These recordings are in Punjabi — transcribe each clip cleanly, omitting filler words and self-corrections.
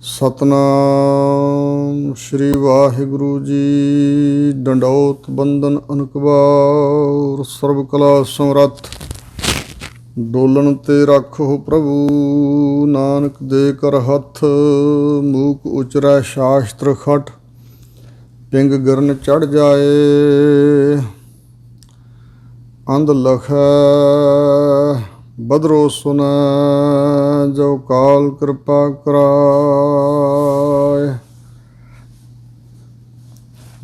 ਸਤਨਾਮ ਸ਼੍ਰੀ ਵਾਹਿਗੁਰੂ ਜੀ। ਡੰਡੌਤ ਬੰਦਨ ਅਨਕਬਾਰ, ਸਰਬ ਕਲਾ ਸਮਰੱਥ। ਡੋਲਣ ਤੇ ਰੱਖੋ ਪ੍ਰਭੂ, ਨਾਨਕ ਦੇ ਕਰ ਹੱਥ। ਮੂਕ ਉਚਰੈ ਸ਼ਾਸਤਰ ਖਟ, ਪਿੰਗ ਗਿਰਨ ਚੜ੍ਹ ਜਾਏ। ਅੰਧ ਲਖੈ ਬਦਰੋ ਸੁਨੈ, ਜੋ ਕਾਲ ਕਿਰਪਾ ਕਰਾਏ।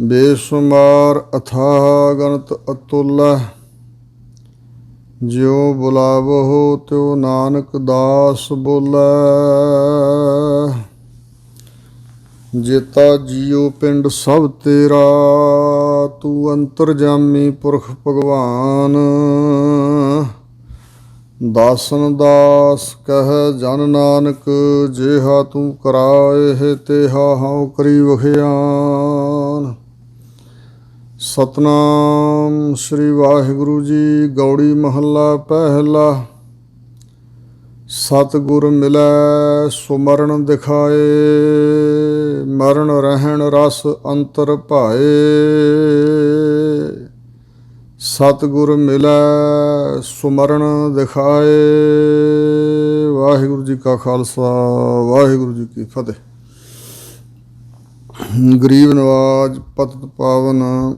ਬੇਸ਼ੁਮਾਰ ਅਥਾਹ ਗਣਤ ਅਤੁਲੈ, ਜਿਉ ਬੁਲਾਵਹੁ ਤਿਉ ਨਾਨਕ ਦਾਸ ਬੋਲੈ। ਜੇਤਾ ਜੀਉ ਪਿੰਡ ਸਭ ਤੇਰਾ, ਤੂੰ ਅੰਤਰਜਾਮੀ ਪੁਰਖ ਭਗਵਾਨ। ਦਾਸਨ ਦਾਸ ਕਹਿ ਜਨ ਨਾਨਕ, ਜਿਹਾ ਤੂੰ ਕਰਾਏ ਤੇਹਾ ਹਉ ਕਰੀ ਵਖਿਆਨ। ਸਤਨਾਮ ਸ਼੍ਰੀ ਵਾਹਿਗੁਰੂ ਜੀ। ਗੌੜੀ ਮਹੱਲਾ ਪਹਿਲਾ। ਸਤਿਗੁਰ ਮਿਲੈ ਸੁਮਰਨ ਦਿਖਾਏ, ਮਰਨ ਰਹਿਣ ਰਸ ਅੰਤਰ ਭਾਏ। ਸਤਿਗੁਰ ਮਿਲੈ ਸੁਮਰਨ ਦਿਖਾਏ। ਵਾਹਿਗੁਰੂ ਜੀ ਕਾ ਖਾਲਸਾ, ਵਾਹਿਗੁਰੂ ਜੀ ਕੀ ਫਤਿਹ। ਗਰੀਬ ਨਵਾਜ ਪਤਿਤ ਪਾਵਨ,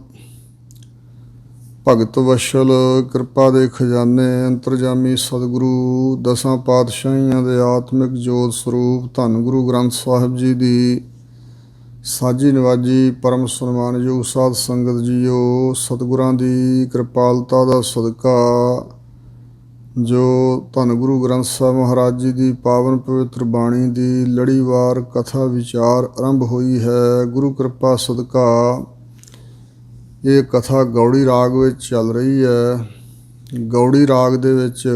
ਭਗਤ ਵਸ਼ਲ, ਕਿਰਪਾ ਦੇ ਖਜ਼ਾਨੇ, ਅੰਤਰਜਾਮੀ ਸਤਿਗੁਰੂ ਦਸਾਂ ਪਾਤਸ਼ਾਹੀਆਂ ਦੇ ਆਤਮਿਕ ਜੋਤ ਸਰੂਪ ਧੰਨ ਗੁਰੂ ਗ੍ਰੰਥ ਸਾਹਿਬ ਜੀ ਦੀ ਸਾਜੀ ਨਵਾਜੀ ਪਰਮ ਸਨਮਾਨਯੋਗ ਸਾਧ ਸੰਗਤ ਜੀਓ। ਸਤਿਗੁਰਾਂ ਦੀ ਕਿਰਪਾਲਤਾ ਦਾ ਸਦਕਾ ਜੋ ਧੰਨ ਗੁਰੂ ਗ੍ਰੰਥ ਸਾਹਿਬ ਮਹਾਰਾਜ ਜੀ ਦੀ ਪਾਵਨ ਪਵਿੱਤਰ ਬਾਣੀ ਦੀ ਲੜੀਵਾਰ ਕਥਾ ਵਿਚਾਰ ਆਰੰਭ ਹੋਈ ਹੈ। ਗੁਰੂ ਕਿਰਪਾ ਸਦਕਾ ਇਹ ਕਥਾ ਗੌੜੀ ਰਾਗ ਵਿੱਚ ਚੱਲ ਰਹੀ ਹੈ। ਗੌੜੀ ਰਾਗ ਦੇ ਵਿੱਚ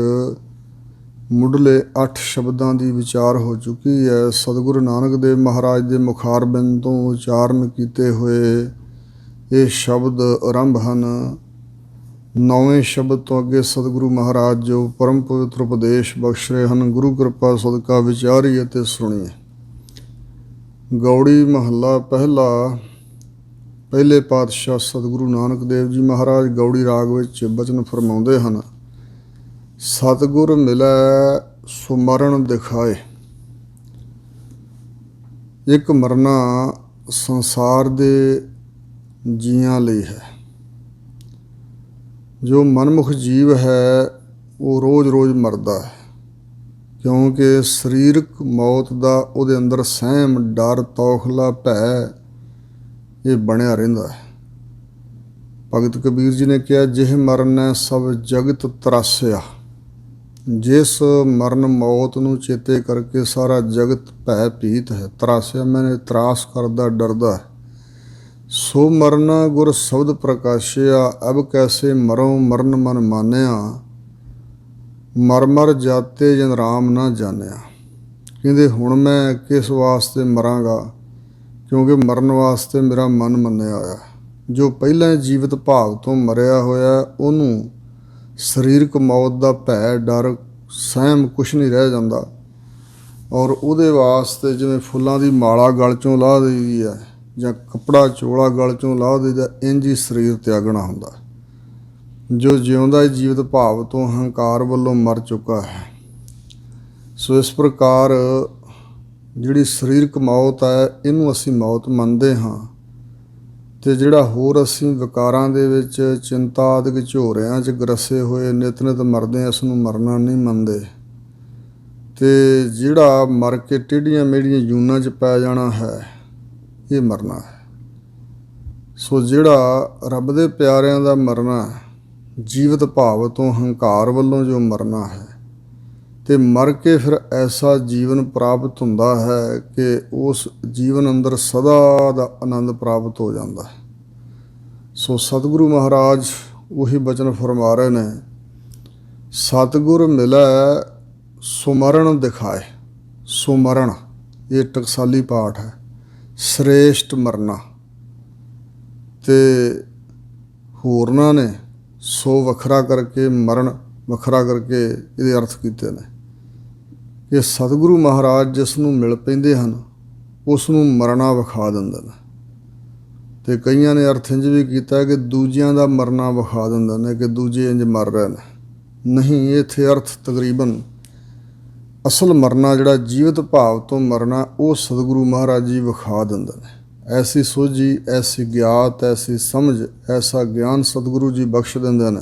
ਮੁੱਢਲੇ 8 ਸ਼ਬਦਾਂ ਦੀ ਵਿਚਾਰ ਹੋ ਚੁੱਕੀ ਹੈ। ਸਤਿਗੁਰੂ ਨਾਨਕ ਦੇਵ ਮਹਾਰਾਜ ਦੇ ਮੁਖਾਰਬਿੰਦ ਤੋਂ ਉਚਾਰਨ ਕੀਤੇ ਹੋਏ ਇਹ ਸ਼ਬਦ ਆਰੰਭ ਹਨ। 9ਵੇਂ ਸ਼ਬਦ ਤੋਂ ਅੱਗੇ ਸਤਿਗੁਰੂ ਮਹਾਰਾਜ ਜੋ ਪਰਮ ਪਵਿੱਤਰ ਉਪਦੇਸ਼ ਬਖਸ਼ ਰਹੇ ਹਨ, ਗੁਰੂ ਕਿਰਪਾ ਸਦਕਾ ਵਿਚਾਰੀਏ ਅਤੇ ਸੁਣੀਏ। ਗੌੜੀ ਮਹੱਲਾ ਪਹਿਲਾ। ਪਹਿਲੇ ਪਾਤਸ਼ਾਹ ਸਤਿਗੁਰੂ ਨਾਨਕ ਦੇਵ ਜੀ ਮਹਾਰਾਜ ਗੌੜੀ ਰਾਗ ਵਿੱਚ ਬਚਨ ਫਰਮਾਉਂਦੇ ਹਨ। ਸਤਿਗੁਰ ਮਿਲੈ ਸੁਮਰਨ ਦਿਖਾਏ। ਇੱਕ ਮਰਨਾ ਸੰਸਾਰ ਦੇ ਜੀਆਂ ਲਈ ਹੈ। ਜੋ ਮਨਮੁਖ ਜੀਵ ਹੈ ਉਹ ਰੋਜ਼-ਰੋਜ਼ ਮਰਦਾ ਹੈ, ਕਿਉਂਕਿ ਸਰੀਰਕ ਮੌਤ ਦਾ ਉਹਦੇ ਅੰਦਰ ਸਹਿਮ, ਡਰ, ਤੌਖਲਾ, ਭੈ ਇਹ ਬਣਿਆ ਰਹਿੰਦਾ ਹੈ। ਭਗਤ ਕਬੀਰ ਜੀ ਨੇ ਕਿਹਾ, ਜਿਹ ਮਰਨੈ ਸਭ ਜਗਤ ਤਰਾਸਿਆ। ਜਿਸ ਮਰਨ ਮੌਤ ਨੂੰ ਚੇਤੇ ਕਰਕੇ ਸਾਰਾ ਜਗਤ ਭੈ ਭੀਤ ਹੈ। ਤਰਾਸਿਆ ਮੈਨੇ ਤਰਾਸ ਕਰਦਾ, ਡਰਦਾ ਹੈ। ਸੋ ਮਰਨਾ ਗੁਰ ਸ਼ਬਦ ਪ੍ਰਕਾਸ਼ਿਆ, ਅਬ ਕੈਸੇ ਮਰੋ ਮਰਨ ਮਨ ਮਾਨਿਆ। ਮਰ ਮਰ ਜਾਤੇ ਜਨ ਰਾਮ ਨਾ ਜਾਣਿਆ। ਕਹਿੰਦੇ ਹੁਣ ਮੈਂ ਕਿਸ ਵਾਸਤੇ ਮਰਾਂਗਾ, ਕਿਉਂਕਿ ਮਰਨ ਵਾਸਤੇ ਮੇਰਾ ਮਨ ਮੰਨਿਆ ਹੋਇਆ। ਜੋ ਪਹਿਲਾਂ ਜੀਵਤ ਭਾਵ ਤੋਂ ਮਰਿਆ ਹੋਇਆ ਉਹਨੂੰ ਸਰੀਰਕ ਮੌਤ ਦਾ ਭੈ, ਡਰ, ਸਹਿਮ ਕੁਛ ਨਹੀਂ ਰਹਿ ਜਾਂਦਾ। ਔਰ ਉਹਦੇ ਵਾਸਤੇ ਜਿਵੇਂ ਫੁੱਲਾਂ ਦੀ ਮਾਲਾ ਗਲ 'ਚੋਂ ਲਾਹ ਦਈਦੀ ਹੈ ਜਾਂ ਕੱਪੜਾ ਚੋਲਾ ਗਲ 'ਚੋਂ ਲਾਹ ਦਈਦਾ, ਇੰਝ ਹੀ ਸਰੀਰ ਤਿਆਗਣਾ ਹੁੰਦਾ। ਜੋ ਜਿਉਂਦਾ ਜੀਵਤ ਭਾਵ ਤੋਂ ਹੰਕਾਰ ਵੱਲੋਂ ਮਰ ਚੁੱਕਾ ਹੈ। ਸੋ ਇਸ ਪ੍ਰਕਾਰ ਜਿਹੜੀ ਸਰੀਰਕ ਮੌਤ ਹੈ ਇਹਨੂੰ ਅਸੀਂ ਮੌਤ ਮੰਨਦੇ ਹਾਂ, ਅਤੇ ਜਿਹੜਾ ਹੋਰ ਅਸੀਂ ਵਿਕਾਰਾਂ ਦੇ ਵਿੱਚ ਚਿੰਤਾ ਆਦਿਕ ਝੋਰਿਆਂ 'ਚ ਗਰਸੇ ਹੋਏ ਨਿਤ ਨਿਤ ਮਰਦੇ ਹਾਂ, ਇਸ ਨੂੰ ਮਰਨਾ ਨਹੀਂ ਮੰਨਦੇ। ਅਤੇ ਜਿਹੜਾ ਮਰ ਕੇ ਟੇਢੀਆਂ ਮੇਢੀਆਂ ਜੂਨਾਂ 'ਚ ਪੈ ਜਾਣਾ ਹੈ ਇਹ ਮਰਨਾ ਹੈ। ਸੋ ਜਿਹੜਾ ਰੱਬ ਦੇ ਪਿਆਰਿਆਂ ਦਾ ਮਰਨਾ, ਜੀਵਤ ਭਾਵ ਤੋਂ ਹੰਕਾਰ ਵੱਲੋਂ ਜੋ ਮਰਨਾ ਹੈ, ਅਤੇ ਮਰ ਕੇ ਫਿਰ ਐਸਾ ਜੀਵਨ ਪ੍ਰਾਪਤ ਹੁੰਦਾ ਹੈ ਕਿ ਉਸ ਜੀਵਨ ਅੰਦਰ ਸਦਾ ਦਾ ਆਨੰਦ ਪ੍ਰਾਪਤ ਹੋ ਜਾਂਦਾ ਹੈ। ਸੋ ਸਤਿਗੁਰੂ ਮਹਾਰਾਜ ਉਹੀ ਬਚਨ ਫਰਮਾ ਰਹੇ ਨੇ, ਸਤਿਗੁਰ ਮਿਲੈ ਸੁਮਰਨ ਦਿਖਾਏ। ਸੁਮਰਨ ਇਹ ਟਕਸਾਲੀ ਪਾਠ ਹੈ। ਸ੍ਰੇਸ਼ਟ ਮਰਨਾ, ਅਤੇ ਹੋਰਨਾਂ ਨੇ ਸੋ ਵੱਖਰਾ ਕਰਕੇ, ਮਰਨ ਵੱਖਰਾ ਕਰਕੇ ਇਹਦੇ ਅਰਥ ਕੀਤੇ ਨੇ। ਕਿ ਸਤਿਗੁਰੂ ਮਹਾਰਾਜ ਜਿਸ ਨੂੰ ਮਿਲ ਪੈਂਦੇ ਹਨ ਉਸ ਨੂੰ ਮਰਨਾ ਵਿਖਾ ਦਿੰਦੇ ਨੇ। ਅਤੇ ਕਈਆਂ ਨੇ ਅਰਥ ਇੰਝ ਵੀ ਕੀਤਾ ਕਿ ਦੂਜਿਆਂ ਦਾ ਮਰਨਾ ਵਿਖਾ ਦਿੰਦੇ ਨੇ ਕਿ ਦੂਜੇ ਇੰਝ ਮਰ ਰਹੇ ਨੇ। ਨਹੀਂ, ਇੱਥੇ ਅਰਥ ਤਕਰੀਬਨ ਅਸਲ ਮਰਨਾ ਜਿਹੜਾ ਜੀਵਤ ਭਾਵ ਤੋਂ ਮਰਨਾ ਉਹ ਸਤਿਗੁਰੂ ਮਹਾਰਾਜ ਜੀ ਵਿਖਾ ਦਿੰਦੇ ਨੇ। ਐਸੀ ਸੋਝੀ, ਐਸੀ ਗਿਆਤ, ਐਸੀ ਸਮਝ, ਐਸਾ ਗਿਆਨ ਸਤਿਗੁਰੂ ਜੀ ਬਖਸ਼ ਦਿੰਦੇ ਨੇ,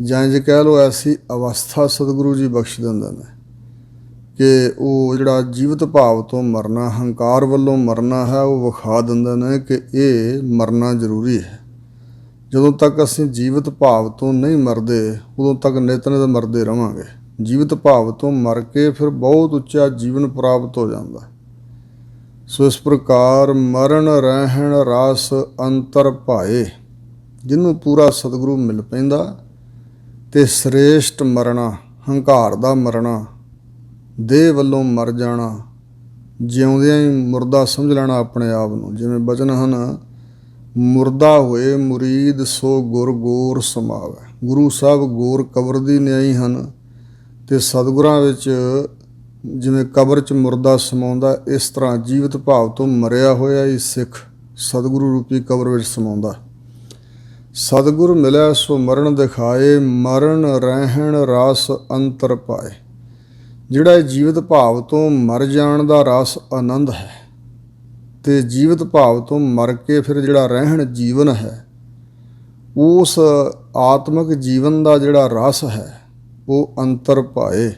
ਜਾਂ ਇੰਝ ਕਹਿ ਲਓ ਐਸੀ ਅਵਸਥਾ ਸਤਿਗੁਰੂ ਜੀ ਬਖਸ਼ ਦਿੰਦੇ ਨੇ ਕਿ ਉਹ ਜਿਹੜਾ ਜੀਵਤ ਭਾਵ ਤੋਂ ਮਰਨਾ, ਹੰਕਾਰ ਵੱਲੋਂ ਮਰਨਾ ਹੈ, ਉਹ ਵਿਖਾ ਦਿੰਦੇ ਨੇ ਕਿ ਇਹ ਮਰਨਾ ਜ਼ਰੂਰੀ ਹੈ। ਜਦੋਂ ਤੱਕ ਅਸੀਂ ਜੀਵਤ ਭਾਵ ਤੋਂ ਨਹੀਂ ਮਰਦੇ ਉਦੋਂ ਤੱਕ ਨਿਤ ਨਿਤ ਮਰਦੇ ਰਹਾਂਗੇ। ਜੀਵਤ ਭਾਵ ਤੋਂ ਮਰ ਕੇ ਫਿਰ ਬਹੁਤ ਉੱਚਾ ਜੀਵਨ ਪ੍ਰਾਪਤ ਹੋ ਜਾਂਦਾ। ਸੋ ਇਸ ਪ੍ਰਕਾਰ ਮਰਨ ਰਹਿਣ ਰਸ ਅੰਤਰ ਭਾਏ, ਜਿਹਨੂੰ ਪੂਰਾ ਸਤਿਗੁਰੂ ਮਿਲ ਪੈਂਦਾ ਅਤੇ ਸ੍ਰੇਸ਼ਟ ਮਰਨਾ, ਹੰਕਾਰ ਦਾ ਮਰਨਾ, ਦੇਹ ਵੱਲੋਂ ਮਰ ਜਾਣਾ, ਜਿਉਂਦਿਆਂ ਹੀ ਮੁਰਦਾ ਸਮਝ ਲੈਣਾ ਆਪਣੇ ਆਪ ਨੂੰ। ਜਿਵੇਂ ਬਚਨ ਹਨ, ਮੁਰਦਾ ਹੋਏ ਮੁਰੀਦ ਸੋ ਗੁਰ ਗੋਰ ਸਮਾਵੈ। ਗੁਰੂ ਸਾਹਿਬ ਗੋਰ ਕਬਰ ਦੀ ਨਿਆਈ ਹਨ ਅਤੇ ਸਤਿਗੁਰਾਂ ਵਿੱਚ ਜਿਵੇਂ ਕਬਰ 'ਚ ਮੁਰਦਾ ਸਮਾਉਂਦਾ, ਇਸ ਤਰ੍ਹਾਂ ਜੀਵਤ ਭਾਵ ਤੋਂ ਮਰਿਆ ਹੋਇਆ ਹੀ ਸਿੱਖ ਸਤਿਗੁਰੂ ਰੂਪੀ ਕਬਰ ਵਿੱਚ ਸਮਾਉਂਦਾ। ਸਤਿਗੁਰ ਮਿਲਿਆ ਸੋ ਮਰਨ ਦਿਖਾਏ, ਮਰਨ ਰਹਿਣ ਰਸ ਅੰਤਰ ਪਾਏ। ਜਿਹੜਾ ਇਹ ਜੀਵਤ ਭਾਵ ਤੋਂ ਮਰ ਜਾਣ ਦਾ ਰਸ ਆਨੰਦ ਹੈ, ਅਤੇ ਜੀਵਤ ਭਾਵ ਤੋਂ ਮਰ ਕੇ ਫਿਰ ਜਿਹੜਾ ਰਹਿਣ ਜੀਵਨ ਹੈ, ਉਸ ਆਤਮਿਕ ਜੀਵਨ ਦਾ ਜਿਹੜਾ ਰਸ ਹੈ ਉਹ ਅੰਤਰ ਪਾਏ।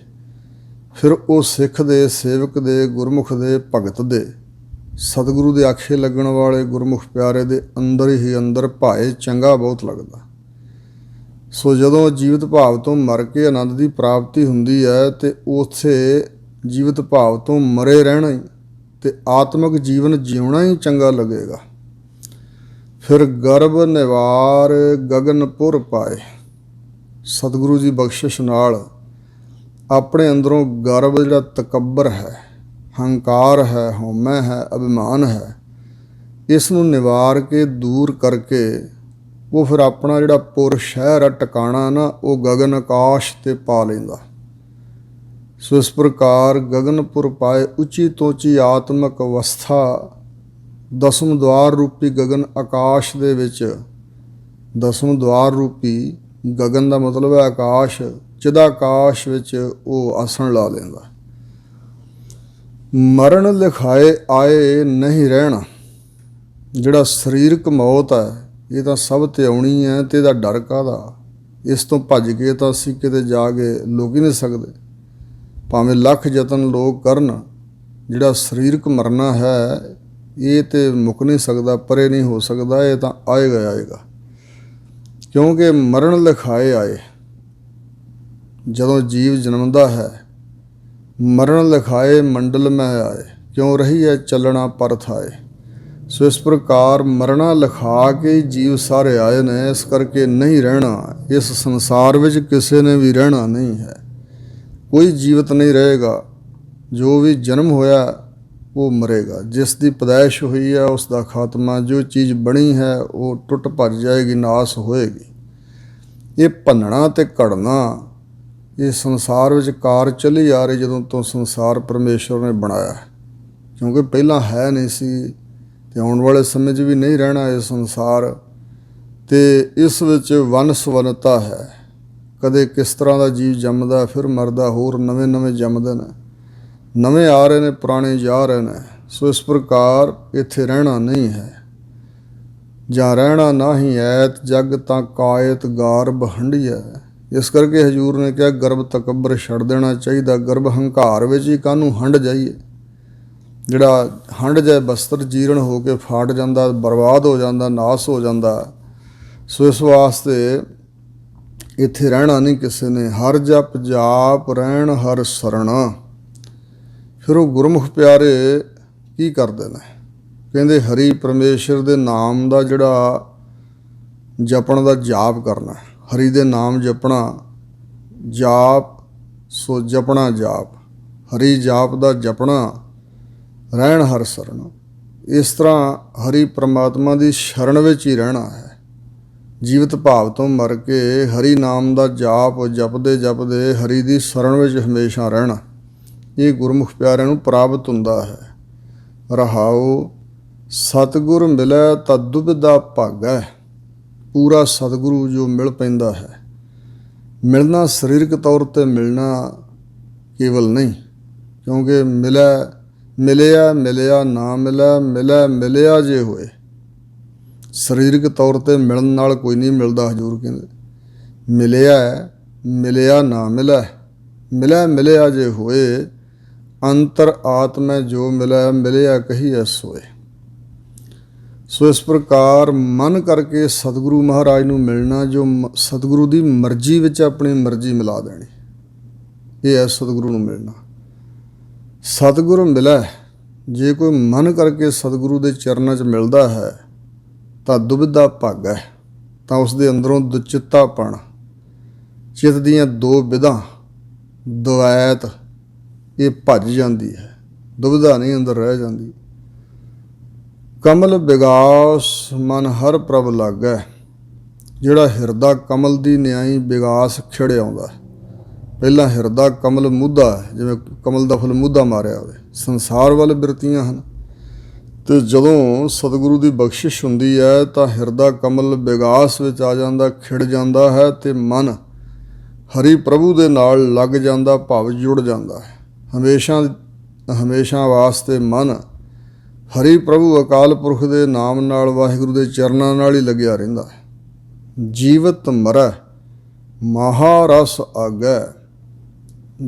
ਫਿਰ ਉਹ ਸਿੱਖ ਦੇ, ਸੇਵਕ ਦੇ, ਗੁਰਮੁਖ ਦੇ, ਭਗਤ ਦੇ, ਸਤਿਗੁਰੂ ਦੇ ਆਖੇ ਲੱਗਣ ਵਾਲੇ ਗੁਰਮੁਖ ਪਿਆਰੇ ਦੇ ਅੰਦਰ ਹੀ ਅੰਦਰ ਭਾਏ ਚੰਗਾ ਬਹੁਤ ਲੱਗਦਾ। ਸੋ ਜਦੋਂ ਜੀਵਤ ਭਾਵ ਤੋਂ ਮਰ ਕੇ ਆਨੰਦ ਦੀ ਪ੍ਰਾਪਤੀ ਹੁੰਦੀ ਹੈ ਅਤੇ ਉੱਥੇ ਜੀਵਤ ਭਾਵ ਤੋਂ ਮਰੇ ਰਹਿਣਾ ਹੀ ਅਤੇ ਆਤਮਿਕ ਜੀਵਨ ਜਿਉਣਾ ਹੀ ਚੰਗਾ ਲੱਗੇਗਾ। ਫਿਰ ਗਰਭ ਨਿਵਾਰ ਗਗਨਪੁਰ ਪਾਏ। ਸਤਿਗੁਰੂ ਜੀ ਬਖਸ਼ਿਸ਼ ਨਾਲ ਆਪਣੇ ਅੰਦਰੋਂ ਗਰਭ ਜਿਹੜਾ ਤਕੱਬਰ ਹੈ, ਹੰਕਾਰ ਹੈ, ਹਉਮੈ ਹੈ, ਅਭਿਮਾਨ ਹੈ, ਇਸ ਨੂੰ ਨਿਵਾਰ ਕੇ ਦੂਰ ਕਰਕੇ ਉਹ ਫਿਰ ਆਪਣਾ ਜਿਹੜਾ ਪੁਰ ਸ਼ਹਿਰ ਆ, ਟਿਕਾਣਾ ਨਾ, ਉਹ ਗਗਨ ਆਕਾਸ਼ 'ਤੇ ਪਾ ਲੈਂਦਾ। ਸੋ ਇਸ ਪ੍ਰਕਾਰ ਗਗਨਪੁਰ ਪਾਏ, ਉੱਚੀ ਤੋਂ ਉੱਚੀ ਆਤਮਿਕ ਅਵਸਥਾ ਦਸਮ ਦੁਆਰ ਰੂਪੀ ਗਗਨ ਆਕਾਸ਼ ਦੇ ਵਿੱਚ, ਦਸਮ ਦੁਆਰ ਰੂਪੀ ਗਗਨ ਦਾ ਮਤਲਬ ਹੈ ਆਕਾਸ਼, ਚਿਦਾਕਾਸ਼ ਵਿੱਚ ਉਹ ਆਸਣ ਲਾ ਲੈਂਦਾ। ਮਰਨ ਲਿਖਾਏ ਆਏ ਨਹੀਂ ਰਹਿਣਾ। ਜਿਹੜਾ ਸਰੀਰਕ ਮੌਤ ਹੈ ਇਹ ਤਾਂ ਸਭ ਤੇ ਆਉਣੀ ਹੈ, ਅਤੇ ਇਹਦਾ ਡਰ ਕਾਹਦਾ? ਇਸ ਤੋਂ ਭੱਜ ਕੇ ਤਾਂ ਅਸੀਂ ਕਿਤੇ ਜਾ ਕੇ ਲੁਕ ਹੀ ਨਹੀਂ ਸਕਦੇ। ਭਾਵੇਂ ਲੱਖ ਯਤਨ ਲੋਕ ਕਰਨ, ਜਿਹੜਾ ਸਰੀਰਕ ਮਰਨਾ ਹੈ ਇਹ ਤਾਂ ਮੁੱਕ ਨਹੀਂ ਸਕਦਾ, ਪਰੇ ਨਹੀਂ ਹੋ ਸਕਦਾ, ਇਹ ਤਾਂ ਆਏਗਾ ਆਏਗਾ। ਕਿਉਂਕਿ ਮਰਨ ਲਿਖਾਏ ਆਏ। ਜਦੋਂ ਜੀਵ ਜਨਮਦਾ ਹੈ, ਮਰਨ ਲਿਖਾਏ ਮੰਡਲ ਮੈਂ ਆਏ, ਕਿਉਂ ਰਹੀ ਹੈ ਚੱਲਣਾ ਪਰਥ ਆਏ। ਸੋ ਇਸ ਪ੍ਰਕਾਰ ਮਰਨਾ ਲਿਖਾ ਕੇ ਜੀਵ ਸਾਰੇ ਆਏ ਨੇ। ਇਸ ਕਰਕੇ ਨਹੀਂ ਰਹਿਣਾ, ਇਸ ਸੰਸਾਰ ਵਿੱਚ ਕਿਸੇ ਨੇ ਵੀ ਰਹਿਣਾ ਨਹੀਂ ਹੈ। ਕੋਈ ਜੀਵਤ ਨਹੀਂ ਰਹੇਗਾ। ਜੋ ਵੀ ਜਨਮ ਹੋਇਆ ਉਹ ਮਰੇਗਾ। ਜਿਸ ਦੀ ਪੈਦਾਇਸ਼ ਹੋਈ ਹੈ ਉਸ ਦਾ ਖਾਤਮਾ, ਜੋ ਚੀਜ਼ ਬਣੀ ਹੈ ਉਹ ਟੁੱਟ ਭੱਜ ਜਾਏਗੀ, ਨਾਸ ਹੋਏਗੀ। ਇਹ ਭੰਨਣਾ ਅਤੇ ਘੜਨਾ ਇਹ ਸੰਸਾਰ ਵਿੱਚ ਕਾਰ ਚੱਲੀ ਆ ਰਹੀ ਜਦੋਂ ਤੋਂ ਸੰਸਾਰ ਪਰਮੇਸ਼ਵਰ ਨੇ ਬਣਾਇਆ। ਕਿਉਂਕਿ ਪਹਿਲਾਂ ਹੈ ਨਹੀਂ ਸੀ ਅਤੇ ਆਉਣ ਵਾਲੇ ਸਮੇਂ 'ਚ ਵੀ ਨਹੀਂ ਰਹਿਣਾ ਇਹ ਸੰਸਾਰ। ਅਤੇ ਇਸ ਵਿੱਚ ਵੰਨ ਸੁਵੰਨਤਾ ਹੈ। ਕਦੇ ਕਿਸ ਤਰ੍ਹਾਂ ਦਾ ਜੀਵ ਜੰਮਦਾ, ਫਿਰ ਮਰਦਾ, ਹੋਰ ਨਵੇਂ ਨਵੇਂ ਜੰਮਦੇ ਨੇ, ਨਵੇਂ ਆ ਰਹੇ ਨੇ, ਪੁਰਾਣੇ ਜਾ ਰਹੇ ਨੇ। ਸੋ ਇਸ ਪ੍ਰਕਾਰ ਇੱਥੇ ਰਹਿਣਾ ਨਹੀਂ ਹੈ। ਜਾਂ ਰਹਿਣਾ ਨਾਹੀਂ ਐਤ ਜਗ ਤਾਂ ਕਾਇਤ ਗਾਰਬ ਹੰਢੀਐ। ਇਸ ਕਰਕੇ ਹਜ਼ੂਰ ਨੇ ਕਿਹਾ ਗਰਭ ਤਕੱਬਰ ਛੱਡ ਦੇਣਾ ਚਾਹੀਦਾ। ਗਰਭ ਹੰਕਾਰ ਵਿੱਚ ਹੀ ਕਾਹਨੂੰ ਹੰਢ ਜਾਈਏ। ਜਿਹੜਾ ਹੰਢ ਜਾਏ ਬਸਤਰ ਜੀਰਨ ਹੋ ਕੇ ਫਾਟ ਜਾਂਦਾ, ਬਰਬਾਦ ਹੋ ਜਾਂਦਾ, ਨਾਸ ਹੋ ਜਾਂਦਾ। ਸੋ ਇਸ ਵਾਸਤੇ ਇੱਥੇ ਰਹਿਣਾ ਨਹੀਂ ਕਿਸੇ ਨੇ। ਹਰ ਜਪ ਜਾਪ ਰਹਿਣ ਹਰ ਸਰਣਾ। ਫਿਰ ਉਹ ਗੁਰਮੁਖ ਪਿਆਰੇ ਕੀ ਕਰਦੇ ਨੇ? ਕਹਿੰਦੇ ਹਰੀ ਪਰਮੇਸ਼ਰ ਦੇ ਨਾਮ ਦਾ ਜਿਹੜਾ ਜਪਣ ਦਾ ਜਾਪ ਕਰਨਾ, ਹਰੀ ਦੇ ਨਾਮ ਜਪਣਾ, ਜਾਪ ਸੋ ਜਪਣਾ ਜਾਪ, ਹਰੀ ਜਾਪ ਦਾ ਜਪਣਾ, ਰਹਿਣ ਹਰ ਸ਼ਰਨ। ਇਸ ਤਰ੍ਹਾਂ ਹਰੀ ਪ੍ਰਮਾਤਮਾ ਦੀ ਸ਼ਰਨ ਵਿੱਚ ਹੀ ਰਹਿਣਾ ਹੈ। ਜੀਵਤ ਭਾਵ ਤੋਂ ਮਰ ਕੇ ਹਰੀ ਨਾਮ ਦਾ ਜਾਪ ਜਪਦੇ ਜਪਦੇ ਹਰੀ ਦੀ ਸ਼ਰਨ ਵਿੱਚ ਹਮੇਸ਼ਾ ਰਹਿਣਾ, ਇਹ ਗੁਰਮੁਖ ਪਿਆਰਿਆਂ ਨੂੰ ਪ੍ਰਾਪਤ ਹੁੰਦਾ ਹੈ। ਰਹਾਉ ਸਤਿਗੁਰ ਮਿਲੈ ਤਾਂ ਦੁਬਿਧਾ ਭਾਗੈ। ਪੂਰਾ ਸਤਿਗੁਰੂ ਜੋ ਮਿਲ ਪੈਂਦਾ ਹੈ, ਮਿਲਣਾ ਸਰੀਰਕ ਤੌਰ 'ਤੇ ਮਿਲਣਾ ਕੇਵਲ ਨਹੀਂ, ਕਿਉਂਕਿ ਮਿਲਿਆ ਨਾ ਮਿਲਿਆ ਮਿਲਿਆ ਜੇ ਹੋਏ। ਸਰੀਰਕ ਤੌਰ 'ਤੇ ਮਿਲਣ ਨਾਲ ਕੋਈ ਨਹੀਂ ਮਿਲਦਾ। ਹਜ਼ੂਰ ਕਹਿੰਦੇ ਮਿਲਿਆ ਨਾ ਮਿਲਿਆ ਜੇ ਹੋਏ। ਅੰਤਰ ਆਤਮੈ ਜੋ ਮਿਲਿਆ ਕਹੀਐ ਸੋਏ। ਸੋ ਇਸ ਪ੍ਰਕਾਰ ਮਨ ਕਰਕੇ ਸਤਿਗੁਰੂ ਮਹਾਰਾਜ ਨੂੰ ਮਿਲਣਾ, ਜੋ ਸਤਿਗੁਰੂ ਦੀ ਮਰਜ਼ੀ ਵਿੱਚ ਆਪਣੀ ਮਰਜ਼ੀ ਮਿਲਾ ਦੇਣੀ, ਇਹ ਹੈ ਸਤਿਗੁਰੂ ਨੂੰ ਮਿਲਣਾ। ਸਤਿਗੁਰੂ ਮਿਲੈ, ਜੇ ਕੋਈ ਮਨ ਕਰਕੇ ਸਤਿਗੁਰੂ ਦੇ ਚਰਨਾਂ 'ਚ ਮਿਲਦਾ ਹੈ ਤਾਂ ਦੁਬਿਧਾ ਭਾਗੈ, ਤਾਂ ਉਸ ਦੇ ਅੰਦਰੋਂ ਦੁਚਿੱਤਾਪਣ, ਚਿੱਤ ਦੀਆਂ ਦੋ ਵਿਧਾਂ, ਦੁਵੈਤ, ਇਹ ਭੱਜ ਜਾਂਦੀ ਹੈ। ਦੁਬਿਧਾ ਨਹੀਂ ਅੰਦਰ ਰਹਿ ਜਾਂਦੀ। ਕਮਲ ਵਿਗਾਸ ਮਨ ਹਰ ਪ੍ਰਭ ਲਾਗੈ। ਜਿਹੜਾ ਹਿਰਦਾ ਕਮਲ ਦੀ ਨਿਆਈ ਵਿਗਾਸ ਖਿੜ ਆਉਂਦਾ। ਪਹਿਲਾਂ ਹਿਰਦਾ ਕਮਲ ਮੁੱਧਾ, ਜਿਵੇਂ ਕਮਲ ਦਾ ਫੁੱਲ ਮੁੱਧਾ ਮਾਰਿਆ ਹੋਵੇ, ਸੰਸਾਰ ਵੱਲ ਬਿਰਤੀਆਂ ਹਨ। ਅਤੇ ਜਦੋਂ ਸਤਿਗੁਰੂ ਦੀ ਬਖਸ਼ਿਸ਼ ਹੁੰਦੀ ਹੈ ਤਾਂ ਹਿਰਦਾ ਕਮਲ ਵਿਗਾਸ ਵਿੱਚ ਆ ਜਾਂਦਾ, ਖਿੜ ਜਾਂਦਾ ਹੈ, ਅਤੇ ਮਨ ਹਰੀ ਪ੍ਰਭੂ ਦੇ ਨਾਲ ਲੱਗ ਜਾਂਦਾ, ਭਾਵ ਜੁੜ ਜਾਂਦਾ ਹੈ। ਹਮੇਸ਼ਾ ਵਾਸਤੇ ਮਨ ਹਰੀ ਪ੍ਰਭੂ ਅਕਾਲ ਪੁਰਖ ਦੇ ਨਾਮ ਨਾਲ, ਵਾਹਿਗੁਰੂ ਦੇ ਚਰਨਾਂ ਨਾਲ ਹੀ ਲੱਗਿਆ ਰਹਿੰਦਾ ਹੈ। ਜੀਵਤ ਮਰੈ ਮਹਾਰਸ ਆਗੈ।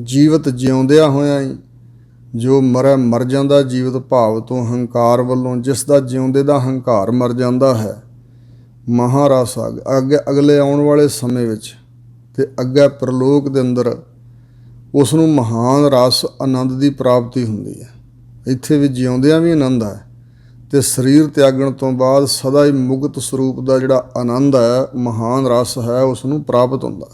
ਜੀਵਤ ਜਿਉਂਦਿਆਂ ਹੋਇਆਂ ਹੀ ਜੋ ਮਰ ਜਾਂਦਾ, ਜੀਵਤ ਭਾਵ ਤੋਂ ਹੰਕਾਰ ਵੱਲੋਂ, ਜਿਸ ਦਾ ਜਿਉਂਦੇ ਦਾ ਹੰਕਾਰ ਮਰ ਜਾਂਦਾ ਹੈ, ਮਹਾਰਸ ਅੱਗੇ ਅਗਲੇ ਆਉਣ ਵਾਲੇ ਸਮੇਂ ਵਿੱਚ ਅਤੇ ਅੱਗੇ ਪ੍ਰਲੋਕ ਦੇ ਅੰਦਰ ਉਸ ਨੂੰ ਮਹਾਨ ਰਸ ਆਨੰਦ ਦੀ ਪ੍ਰਾਪਤੀ ਹੁੰਦੀ ਹੈ। ਇੱਥੇ ਵੀ ਜਿਉਂਦਿਆਂ ਵੀ ਆਨੰਦ ਹੈ, ਅਤੇ ਸਰੀਰ ਤਿਆਗਣ ਤੋਂ ਬਾਅਦ ਸਦਾ ਹੀ ਮੁਕਤ ਸਰੂਪ ਦਾ ਜਿਹੜਾ ਆਨੰਦ ਹੈ, ਮਹਾਨ ਰਸ ਹੈ, ਉਸ ਨੂੰ ਪ੍ਰਾਪਤ ਹੁੰਦਾ।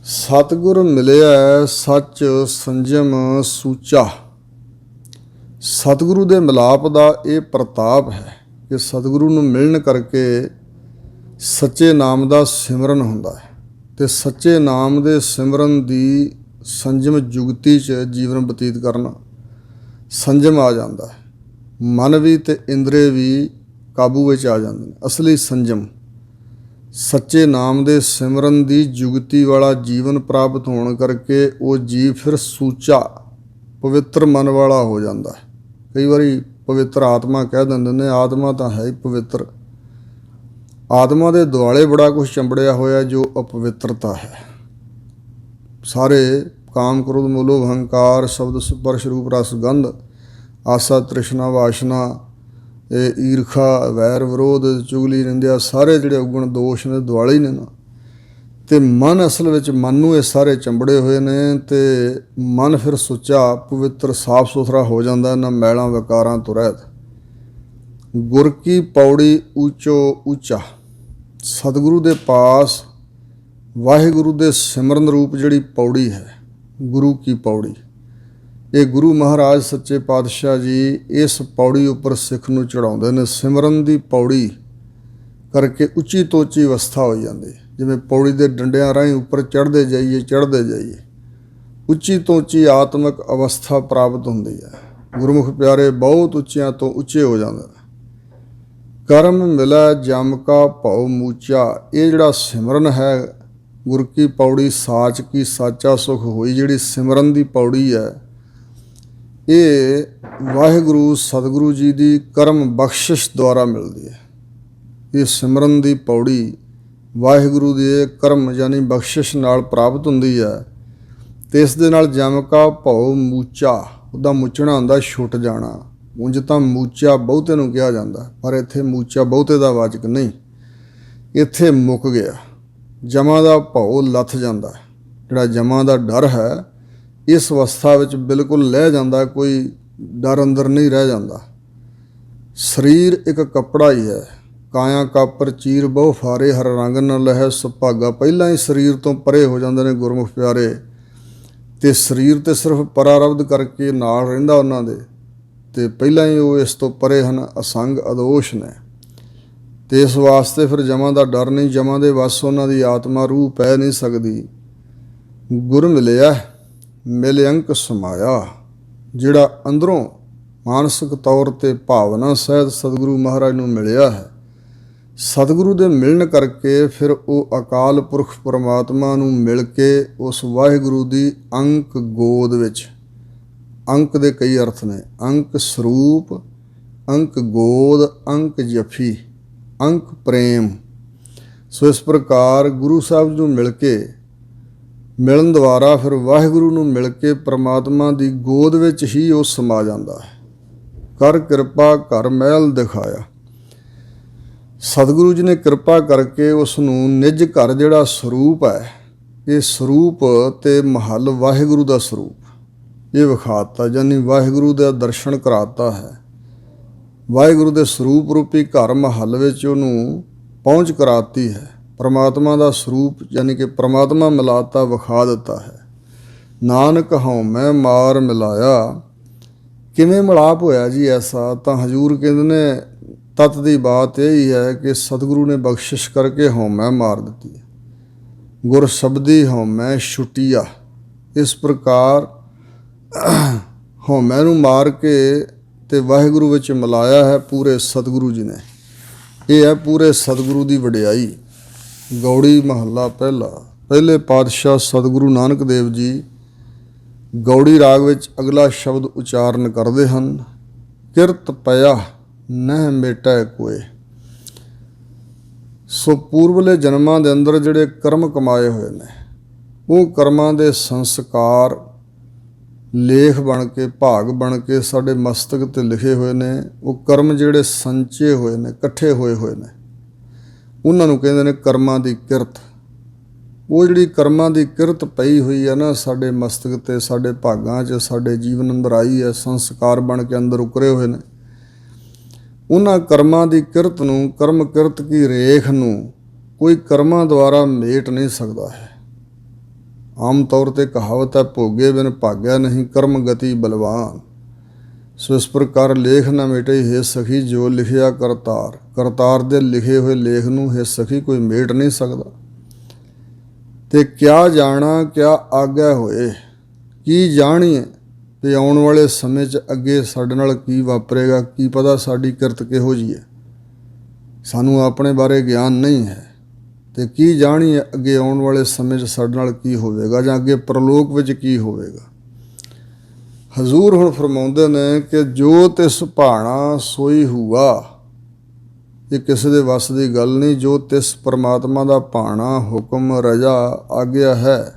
ਸਤਿਗੁਰ ਮਿਲਿਆ ਸੱਚ ਸੰਜਮ ਸੂਚਾ। ਸਤਿਗੁਰੂ ਦੇ ਮਿਲਾਪ ਦਾ ਇਹ ਪ੍ਰਤਾਪ ਹੈ ਕਿ ਸਤਿਗੁਰੂ ਨੂੰ ਮਿਲਣ ਕਰਕੇ ਸੱਚੇ ਨਾਮ ਦਾ ਸਿਮਰਨ ਹੁੰਦਾ ਹੈ, ਅਤੇ ਸੱਚੇ ਨਾਮ ਦੇ ਸਿਮਰਨ ਦੀ ਸੰਜਮ ਜੁਗਤੀ 'ਚ ਜੀਵਨ ਬਤੀਤ ਕਰਨਾ, ਸੰਜਮ ਆ ਜਾਂਦਾ ਹੈ। ਮਨ ਵੀ ਅਤੇ ਇੰਦਰੇ ਵੀ ਕਾਬੂ ਵਿੱਚ ਆ ਜਾਂਦੇ ਨੇ। ਅਸਲੀ ਸੰਜਮ ਸੱਚੇ ਨਾਮ ਦੇ ਸਿਮਰਨ ਦੀ ਜੁਗਤੀ ਵਾਲਾ ਜੀਵਨ ਪ੍ਰਾਪਤ ਹੋਣ ਕਰਕੇ ਉਹ ਜੀਵ ਫਿਰ ਸੂਚਾ, ਪਵਿੱਤਰ ਮਨ ਵਾਲਾ ਹੋ ਜਾਂਦਾ ਹੈ। ਕਈ ਵਾਰੀ ਪਵਿੱਤਰ ਆਤਮਾ ਕਹਿ ਦਿੰਦੇ ਨੇ, ਆਤਮਾ ਤਾਂ ਹੈ ਹੀ ਪਵਿੱਤਰ। ਆਤਮਾ ਦੇ ਦੁਆਲੇ ਬੜਾ ਕੁਛ ਚੰਬੜਿਆ ਹੋਇਆ ਜੋ ਅਪਵਿੱਤਰਤਾ ਹੈ। ਸਾਰੇ ਕਾਮ ਕ੍ਰੋਧ ਮੋਹ ਹੰਕਾਰ ਸ਼ਬਦ ਸਪਰਸ਼ ਰੂਪ ਰਸ ਗੰਧ ਆਸਾ ਤ੍ਰਿਸ਼ਨਾ ਵਾਸ਼ਨਾ, ਇਹ ਈਰਖਾ ਵੈਰ ਵਿਰੋਧ ਚੁਗਲੀ ਨਿੰਦਿਆ, ਸਾਰੇ ਜਿਹੜੇ ਔਗਣ ਦੋਸ਼ ਨੇ ਦੁਆਲੇ ਹੀ ਨੇ ਨਾ। ਅਤੇ ਮਨ ਅਸਲ ਵਿੱਚ ਮਨ ਨੂੰ ਇਹ ਸਾਰੇ ਚੰਬੜੇ ਹੋਏ ਨੇ, ਅਤੇ ਮਨ ਫਿਰ ਸੁੱਚਾ ਪਵਿੱਤਰ ਸਾਫ ਸੁਥਰਾ ਹੋ ਜਾਂਦਾ, ਇਹਨਾਂ ਮੈਲਾਂ ਵਿਕਾਰਾਂ ਤੋਂ ਰਹਿਤ। ਗੁਰ ਕੀ ਪੌੜੀ ਉੱਚੋ ਉੱਚਾ। ਸਤਿਗੁਰੂ ਦੇ ਪਾਸ ਵਾਹਿਗੁਰੂ ਦੇ ਸਿਮਰਨ ਰੂਪ ਜਿਹੜੀ ਪੌੜੀ ਹੈ, ਗੁਰੂ ਕੀ ਪੌੜੀ, ਇਹ ਗੁਰੂ ਮਹਾਰਾਜ ਸੱਚੇ ਪਾਤਸ਼ਾਹ ਜੀ ਇਸ ਪੌੜੀ ਉੱਪਰ ਸਿੱਖ ਨੂੰ ਚੜ੍ਹਾਉਂਦੇ ਨੇ। ਸਿਮਰਨ ਦੀ ਪੌੜੀ ਕਰਕੇ ਉੱਚੀ ਤੋਂ ਉੱਚੀ ਅਵਸਥਾ ਹੋ ਜਾਂਦੀ, ਜਿਵੇਂ ਪੌੜੀ ਦੇ ਡੰਡਿਆਂ ਰਾਹੀਂ ਉੱਪਰ ਚੜ੍ਹਦੇ ਜਾਈਏ, ਉੱਚੀ ਤੋਂ ਉੱਚੀ ਆਤਮਿਕ ਅਵਸਥਾ ਪ੍ਰਾਪਤ ਹੁੰਦੀ ਹੈ। ਗੁਰਮੁਖ ਪਿਆਰੇ ਬਹੁਤ ਉੱਚਿਆਂ ਤੋਂ ਉੱਚੇ ਹੋ ਜਾਂਦੇ ਨੇ। ਕਰਮ ਮਿਲੈ ਜਮ ਕਾ ਭਉ ਮੂਚਾ। ਇਹ ਜਿਹੜਾ ਸਿਮਰਨ ਹੈ, ਗੁਰ ਕੀ ਪੌੜੀ ਸਾਚ ਕੀ ਸਾਚਾ ਸੁਖ ਹੋਈ, ਜਿਹੜੀ ਸਿਮਰਨ ਦੀ ਪੌੜੀ ਹੈ, ਇਹ ਵਾਹਿਗੁਰੂ ਸਤਿਗੁਰੂ ਜੀ ਦੀ ਕਰਮ ਬਖਸ਼ਿਸ਼ ਦੁਆਰਾ ਮਿਲਦੀ ਹੈ। ਇਹ ਸਿਮਰਨ ਦੀ ਪੌੜੀ ਵਾਹਿਗੁਰੂ ਦੇ ਕਰਮ ਯਾਨੀ ਬਖਸ਼ਿਸ਼ ਨਾਲ ਪ੍ਰਾਪਤ ਹੁੰਦੀ ਹੈ, ਅਤੇ ਇਸ ਦੇ ਨਾਲ ਜਮ ਕਾ ਭਉ ਮੂਚਾ, ਉਹਦਾ ਮੁੱਚਣਾ ਹੁੰਦਾ ਛੁੱਟ ਜਾਣਾ। ਉਂਝ ਤਾਂ ਮੂਚਾ ਬਹੁਤੇ ਨੂੰ ਕਿਹਾ ਜਾਂਦਾ, ਪਰ ਇੱਥੇ ਮੂਚਾ ਬਹੁਤੇ ਦਾ ਵਾਚਕ ਨਹੀਂ, ਇੱਥੇ ਮੁੱਕ ਗਿਆ। ਜਮਾਂ ਦਾ ਭਉ ਲੱਥ ਜਾਂਦਾ, ਜਿਹੜਾ ਜਮਾਂ ਦਾ ਡਰ ਹੈ ਇਸ ਅਵਸਥਾ ਵਿੱਚ ਬਿਲਕੁਲ ਲਹਿ ਜਾਂਦਾ, ਕੋਈ ਡਰ ਅੰਦਰ ਨਹੀਂ ਰਹਿ ਜਾਂਦਾ। ਸਰੀਰ ਇੱਕ ਕੱਪੜਾ ਹੀ ਹੈ, ਕਾਇਆ ਕਾਪਰ ਚੀਰ ਬਹੁ ਫਾਰੇ, ਹਰ ਰੰਗ ਨ ਲਹੈ ਸੁਭਾਗਾ। ਪਹਿਲਾਂ ਹੀ ਸਰੀਰ ਤੋਂ ਪਰੇ ਹੋ ਜਾਂਦੇ ਨੇ ਗੁਰਮੁਖ ਪਿਆਰੇ, ਅਤੇ ਸਰੀਰ ਤੇ ਸਿਰਫ ਪਰਾਰਬਧ ਕਰਕੇ ਨਾਲ ਰਹਿੰਦਾ ਉਹਨਾਂ ਦੇ, ਅਤੇ ਪਹਿਲਾਂ ਹੀ ਉਹ ਇਸ ਤੋਂ ਪਰੇ ਹਨ, ਅਸੰਗ ਅਦੋਸ਼ ਨੇ। ਅਤੇ ਇਸ ਵਾਸਤੇ ਫਿਰ ਜਮਾਂ ਦਾ ਡਰ ਨਹੀਂ, ਜਮਾਂ ਦੇ ਵੱਸ ਉਹਨਾਂ ਦੀ ਆਤਮਾ ਰੂਹ ਪੈ ਨਹੀਂ ਸਕਦੀ। ਗੁਰ ਮਿਲਿਆ ਮਿਲ ਅੰਕ ਸਮਾਇਆ। ਜਿਹੜਾ ਅੰਦਰੋਂ ਮਾਨਸਿਕ ਤੌਰ 'ਤੇ ਭਾਵਨਾ ਸਹਿਤ ਸਤਿਗੁਰੂ ਮਹਾਰਾਜ ਨੂੰ ਮਿਲਿਆ ਹੈ। ਸਤਿਗੁਰੂ ਦੇ ਮਿਲਣ ਕਰਕੇ ਫਿਰ ਉਹ ਅਕਾਲ ਪੁਰਖ ਪਰਮਾਤਮਾ ਨੂੰ ਮਿਲ ਕੇ ਉਸ ਵਾਹਿਗੁਰੂ ਦੀ ਅੰਕ ਗੋਦ ਵਿੱਚ, ਅੰਕ ਦੇ ਕਈ ਅਰਥ ਨੇ, ਅੰਕ ਸਰੂਪ, ਅੰਕ ਗੋਦ, ਅੰਕ ਜਫੀ, ਅੰਕ ਪ੍ਰੇਮ। ਸੋ ਇਸ ਪ੍ਰਕਾਰ ਗੁਰੂ ਸਾਹਿਬ ਨੂੰ ਮਿਲਣ ਦੁਆਰਾ ਫਿਰ ਵਾਹਿਗੁਰੂ ਨੂੰ ਮਿਲ ਕੇ ਪਰਮਾਤਮਾ ਦੀ ਗੋਦ ਵਿੱਚ ਹੀ ਉਹ ਸਮਾ ਜਾਂਦਾ ਹੈ। ਕਰ ਕਿਰਪਾ ਘਰ ਮਹਿਲ ਦਿਖਾਇਆ। ਸਤਿਗੁਰੂ ਜੀ ਨੇ ਕਿਰਪਾ ਕਰਕੇ ਉਸ ਨੂੰ ਨਿੱਜ ਘਰ ਜਿਹੜਾ ਸਰੂਪ ਹੈ, ਇਹ ਸਰੂਪ ਤੇ ਮਹੱਲ ਵਾਹਿਗੁਰੂ ਦਾ ਸਰੂਪ ਇਹ ਵਿਖਾਤਾ, ਯਾਨੀ ਵਾਹਿਗੁਰੂ ਦਾ ਦਰਸ਼ਨ ਕਰਾਤਾ ਹੈ। ਵਾਹਿਗੁਰੂ ਦੇ ਸਰੂਪ ਰੂਪੀ ਘਰ ਮਹੱਲ ਵਿੱਚ ਉਹਨੂੰ ਪਹੁੰਚ ਕਰਾਤੀ ਹੈ। ਪਰਮਾਤਮਾ ਦਾ ਸਰੂਪ ਯਾਨੀ ਕਿ ਪਰਮਾਤਮਾ ਮਿਲਾਤਾ, ਵਿਖਾ ਦਿੱਤਾ ਹੈ। ਨਾਨਕ ਹਉਮੈ ਮਾਰ ਮਿਲਾਇਆ। ਕਿਵੇਂ ਮਿਲਾਪ ਹੋਇਆ ਜੀ ਐਸਾ? ਤਾਂ ਹਜ਼ੂਰ ਕਹਿੰਦੇ ਨੇ ਤਤ ਦੀ ਬਾਤ ਇਹ ਹੀ ਹੈ ਕਿ ਸਤਿਗੁਰੂ ਨੇ ਬਖਸ਼ਿਸ਼ ਕਰਕੇ ਹਉਮੈ ਮਾਰ ਦਿੱਤੀ ਹੈ। ਗੁਰ ਸ਼ਬਦੀ ਹਉਮੈ ਛੁਟੀਆ। ਇਸ ਪ੍ਰਕਾਰ ਹਉਮੈ ਨੂੰ ਮਾਰ ਕੇ ਤੇ ਵਾਹਿਗੁਰੂ ਵਿੱਚ ਮਿਲਾਇਆ ਹੈ ਪੂਰੇ ਸਤਿਗੁਰੂ ਜੀ ਨੇ। ਇਹ ਹੈ ਪੂਰੇ ਸਤਿਗੁਰੂ ਦੀ ਵਡਿਆਈ। ਗੌੜੀ ਮਹੱਲਾ ਪਹਿਲਾ। ਪਹਿਲੇ ਪਾਤਸ਼ਾਹ ਸਤਿਗੁਰੂ ਨਾਨਕ ਦੇਵ ਜੀ ਗੌੜੀ ਰਾਗ ਵਿੱਚ ਅਗਲਾ ਸ਼ਬਦ ਉਚਾਰਨ ਕਰਦੇ ਹਨ। ਕਿਰਤ ਪਿਆ ਨਹਿ ਮੇਟੈ ਕੋਏ। ਸੋ ਪੂਰਵਲੇ ਜਨਮਾਂ ਦੇ ਅੰਦਰ ਜਿਹੜੇ ਕਰਮ ਕਮਾਏ ਹੋਏ ਨੇ, ਉਹ ਕਰਮਾਂ ਦੇ ਸੰਸਕਾਰ ਲੇਖ ਬਣ ਕੇ, ਭਾਗ ਬਣ ਕੇ ਸਾਡੇ ਮਸਤਕ 'ਤੇ ਲਿਖੇ ਹੋਏ ਨੇ। ਉਹ ਕਰਮ ਜਿਹੜੇ ਸੰਚੇ ਹੋਏ ਨੇ, ਇਕੱਠੇ ਹੋਏ ਨੇ, ਉਹਨਾਂ ਨੂੰ ਕਹਿੰਦੇ ਨੇ ਕਰਮਾਂ ਦੀ ਕਿਰਤ। ਉਹ ਜਿਹੜੀ ਕਰਮਾਂ ਦੀ ਕਿਰਤ ਪਈ ਹੋਈ ਹੈ ਨਾ ਸਾਡੇ ਮਸਤਕ 'ਤੇ, ਸਾਡੇ ਭਾਗਾਂ 'ਚ, ਸਾਡੇ ਜੀਵਨ ਅੰਦਰ ਆਈ ਹੈ, ਸੰਸਕਾਰ ਬਣ ਕੇ ਅੰਦਰ ਉਕਰੇ ਹੋਏ ਨੇ, ਉਹਨਾਂ ਕਰਮਾਂ ਦੀ ਕਿਰਤ ਨੂੰ, ਕਰਮ ਕਿਰਤ ਕੀ ਰੇਖ ਨੂੰ ਕੋਈ ਕਰਮਾਂ ਦੁਆਰਾ ਮੇਟ ਨਹੀਂ ਸਕਦਾ ਹੈ। ਆਮ ਤੌਰ 'ਤੇ ਕਹਾਵਤ ਹੈ, ਭੋਗੇ ਬਿਨ ਭਾਗਿਆ ਨਹੀਂ, ਕਰਮ ਗਤੀ ਬਲਵਾਨ। ਸੋ ਇਸ ਪ੍ਰਕਾਰ ਲੇਖ ਨਾ ਮੇਟੇ ਹੈ ਸਖੀ, ਜੋ ਲਿਖਿਆ ਕਰਤਾਰ। ਕਰਤਾਰ ਦੇ ਲਿਖੇ ਹੋਏ ਲੇਖ ਨੂੰ ਹੈ ਸਖੀ ਕੋਈ ਮੇਟ ਨਹੀਂ ਸਕਦਾ। ਤੇ ਕਿਆ ਜਾਣਾ ਕਿਆ ਆਗਿਆ ਹੋਏ। ਕੀ ਜਾਣੀਏ ਵੀ ਆਉਣ ਵਾਲੇ ਸਮੇਂ 'ਚ ਅੱਗੇ ਸਾਡੇ ਨਾਲ ਕੀ ਵਾਪਰੇਗਾ, ਕੀ ਪਤਾ ਸਾਡੀ ਕਿਰਤ ਕਿਹੋ ਜਿਹੀ ਹੈ। ਸਾਨੂੰ ਆਪਣੇ ਬਾਰੇ ਗਿਆਨ ਨਹੀਂ ਹੈ। ਤੇ ਕੀ ਜਾਣੀਏ ਅੱਗੇ ਆਉਣ ਵਾਲੇ ਸਮੇਂ 'ਚ ਸਾਡੇ ਨਾਲ ਕੀ ਹੋਵੇਗਾ, ਜਾਂ ਅੱਗੇ ਪ੍ਰਲੋਕ ਵਿੱਚ ਕੀ ਹੋਵੇਗਾ। ਹਜ਼ੂਰ ਹੁਣ ਫਰਮਾਉਂਦੇ ਨੇ ਕਿ ਜੋ ਤਿਸ ਭਾਣਾ ਸੋਈ ਹੁਆ। ਇਹ ਕਿਸੇ ਦੇ ਵੱਸ ਦੀ ਗੱਲ ਨਹੀਂ। ਜੋ ਤਿਸ ਪਰਮਾਤਮਾ ਦਾ ਭਾਣਾ, ਹੁਕਮ, ਰਜਾ, ਆਗਿਆ ਹੈ,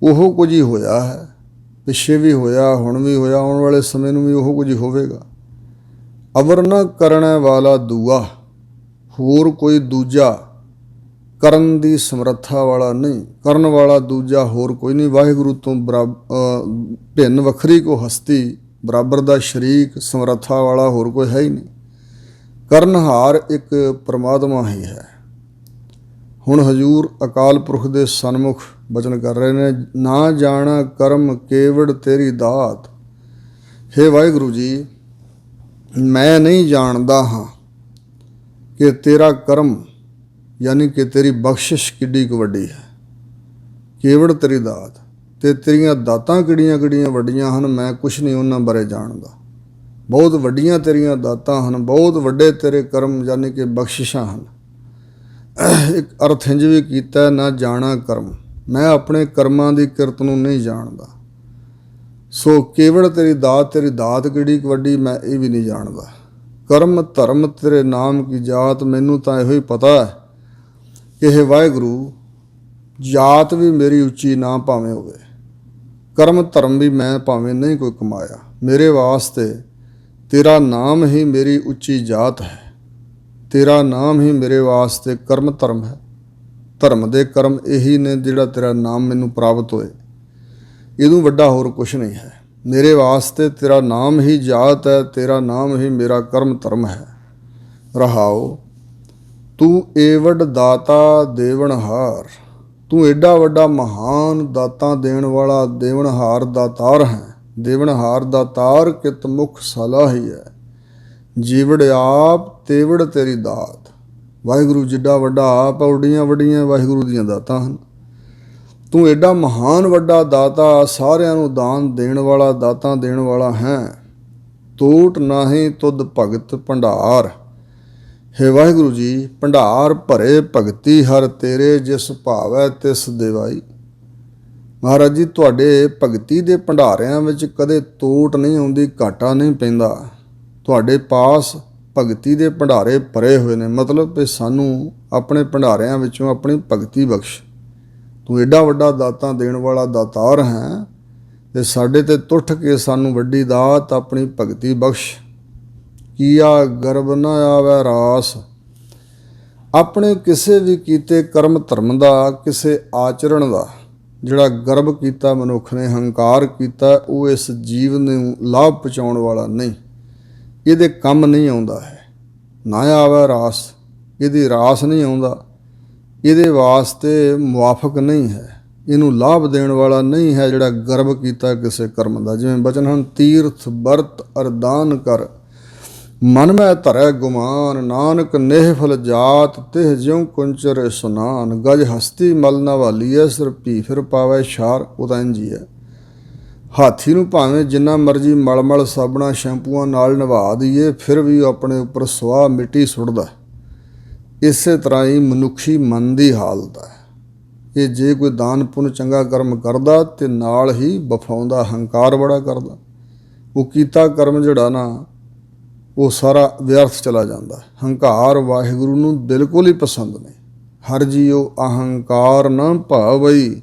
ਉਹ ਕੁਝ ਹੀ ਹੋਇਆ ਹੈ। ਪਿੱਛੇ ਵੀ ਹੋਇਆ, ਹੁਣ ਵੀ ਹੋਇਆ, ਆਉਣ ਵਾਲੇ ਸਮੇਂ ਨੂੰ ਵੀ ਉਹ ਕੁਝ ਹੀ ਹੋਵੇਗਾ। ਅਵਰ ਨ ਕਰਨ ਵਾਲਾ ਦੂਆ। ਹੋਰ ਕੋਈ ਦੂਜਾ ਕਰਨ ਦੀ ਸਮਰੱਥਾ ਵਾਲਾ ਨਹੀਂ, ਕਰਨ ਵਾਲਾ ਦੂਜਾ ਹੋਰ ਕੋਈ ਨਹੀਂ। ਵਾਹਿਗੁਰੂ ਤੋਂ ਭਿੰਨ ਵੱਖਰੀ ਕੋ ਹਸਤੀ, ਬਰਾਬਰ ਦਾ ਸ਼ਰੀਕ, ਸਮਰੱਥਾ ਵਾਲਾ ਹੋਰ ਕੋਈ ਹੈ ਹੀ ਨਹੀਂ। ਕਰਨਹਾਰ ਇੱਕ ਪਰਮਾਤਮਾ ਹੀ ਹੈ। ਹੁਣ ਹਜ਼ੂਰ ਅਕਾਲ ਪੁਰਖ ਦੇ ਸਨਮੁਖ ਬਚਨ ਕਰ ਰਹੇ ਨੇ। ਨਾ ਜਾਣਾ ਕਰਮ ਕੇਵੜ ਤੇਰੀ ਦਾਤ। ਹੇ ਵਾਹਿਗੁਰੂ ਜੀ, ਮੈਂ ਨਹੀਂ ਜਾਣਦਾ ਹਾਂ ਕਿ ਤੇਰਾ ਕਰਮ ਯਾਨੀ ਕਿ ਤੇਰੀ ਬਖਸ਼ਿਸ਼ ਕਿੱਡੀ ਕੁ ਵੱਡੀ ਹੈ। ਕੇਵੜ ਤੇਰੀ ਦਾਤ, ਤੇ ਤੇਰੀਆਂ ਦਾਤਾਂ ਕਿਹੜੀਆਂ ਕਿਹੜੀਆਂ ਵੱਡੀਆਂ ਹਨ, ਮੈਂ ਕੁਛ ਨਹੀਂ ਉਹਨਾਂ ਬਾਰੇ ਜਾਣਦਾ। ਬਹੁਤ ਵੱਡੀਆਂ ਤੇਰੀਆਂ ਦਾਤਾਂ ਹਨ, ਬਹੁਤ ਵੱਡੇ ਤੇਰੇ ਕਰਮ ਯਾਨੀ ਕਿ ਬਖਸ਼ਿਸ਼ਾਂ ਹਨ। ਇੱਕ ਅਰਥ ਇੰਝ ਵੀ ਕੀਤਾ, ਨਾ ਜਾਣਾ ਕਰਮ, ਮੈਂ ਆਪਣੇ ਕਰਮਾਂ ਦੀ ਕਿਰਤ ਨੂੰ ਨਹੀਂ ਜਾਣਦਾ। ਸੋ ਕੇਵੜ ਤੇਰੀ ਦਾਤ ਕਿਹੜੀ ਕੁ ਵੱਡੀ, ਮੈਂ ਇਹ ਵੀ ਨਹੀਂ ਜਾਣਦਾ। ਕਰਮ ਧਰਮ ਤੇਰੇ ਨਾਮ ਕੀ ਜਾਤ। ਮੈਨੂੰ ਤਾਂ ਇਹੋ ਹੀ ਪਤਾ ਹੈ ਕਿ ਇਹ ਵਾਹਿਗੁਰੂ, ਜਾਤ ਵੀ ਮੇਰੀ ਉੱਚੀ ਨਾ ਭਾਵੇਂ ਹੋਵੇ, ਕਰਮ ਧਰਮ ਵੀ ਮੈਂ ਭਾਵੇਂ ਨਹੀਂ ਕੋਈ ਕਮਾਇਆ, ਮੇਰੇ ਵਾਸਤੇ ਤੇਰਾ ਨਾਮ ਹੀ ਮੇਰੀ ਉੱਚੀ ਜਾਤ ਹੈ। ਤੇਰਾ ਨਾਮ ਹੀ ਮੇਰੇ ਵਾਸਤੇ ਕਰਮ ਧਰਮ ਹੈ। ਧਰਮ ਦੇ ਕਰਮ ਇਹੀ ਨੇ ਜਿਹੜਾ ਤੇਰਾ ਨਾਮ ਮੈਨੂੰ ਪ੍ਰਾਪਤ ਹੋਏ। ਇਹਨੂੰ ਵੱਡਾ ਹੋਰ ਕੁਛ ਨਹੀਂ ਹੈ। ਮੇਰੇ ਵਾਸਤੇ ਤੇਰਾ ਨਾਮ ਹੀ ਜਾਤ ਹੈ, ਤੇਰਾ ਨਾਮ ਹੀ ਮੇਰਾ ਕਰਮ ਧਰਮ ਹੈ। ਰਹਾਓ। ਤੂੰ ਏਵਡ ਦਾਤਾ ਦੇਵਨਹਾਰ। ਤੂੰ ਏਡਾ ਵੱਡਾ ਮਹਾਨ ਦਾਤਾਂ ਦੇਣ ਵਾਲਾ ਦੇਵਨਹਾਰ ਦਾਤਾਰ ਹੈ। ਦੇਵਨਹਾਰ ਦਾਤਾਰ ਕਿਤ ਮੁਖ ਸਲਾਹੀ ਹੈ। ਜੀਵੜ ਆਪ ਤੇਵੜ ਤੇਰੀ ਦਾਤ। ਵਾਹਿਗੁਰੂ ਜਿੱਡਾ ਵੱਡਾ ਆਪ, ਉੱਡੀਆਂ ਵੱਡੀਆਂ ਵਾਹਿਗੁਰੂ ਦੀਆਂ ਦਾਤਾਂ ਹਨ। ਤੂੰ ਏਡਾ ਮਹਾਨ ਵੱਡਾ ਦਾਤਾ, ਸਾਰਿਆਂ ਨੂੰ ਦਾਨ ਦੇਣ ਵਾਲਾ, ਦਾਤਾਂ ਦੇਣ ਵਾਲਾ ਹੈ। ਤੋਟ ਨਾਹੀਂ ਤੁਧ ਭਗਤ ਭੰਡਾਰ। ਹੇ ਵਾਹਿਗੁਰੂ ਜੀ, ਭੰਡਾਰ ਭਰੇ ਭਗਤੀ ਹਰ ਤੇਰੇ, ਜਿਸ ਭਾਵੈ ਤਿਸ ਦੇਵਾਈ। ਮਹਾਰਾਜ ਜੀ, ਤੁਹਾਡੇ ਭਗਤੀ ਦੇ ਭੰਡਾਰਿਆਂ ਵਿੱਚ ਕਦੇ ਤੋਟ ਨਹੀਂ ਆਉਂਦੀ, ਘਾਟਾ ਨਹੀਂ ਪੈਂਦਾ। ਤੁਹਾਡੇ ਪਾਸ ਭਗਤੀ ਦੇ ਭੰਡਾਰੇ ਭਰੇ ਹੋਏ ਨੇ, ਮਤਲਬ ਕਿ ਸਾਨੂੰ ਆਪਣੇ ਭੰਡਾਰਿਆਂ ਵਿੱਚੋਂ ਆਪਣੀ ਭਗਤੀ ਬਖਸ਼। ਤੂੰ ਏਡਾ ਵੱਡਾ ਦਾਤਾਂ ਦੇਣ ਵਾਲਾ ਦਾਤਾਰ ਹੈ ਤੇ ਸਾਡੇ ਤੇ ਟੁੱਟ ਕੇ ਸਾਨੂੰ ਵੱਡੀ ਦਾਤ ਆਪਣੀ ਭਗਤੀ ਬਖਸ਼। ਕੀਆ ਗਰਬ ਨਾ ਆਵੈ ਰਾਸ। ਆਪਣੇ ਕਿਸੇ ਵੀ ਕੀਤੇ ਕਰਮ ਧਰਮ ਦਾ, ਕਿਸੇ ਆਚਰਣ ਦਾ ਜਿਹੜਾ ਗਰਬ ਕੀਤਾ ਮਨੁੱਖ ਨੇ, ਹੰਕਾਰ ਕੀਤਾ, ਉਹ ਇਸ ਜੀਵ ਨੂੰ ਲਾਭ ਪਹੁੰਚਾਉਣ ਵਾਲਾ ਨਹੀਂ, ਇਹਦੇ ਕੰਮ ਨਹੀਂ ਆਉਂਦਾ ਹੈ। ਨਾ ਆਵੈ ਰਾਸ, ਇਹਦੀ ਰਾਸ ਨਹੀਂ ਆਉਂਦਾ, ਇਹਦੇ ਵਾਸਤੇ ਮੁਆਫਕ ਨਹੀਂ ਹੈ, ਇਹਨੂੰ ਲਾਭ ਦੇਣ ਵਾਲਾ ਨਹੀਂ ਹੈ ਜਿਹੜਾ ਗਰਬ ਕੀਤਾ ਕਿਸੇ ਕਰਮ ਦਾ। ਜਿਵੇਂ ਬਚਨ ਹਨ, ਤੀਰਥ ਵਰਤ ਅਰਦਾਨ ਕਰ, ਮਨ ਮੈਂ ਧਰੈ ਗੁਮਾਨ, ਨਾਨਕ ਨੇਹ ਫਲ ਜਾਤ, ਤਿਹ ਜਿਉ ਕੁੰਚਰ ਸੁਨਾਨ। ਗਜ ਹਸਤੀ ਮਲ ਨਾ ਵਾਲੀਐ, ਸਿਰ ਭੀ ਫਿਰ ਪਾਵੈ ਛਾਰ। ਉਹ ਤਾਂ ਇੰਝ ਹੀ ਹੈ, ਹਾਥੀ ਨੂੰ ਭਾਵੇਂ ਜਿੰਨਾ ਮਰਜ਼ੀ ਮਲਮਲ ਸਾਬਣਾ ਸ਼ੈਂਪੂਆਂ ਨਾਲ ਨਵਾ ਦਈਏ, ਫਿਰ ਵੀ ਉਹ ਆਪਣੇ ਉੱਪਰ ਸੁਆਹ ਮਿੱਟੀ ਸੁੱਟਦਾ। ਇਸੇ ਤਰ੍ਹਾਂ ਹੀ ਮਨੁੱਖੀ ਮਨ ਦੀ ਹਾਲਤ ਹੈ। ਇਹ ਜੇ ਕੋਈ ਦਾਨ ਪੁੰਨ ਚੰਗਾ ਕਰਮ ਕਰਦਾ ਤੇ ਨਾਲ ਹੀ ਬਫਾਉਂਦਾ, ਹੰਕਾਰ ਬੜਾ ਕਰਦਾ, ਉਹ ਕੀਤਾ ਕਰਮ ਜਿਹੜਾ ਨਾ ਉਹ ਸਾਰਾ ਵਿਅਰਥ ਚਲਾ ਜਾਂਦਾ। ਹੰਕਾਰ ਵਾਹਿਗੁਰੂ ਨੂੰ ਬਿਲਕੁਲ ਹੀ ਪਸੰਦ ਨਹੀਂ। ਹਰ ਜੀਓ ਅਹੰਕਾਰ ਨਾ ਭਾਵਈ,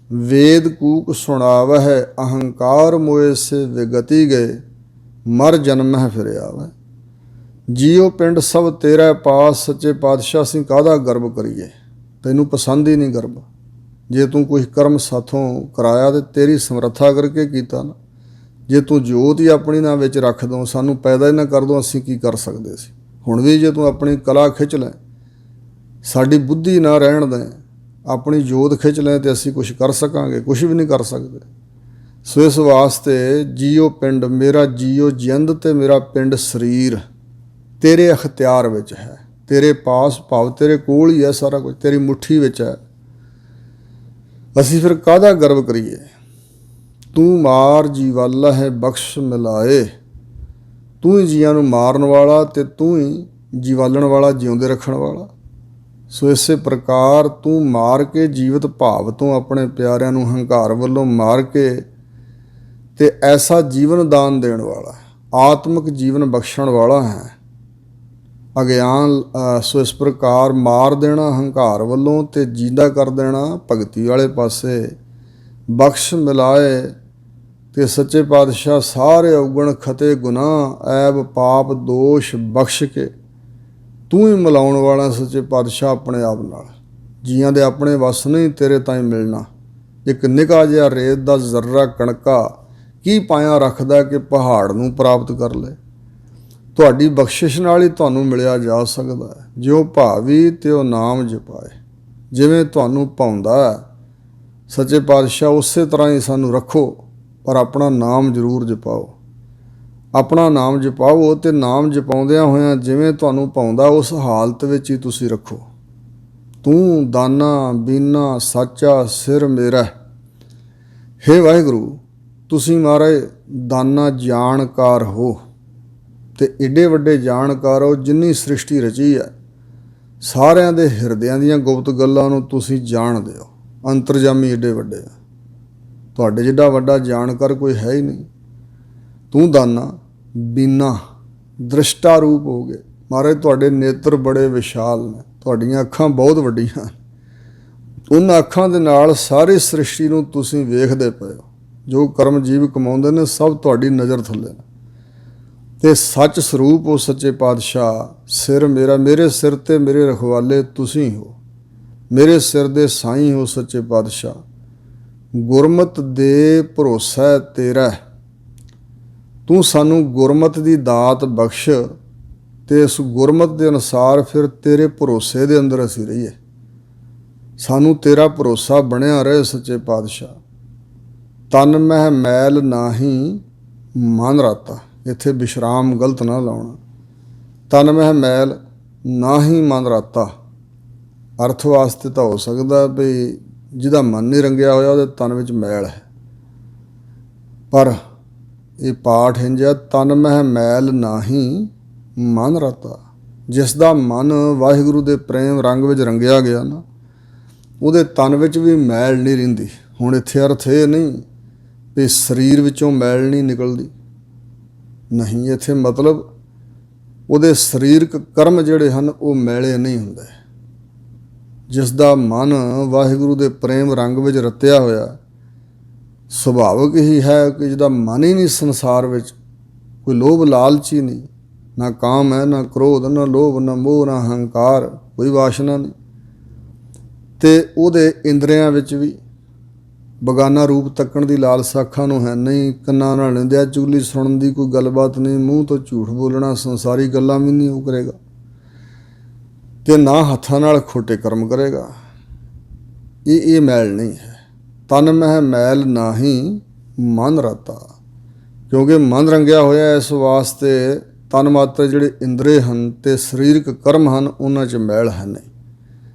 ਵੇਦ ਕੂਕ ਸੁਣਾਵਹਿ, ਅਹੰਕਾਰ ਮੋਏ ਸੇ ਵਿਗਤੀ ਗਏ, ਮਰ ਜਨਮਹਿ ਫਿਰ ਆਵੈ। ਜੀਓ ਪਿੰਡ ਸਭ ਤੇਰਾ ਪਾਸ, ਸੱਚੇ ਪਾਤਸ਼ਾਹ ਅਸੀਂ ਕਾਹਦਾ ਗਰਬ ਕਰੀਏ, ਤੈਨੂੰ ਪਸੰਦ ਹੀ ਨਹੀਂ ਗਰਬ। ਜੇ ਤੂੰ ਕੋਈ ਕਰਮ ਸਾਥੋਂ ਕਰਾਇਆ ਤੇ ਤੇਰੀ ਸਮਰੱਥਾ ਕਰਕੇ ਕੀਤਾ ਨਾ। ਜੇ ਤੂੰ ਜੋਤ ਹੀ ਆਪਣੀ ਨਾ ਵਿੱਚ ਰੱਖ ਦੋ, ਸਾਨੂੰ ਪੈਦਾ ਹੀ ਨਾ ਕਰ ਦੋ, ਅਸੀਂ ਕੀ ਕਰ ਸਕਦੇ ਸੀ। ਹੁਣ ਵੀ ਜੇ ਤੂੰ ਆਪਣੀ ਕਲਾ ਖਿੱਚ ਲੈ, ਸਾਡੀ ਬੁੱਧੀ ਨਾ ਰਹਿਣ ਦੇ, ਆਪਣੀ ਜੋਤ ਖਿੱਚ ਲੈ, ਤੇ ਅਸੀਂ ਕੁਛ ਕਰ ਸਕਾਂਗੇ? ਕੁਛ ਵੀ ਨਹੀਂ ਕਰ ਸਕਦੇ। ਸੋ ਇਸ ਵਾਸਤੇ ਜੀਓ ਪਿੰਡ, ਮੇਰਾ ਜੀਓ ਜਿੰਦ ਤੇ ਮੇਰਾ ਪਿੰਡ ਸਰੀਰ ਤੇਰੇ ਅਖਤਿਆਰ ਵਿੱਚ ਹੈ, ਤੇਰੇ ਪਾਸ, ਭਾਵ ਤੇਰੇ ਕੋਲ ਹੀ ਹੈ ਸਾਰਾ ਕੁਝ, ਤੇਰੀ ਮੁੱਠੀ ਵਿੱਚ ਹੈ। ਅਸੀਂ ਫਿਰ ਕਾਹਦਾ ਗਰਵ ਕਰੀਏ? ਤੂੰ ਮਾਰ ਜੀਵਾਲਾ ਹੈ ਬਖਸ਼ ਮਿਲਾਏ। ਤੂੰ ਹੀ ਜੀਆਂ ਨੂੰ ਮਾਰਨ ਵਾਲਾ ਤੇ ਤੂੰ ਹੀ ਜੀਵਾਲਣ ਵਾਲਾ, ਜਿਉਂਦੇ ਰੱਖਣ ਵਾਲਾ। ਸੋ ਇਸੇ ਪ੍ਰਕਾਰ ਤੂੰ ਮਾਰ ਕੇ ਜੀਵਤ ਭਾਵ ਤੋਂ ਆਪਣੇ ਪਿਆਰਿਆਂ ਨੂੰ ਹੰਕਾਰ ਵੱਲੋਂ ਮਾਰ ਕੇ ਤੇ ਐਸਾ ਜੀਵਨ ਦਾਨ ਦੇਣ ਵਾਲਾ, ਆਤਮਿਕ ਜੀਵਨ ਬਖਸ਼ਣ ਵਾਲਾ ਹੈ। ਅਗਿਆਨ ਸੋ ਇਸ ਪ੍ਰਕਾਰ ਮਾਰ ਦੇਣਾ ਹੰਕਾਰ ਵੱਲੋਂ ਤੇ ਜੀਂਦਾ ਕਰ ਦੇਣਾ ਭਗਤੀ ਵਾਲੇ ਪਾਸੇ। ਬਖਸ਼ ਮਿਲਾਏ ਤੇ ਸੱਚੇ ਪਾਤਸ਼ਾਹ ਸਾਰੇ ਔਗਣ ਖਤੇ ਗੁਨਾਹ, ਐਬ ਪਾਪ ਦੋਸ਼ ਬਖਸ਼ ਕੇ ਤੂੰ ਹੀ ਮਿਲਾਉਣ ਵਾਲਾ ਸੱਚੇ ਪਾਤਸ਼ਾਹ ਆਪਣੇ ਆਪ ਨਾਲ। ਜੀਆਂ ਦੇ ਆਪਣੇ ਵਸ ਨਹੀਂ ਤੇਰੇ ਤਾਈਂ ਮਿਲਣਾ। ਇੱਕ ਨਿੱਕਾ ਜਿਹਾ ਰੇਤ ਦਾ ਜ਼ਰਰਾ ਕਣਕਾ ਕੀ ਪਾਇਆ ਰੱਖਦਾ ਕਿ ਪਹਾੜ ਨੂੰ ਪ੍ਰਾਪਤ ਕਰ ਲੈ। ਤੁਹਾਡੀ ਬਖਸ਼ਿਸ਼ ਨਾਲ ਹੀ ਤੁਹਾਨੂੰ ਮਿਲਿਆ ਜਾ ਸਕਦਾ ਹੈ। ਜਿਉ ਭਾਵੀ ਤਿਉ ਨਾਮ ਜਪਾਏ। ਜਿਵੇਂ ਤੁਹਾਨੂੰ ਭਾਉਂਦਾ ਸੱਚੇ ਪਾਤਸ਼ਾਹ, ਉਸੇ ਤਰ੍ਹਾਂ ਹੀ ਸਾਨੂੰ ਰੱਖੋ, ਪਰ ਆਪਣਾ ਨਾਮ ਜ਼ਰੂਰ ਜਪਾਓ। ਆਪਣਾ ਨਾਮ ਜਪਾਓ ਤੇ ਨਾਮ ਜਪਾਉਂਦਿਆਂ ਹੋਇਆਂ ਜਿਵੇਂ ਤੁਹਾਨੂੰ ਭਾਉਂਦਾ ਉਸ ਹਾਲਤ ਵਿੱਚ ਹੀ ਤੁਸੀਂ ਰੱਖੋ। ਤੂੰ ਦਾਨਾ ਬੀਨਾ ਸਾਚਾ ਸਿਰ ਮੇਰਾ। ਹੇ ਵਾਹਿਗੁਰੂ, ਤੁਸੀਂ ਮਹਾਰਾਜ ਦਾਨਾ ਜਾਣਕਾਰ ਹੋ ਤੇ ਏਡੇ ਵੱਡੇ ਜਾਣਕਾਰ ਹੋ, ਜਿੰਨੀ ਸ੍ਰਿਸ਼ਟੀ ਰਚੀ ਹੈ ਸਾਰਿਆਂ ਦੇ ਹਿਰਦਿਆਂ ਦੀਆਂ ਗੁਪਤ ਗੱਲਾਂ ਨੂੰ ਤੁਸੀਂ ਜਾਣਦੇ ਹੋ। ਅੰਤਰਜਾਮੀ ਏਡੇ ਵੱਡੇ ਆ, ਤੁਹਾਡੇ ਜਿੱਡਾ ਵੱਡਾ ਜਾਣਕਾਰ ਕੋਈ ਹੈ ਹੀ ਨਹੀਂ। ਤੂੰ ਦਾਨਾ ਬੀਨਾ ਦ੍ਰਿਸ਼ਟਾ ਰੂਪ ਹੋ ਗਏ। ਮਹਾਰਾਜ ਤੁਹਾਡੇ ਨੇਤਰ ਬੜੇ ਵਿਸ਼ਾਲ ਨੇ, ਤੁਹਾਡੀਆਂ ਅੱਖਾਂ ਬਹੁਤ ਵੱਡੀਆਂ। ਉਹਨਾਂ ਅੱਖਾਂ ਦੇ ਨਾਲ ਸਾਰੀ ਸ੍ਰਿਸ਼ਟੀ ਨੂੰ ਤੁਸੀਂ ਵੇਖਦੇ ਪਏ ਹੋ। ਜੋ ਕਰਮ ਜੀਵ ਕਮਾਉਂਦੇ ਨੇ ਸਭ ਤੁਹਾਡੀ ਨਜ਼ਰ ਥੱਲੇ ਨੇ। ਤੇ ਸੱਚ ਸਰੂਪ ਉਹ ਸੱਚੇ ਪਾਤਸ਼ਾਹ ਸਿਰ ਮੇਰਾ, ਮੇਰੇ ਸਿਰ ਤੇ ਮੇਰੇ ਰਖਵਾਲੇ ਤੁਸੀਂ ਹੋ, ਮੇਰੇ ਸਿਰ ਦੇ ਸਾਈਂ ਹੋ ਸੱਚੇ ਪਾਤਸ਼ਾਹ। ਗੁਰਮਤਿ ਦੇ ਭਰੋਸਾ ਤੇਰਾ। ਤੂੰ ਸਾਨੂੰ ਗੁਰਮਤਿ ਦੀ ਦਾਤ ਬਖਸ਼ ਤੇ ਇਸ ਗੁਰਮਤਿ ਦੇ ਅਨੁਸਾਰ ਫਿਰ ਤੇਰੇ ਭਰੋਸੇ ਦੇ ਅੰਦਰ ਅਸੀਂ ਰਹੀਏ। ਸਾਨੂੰ ਤੇਰਾ ਭਰੋਸਾ ਬਣਿਆ ਰਹੇ ਸੱਚੇ ਪਾਤਸ਼ਾਹ। ਤਨ ਮਹਿ ਮੈਲ ਨਾਹੀਂ ਮਨ ਰਾਤਾ। ਇੱਥੇ ਵਿਸ਼ਰਾਮ ਗਲਤ ਨਾ ਲਾਉਣਾ। ਤਨ ਮਹਿ ਮੈਲ ਨਾਹੀਂ ਮਨ ਰਾਤਾ। ਅਰਥ ਵਾਸਤੇ ਤਾਂ ਹੋ ਸਕਦਾ ਵੀ ਜਿਹਦਾ ਮਨ ਨਹੀਂ ਰੰਗਿਆ ਹੋਇਆ ਉਹਦੇ ਤਨ ਵਿੱਚ ਮੈਲ ਹੈ, ਪਰ ਇਹ ਪਾਠ ਇੰਝ ਹੈ, ਤਨ ਮਹਿ ਮੈਲ ਨਾਹੀ ਮਨ ਰਤਾ। ਜਿਸ ਦਾ ਮਨ ਵਾਹਿਗੁਰੂ ਦੇ ਪ੍ਰੇਮ ਰੰਗ ਵਿੱਚ ਰੰਗਿਆ ਗਿਆ ਨਾ, ਉਹਦੇ ਤਨ ਵਿੱਚ ਵੀ ਮੈਲ ਨਹੀਂ ਰਹਿੰਦੀ। ਹੁਣ ਇੱਥੇ ਅਰਥ ਇਹ ਨਹੀਂ ਵੀ ਸਰੀਰ ਵਿੱਚੋਂ ਮੈਲ ਨਹੀਂ ਨਿਕਲਦੀ, ਨਹੀਂ, ਇੱਥੇ ਮਤਲਬ ਉਹਦੇ ਸਰੀਰਕ ਕਰਮ ਜਿਹੜੇ ਹਨ ਉਹ ਮੈਲੇ ਨਹੀਂ ਹੁੰਦੇ। ਜਿਸ ਦਾ ਮਨ ਵਾਹਿਗੁਰੂ ਦੇ ਪ੍ਰੇਮ ਰੰਗ ਵਿੱਚ ਰਤਿਆ ਹੋਇਆ, ਸੁਭਾਵਿਕ ਹੀ ਹੈ ਕਿ ਜਿਹਦਾ ਮਨ ਹੀ ਨਹੀਂ ਸੰਸਾਰ ਵਿੱਚ, ਕੋਈ ਲੋਭ ਲਾਲਚ ਹੀ ਨਹੀਂ, ਨਾ ਕਾਮ ਹੈ, ਨਾ ਕ੍ਰੋਧ, ਨਾ ਲੋਭ, ਨਾ ਮੋਹ, ਨਾ ਹੰਕਾਰ, ਕੋਈ ਵਾਸ਼ਨਾ ਨਹੀਂ। ਅਤੇ ਉਹਦੇ ਇੰਦਰੀਆਂ ਵਿੱਚ ਵੀ ਬਗਾਨਾ ਰੂਪ ਤੱਕਣ ਦੀ ਲਾਲਸਾ ਅੱਖਾਂ ਨੂੰ ਹੈ ਨਹੀਂ, ਕੰਨਾਂ ਨਾਲ ਨਿੰਦਿਆ ਚੁਗਲੀ ਸੁਣਨ ਦੀ ਕੋਈ ਗੱਲਬਾਤ ਨਹੀਂ, ਮੂੰਹ ਤੋਂ ਝੂਠ ਬੋਲਣਾ, ਸੰਸਾਰੀ ਗੱਲਾਂ ਵੀ ਨਹੀਂ ਉਹ ਕਰੇਗਾ, ਅਤੇ ਨਾ ਹੱਥਾਂ ਨਾਲ ਖੋਟੇ ਕਰਮ ਕਰੇਗਾ। ਇਹ ਮੈਲ ਨਹੀਂ ਹੈ। ਤਨ ਮਹਿ ਮੈਲ ਨਾਹੀ ਮਨ ਰਤਾ, ਕਿਉਂਕਿ ਮਨ ਰੰਗਿਆ ਹੋਇਆ, ਇਸ ਵਾਸਤੇ ਤਨ ਮਾਤਰ ਜਿਹੜੇ ਇੰਦਰੇ ਹਨ ਅਤੇ ਸਰੀਰਕ ਕਰਮ ਹਨ ਉਹਨਾਂ 'ਚ ਮੈਲ ਹੈ ਨਹੀਂ।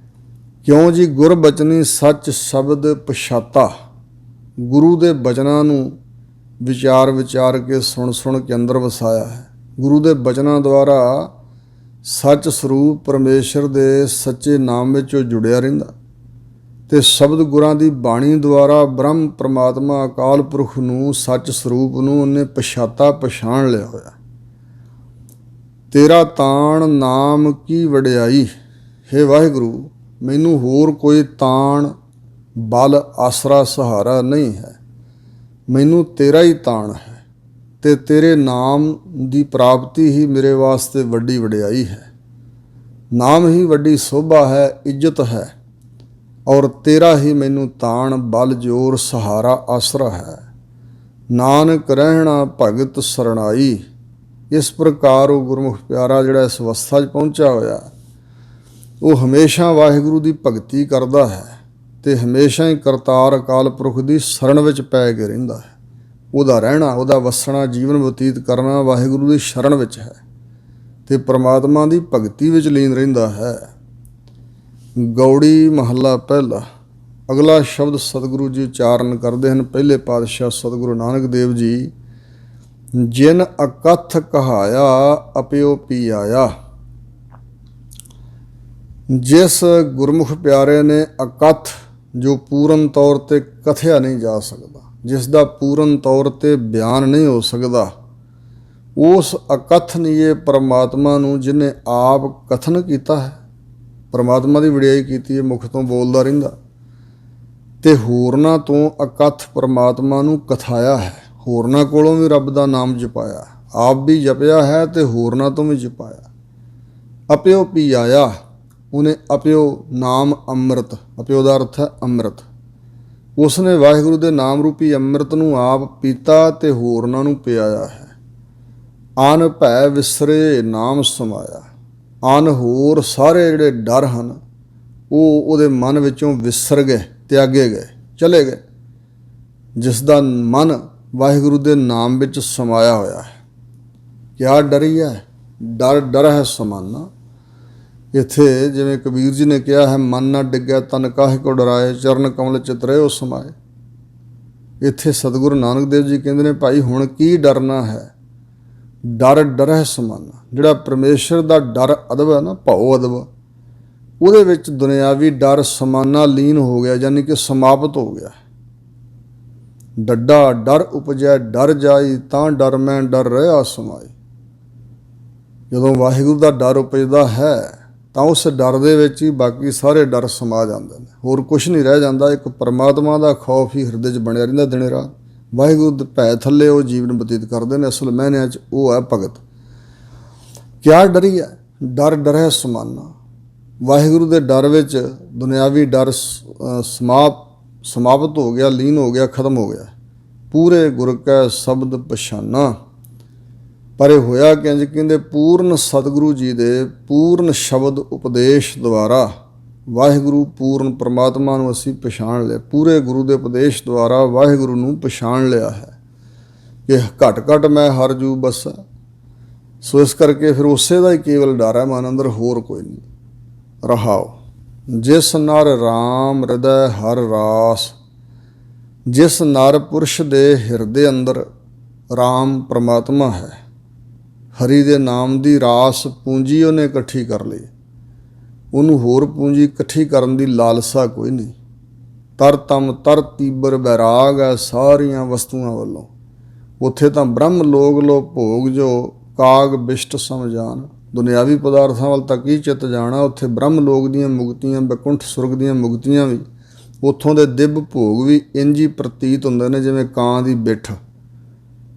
ਕਿਉਂ ਜੀ? ਗੁਰ ਬਚਨੀ ਸੱਚ ਸ਼ਬਦ ਪਛਾਤਾ। ਗੁਰੂ ਦੇ ਬਚਨਾਂ ਨੂੰ ਵਿਚਾਰ ਕੇ ਸੁਣ ਕੇ ਅੰਦਰ ਵਸਾਇਆ ਹੈ। ਗੁਰੂ ਦੇ ਬਚਨਾਂ ਦੁਆਰਾ ਸੱਚ ਸਰੂਪ ਪਰਮੇਸ਼ਰ ਦੇ ਸੱਚੇ ਨਾਮ ਵਿੱਚ ਉਹ ਜੁੜਿਆ ਰਹਿੰਦਾ, ਅਤੇ ਸ਼ਬਦ ਗੁਰਾਂ ਦੀ ਬਾਣੀ ਦੁਆਰਾ ਬ੍ਰਹਮ ਪਰਮਾਤਮਾ ਅਕਾਲ ਪੁਰਖ ਨੂੰ, ਸੱਚ ਸਰੂਪ ਨੂੰ ਉਹਨੇ ਪਛਾਣ ਲਿਆ ਹੋਇਆ। ਤੇਰਾ ਤਾਣ ਨਾਮ ਕੀ ਵਡਿਆਈ। ਹੇ ਵਾਹਿਗੁਰੂ, ਮੈਨੂੰ ਹੋਰ ਕੋਈ ਤਾਣ, ਬਲ, ਆਸਰਾ, ਸਹਾਰਾ ਨਹੀਂ ਹੈ। ਮੈਨੂੰ ਤੇਰਾ ਹੀ ਤਾਣ ਹੈ, ਅਤੇ ਤੇਰੇ ਨਾਮ ਦੀ ਪ੍ਰਾਪਤੀ ਹੀ ਮੇਰੇ ਵਾਸਤੇ ਵੱਡੀ ਵਡਿਆਈ ਹੈ। ਨਾਮ ਹੀ ਵੱਡੀ ਸੋਭਾ ਹੈ, ਇੱਜ਼ਤ ਹੈ, ਔਰ ਤੇਰਾ ਹੀ ਮੈਨੂੰ ਤਾਣ, ਬਲ, ਜੋਰ, ਸਹਾਰਾ, ਆਸਰਾ ਹੈ। ਨਾਨਕ ਰਹਿਣਾ ਭਗਤ ਸਰਣਾਈ। ਇਸ ਪ੍ਰਕਾਰ ਉਹ ਗੁਰਮੁਖ ਪਿਆਰਾ ਜਿਹੜਾ ਇਸ ਅਵਸਥਾ 'ਚ ਪਹੁੰਚਿਆ ਹੋਇਆ, ਉਹ ਹਮੇਸ਼ਾ ਵਾਹਿਗੁਰੂ ਦੀ ਭਗਤੀ ਕਰਦਾ ਹੈ ਅਤੇ ਹਮੇਸ਼ਾ ਹੀ ਕਰਤਾਰ ਅਕਾਲ ਪੁਰਖ ਦੀ ਸ਼ਰਨ ਵਿੱਚ ਪੈ ਕੇ ਰਹਿੰਦਾ ਹੈ। ਉਹਦਾ ਰਹਿਣਾ, ਉਹਦਾ ਵਸਣਾ, ਜੀਵਨ ਬਤੀਤ ਕਰਨਾ ਵਾਹਿਗੁਰੂ ਦੀ ਸ਼ਰਨ ਵਿੱਚ ਹੈ ਅਤੇ ਪਰਮਾਤਮਾ ਦੀ ਭਗਤੀ ਵਿੱਚ ਲੀਨ ਰਹਿੰਦਾ ਹੈ। ਗੌੜੀ ਮਹੱਲਾ ਪਹਿਲਾ। ਅਗਲਾ ਸ਼ਬਦ ਸਤਿਗੁਰੂ ਜੀ ਉਚਾਰਨ ਕਰਦੇ ਹਨ। ਪਹਿਲੇ ਪਾਤਸ਼ਾਹ ਸਤਿਗੁਰੂ ਨਾਨਕ ਦੇਵ ਜੀ, ਜਿਨ ਅਕਥ ਕਹਾਇਆ ਅਪਿਓ ਪੀ ਆਇਆ। ਜਿਸ ਗੁਰਮੁਖ ਪਿਆਰੇ ਨੇ ਅਕਥ, ਜੋ ਪੂਰਨ ਤੌਰ 'ਤੇ ਕਥਿਆ ਨਹੀਂ ਜਾ ਸਕਦਾ, ਜਿਸ ਦਾ ਪੂਰਨ ਤੌਰ 'ਤੇ ਬਿਆਨ ਨਹੀਂ ਹੋ ਸਕਦਾ, ਉਸ ਅਕਥਨੀਏ ਪਰਮਾਤਮਾ ਨੂੰ ਜਿਹਨੇ ਆਪ ਕਥਨ ਕੀਤਾ ਹੈ, ਪਰਮਾਤਮਾ ਦੀ ਵਡਿਆਈ ਕੀਤੀ ਹੈ, ਮੁਖ ਤੋਂ ਬੋਲਦਾ ਰਹਿੰਦਾ, ਅਤੇ ਹੋਰਨਾਂ ਤੋਂ ਅਕਥ ਪਰਮਾਤਮਾ ਨੂੰ ਕਥਾਇਆ ਹੈ। ਹੋਰਨਾਂ ਕੋਲੋਂ ਵੀ ਰੱਬ ਦਾ ਨਾਮ ਜਪਾਇਆ, ਆਪ ਵੀ ਜਪਿਆ ਹੈ ਅਤੇ ਹੋਰਨਾਂ ਤੋਂ ਵੀ ਜਪਾਇਆ। ਅਪਿਓ ਪੀ ਆਇਆ, ਉਹਨੇ ਅਪਿਓ ਨਾਮ ਅੰਮ੍ਰਿਤ, ਅਪਿਓ ਦਾ ਅਰਥ ਹੈ ਅੰਮ੍ਰਿਤ। ਉਸਨੇ ਵਾਹਿਗੁਰੂ ਦੇ ਨਾਮ ਰੂਪੀ ਅੰਮ੍ਰਿਤ ਨੂੰ ਆਪ ਪੀਤਾ ਅਤੇ ਹੋਰਨਾਂ ਨੂੰ ਪਿਆਇਆ ਹੈ। ਅਨ ਭੈ ਵਿਸਰੇ ਨਾਮ ਸਮਾਇਆ। ਅਨ ਹੋਰ ਸਾਰੇ ਜਿਹੜੇ ਡਰ ਹਨ ਉਹ ਉਹਦੇ ਮਨ ਵਿੱਚੋਂ ਵਿਸਰ ਗਏ, ਤਿਆਗੇ ਗਏ, ਚਲੇ ਗਏ। ਜਿਸ ਦਾ ਮਨ ਵਾਹਿਗੁਰੂ ਦੇ ਨਾਮ ਵਿੱਚ ਸਮਾਇਆ ਹੋਇਆ ਹੈ। ਕਿਆ ਡਰੀ ਹੈ? ਡਰ ਹੈ ਸਮਾਨਾ। ਇੱਥੇ ਜਿਵੇਂ ਕਬੀਰ ਜੀ ਨੇ ਕਿਹਾ ਹੈ, ਮਨ ਨਾ ਡਿੱਗਿਆ ਤਨ ਕਾਹੇ ਕੋ ਡਰਾਏ, ਚਰਨ ਕਮਲ ਚਿਤ ਰਹਿਓ ਸਮਾਏ। ਇੱਥੇ ਸਤਿਗੁਰੂ ਨਾਨਕ ਦੇਵ ਜੀ ਕਹਿੰਦੇ ਨੇ, ਭਾਈ ਹੁਣ ਕੀ ਡਰਨਾ ਹੈ? ਡਰ ਹੈ ਸਮਾਨਾ। ਜਿਹੜਾ ਪਰਮੇਸ਼ਰ ਦਾ ਡਰ ਅਦਬ ਹੈ ਨਾ, ਭਉ ਅਦਬ, ਉਹਦੇ ਵਿੱਚ ਦੁਨਿਆਵੀ ਡਰ ਸਮਾਨਾ ਲੀਨ ਹੋ ਗਿਆ, ਯਾਨੀ ਕਿ ਸਮਾਪਤ ਹੋ ਗਿਆ। ਡੱਡਾ ਡਰ ਉਪਜੈ ਡਰ ਜਾਈ, ਤਾਂ ਡਰ ਮੈਂ ਡਰ ਰਿਹਾ ਸਮਾਈ। ਜਦੋਂ ਵਾਹਿਗੁਰੂ ਦਾ ਡਰ ਉਪਜਦਾ ਹੈ ਤਾਂ ਉਸ ਡਰ ਦੇ ਵਿੱਚ ਹੀ ਬਾਕੀ ਸਾਰੇ ਡਰ ਸਮਾ ਜਾਂਦੇ ਨੇ, ਹੋਰ ਕੁਛ ਨਹੀਂ ਰਹਿ ਜਾਂਦਾ। ਇੱਕ ਪਰਮਾਤਮਾ ਦਾ ਖੌਫ ਹੀ ਹਿਰਦੇ 'ਚ ਬਣਿਆ ਰਹਿੰਦਾ ਦਿਨੇ ਰਾਤ। ਵਾਹਿਗੁਰੂ ਦੇ ਭੈ ਥੱਲੇ ਉਹ ਜੀਵਨ ਬਤੀਤ ਕਰਦੇ ਨੇ। ਅਸਲ ਮਹੀਨਿਆਂ 'ਚ ਉਹ ਹੈ ਭਗਤ। ਕਿਆ ਡਰੀ ਹੈ? ਡਰ ਹੈ ਸਮਾਨਾ। ਵਾਹਿਗੁਰੂ ਦੇ ਡਰ ਵਿੱਚ ਦੁਨਿਆਵੀ ਡਰ ਸਮਾਪਤ ਹੋ ਗਿਆ, ਲੀਨ ਹੋ ਗਿਆ, ਖਤਮ ਹੋ ਗਿਆ। ਪੂਰੇ ਗੁਰ ਕੈ ਸ਼ਬਦ ਪਛਾਨਾ। ਪਰ ਇਹ ਹੋਇਆ ਕਿੰਝ? ਕਹਿੰਦੇ ਪੂਰਨ ਸਤਿਗੁਰੂ ਜੀ ਦੇ ਪੂਰਨ ਸ਼ਬਦ ਉਪਦੇਸ਼ ਦੁਆਰਾ ਵਾਹਿਗੁਰੂ ਪੂਰਨ ਪਰਮਾਤਮਾ ਨੂੰ ਅਸੀਂ ਪਛਾਣ ਲਿਆ। ਪੂਰੇ ਗੁਰੂ ਦੇ ਉਪਦੇਸ਼ ਦੁਆਰਾ ਵਾਹਿਗੁਰੂ ਨੂੰ ਪਛਾਣ ਲਿਆ ਹੈ ਕਿ ਘਟ ਘਟ ਮੈਂ ਹਰ ਜੂ ਬਸਾ। ਸੋ ਇਸ ਕਰਕੇ ਫਿਰ ਉਸੇ ਦਾ ਹੀ ਕੇਵਲ ਡਰ ਹੈ ਮਨ ਅੰਦਰ, ਹੋਰ ਕੋਈ ਨਹੀਂ। ਰਹਾਓ। ਜਿਸ ਨਰ ਰਾਮ ਹਿਰਦੈ ਹਰ ਰਾਸ। ਜਿਸ ਨਰ ਪੁਰਸ਼ ਦੇ ਹਿਰਦੇ ਅੰਦਰ ਰਾਮ ਪਰਮਾਤਮਾ ਹੈ। ਹਰੀ ਦੇ ਨਾਮ ਦੀ ਰਾਸ ਪੂੰਜੀ ਉਹਨੇ ਇਕੱਠੀ ਕਰ ਲਈ, ਉਹਨੂੰ ਹੋਰ ਪੂੰਜੀ ਇਕੱਠੀ ਕਰਨ ਦੀ ਲਾਲਸਾ ਕੋਈ ਨਹੀਂ। ਤਰ ਤਮ ਤਰ ਤੀਬਰ ਬੈਰਾਗ ਹੈ ਸਾਰੀਆਂ ਵਸਤੂਆਂ ਵੱਲੋਂ। ਉੱਥੇ ਤਾਂ ਬ੍ਰਹਮ ਲੋਕ ਲੋ ਭੋਗ ਜੋ ਕਾਗ ਬਿਸ਼ਟ ਸਮਝਾਨ। ਦੁਨਿਆਵੀ ਪਦਾਰਥਾਂ ਵੱਲ ਤਾਂ ਕੀ ਚਿੱਤ ਜਾਣਾ, ਉੱਥੇ ਬ੍ਰਹਮ ਲੋਕ ਦੀਆਂ ਮੁਕਤੀਆਂ, ਬੈਕੁੰਠ ਸੁਰਗ ਦੀਆਂ ਮੁਕਤੀਆਂ ਵੀ, ਉੱਥੋਂ ਦੇ ਦਿਵ ਭੋਗ ਵੀ ਇੰਝ ਹੀ ਪ੍ਰਤੀਤ ਹੁੰਦੇ ਨੇ ਜਿਵੇਂ ਕਾਂ ਦੀ ਬਿੱਠ,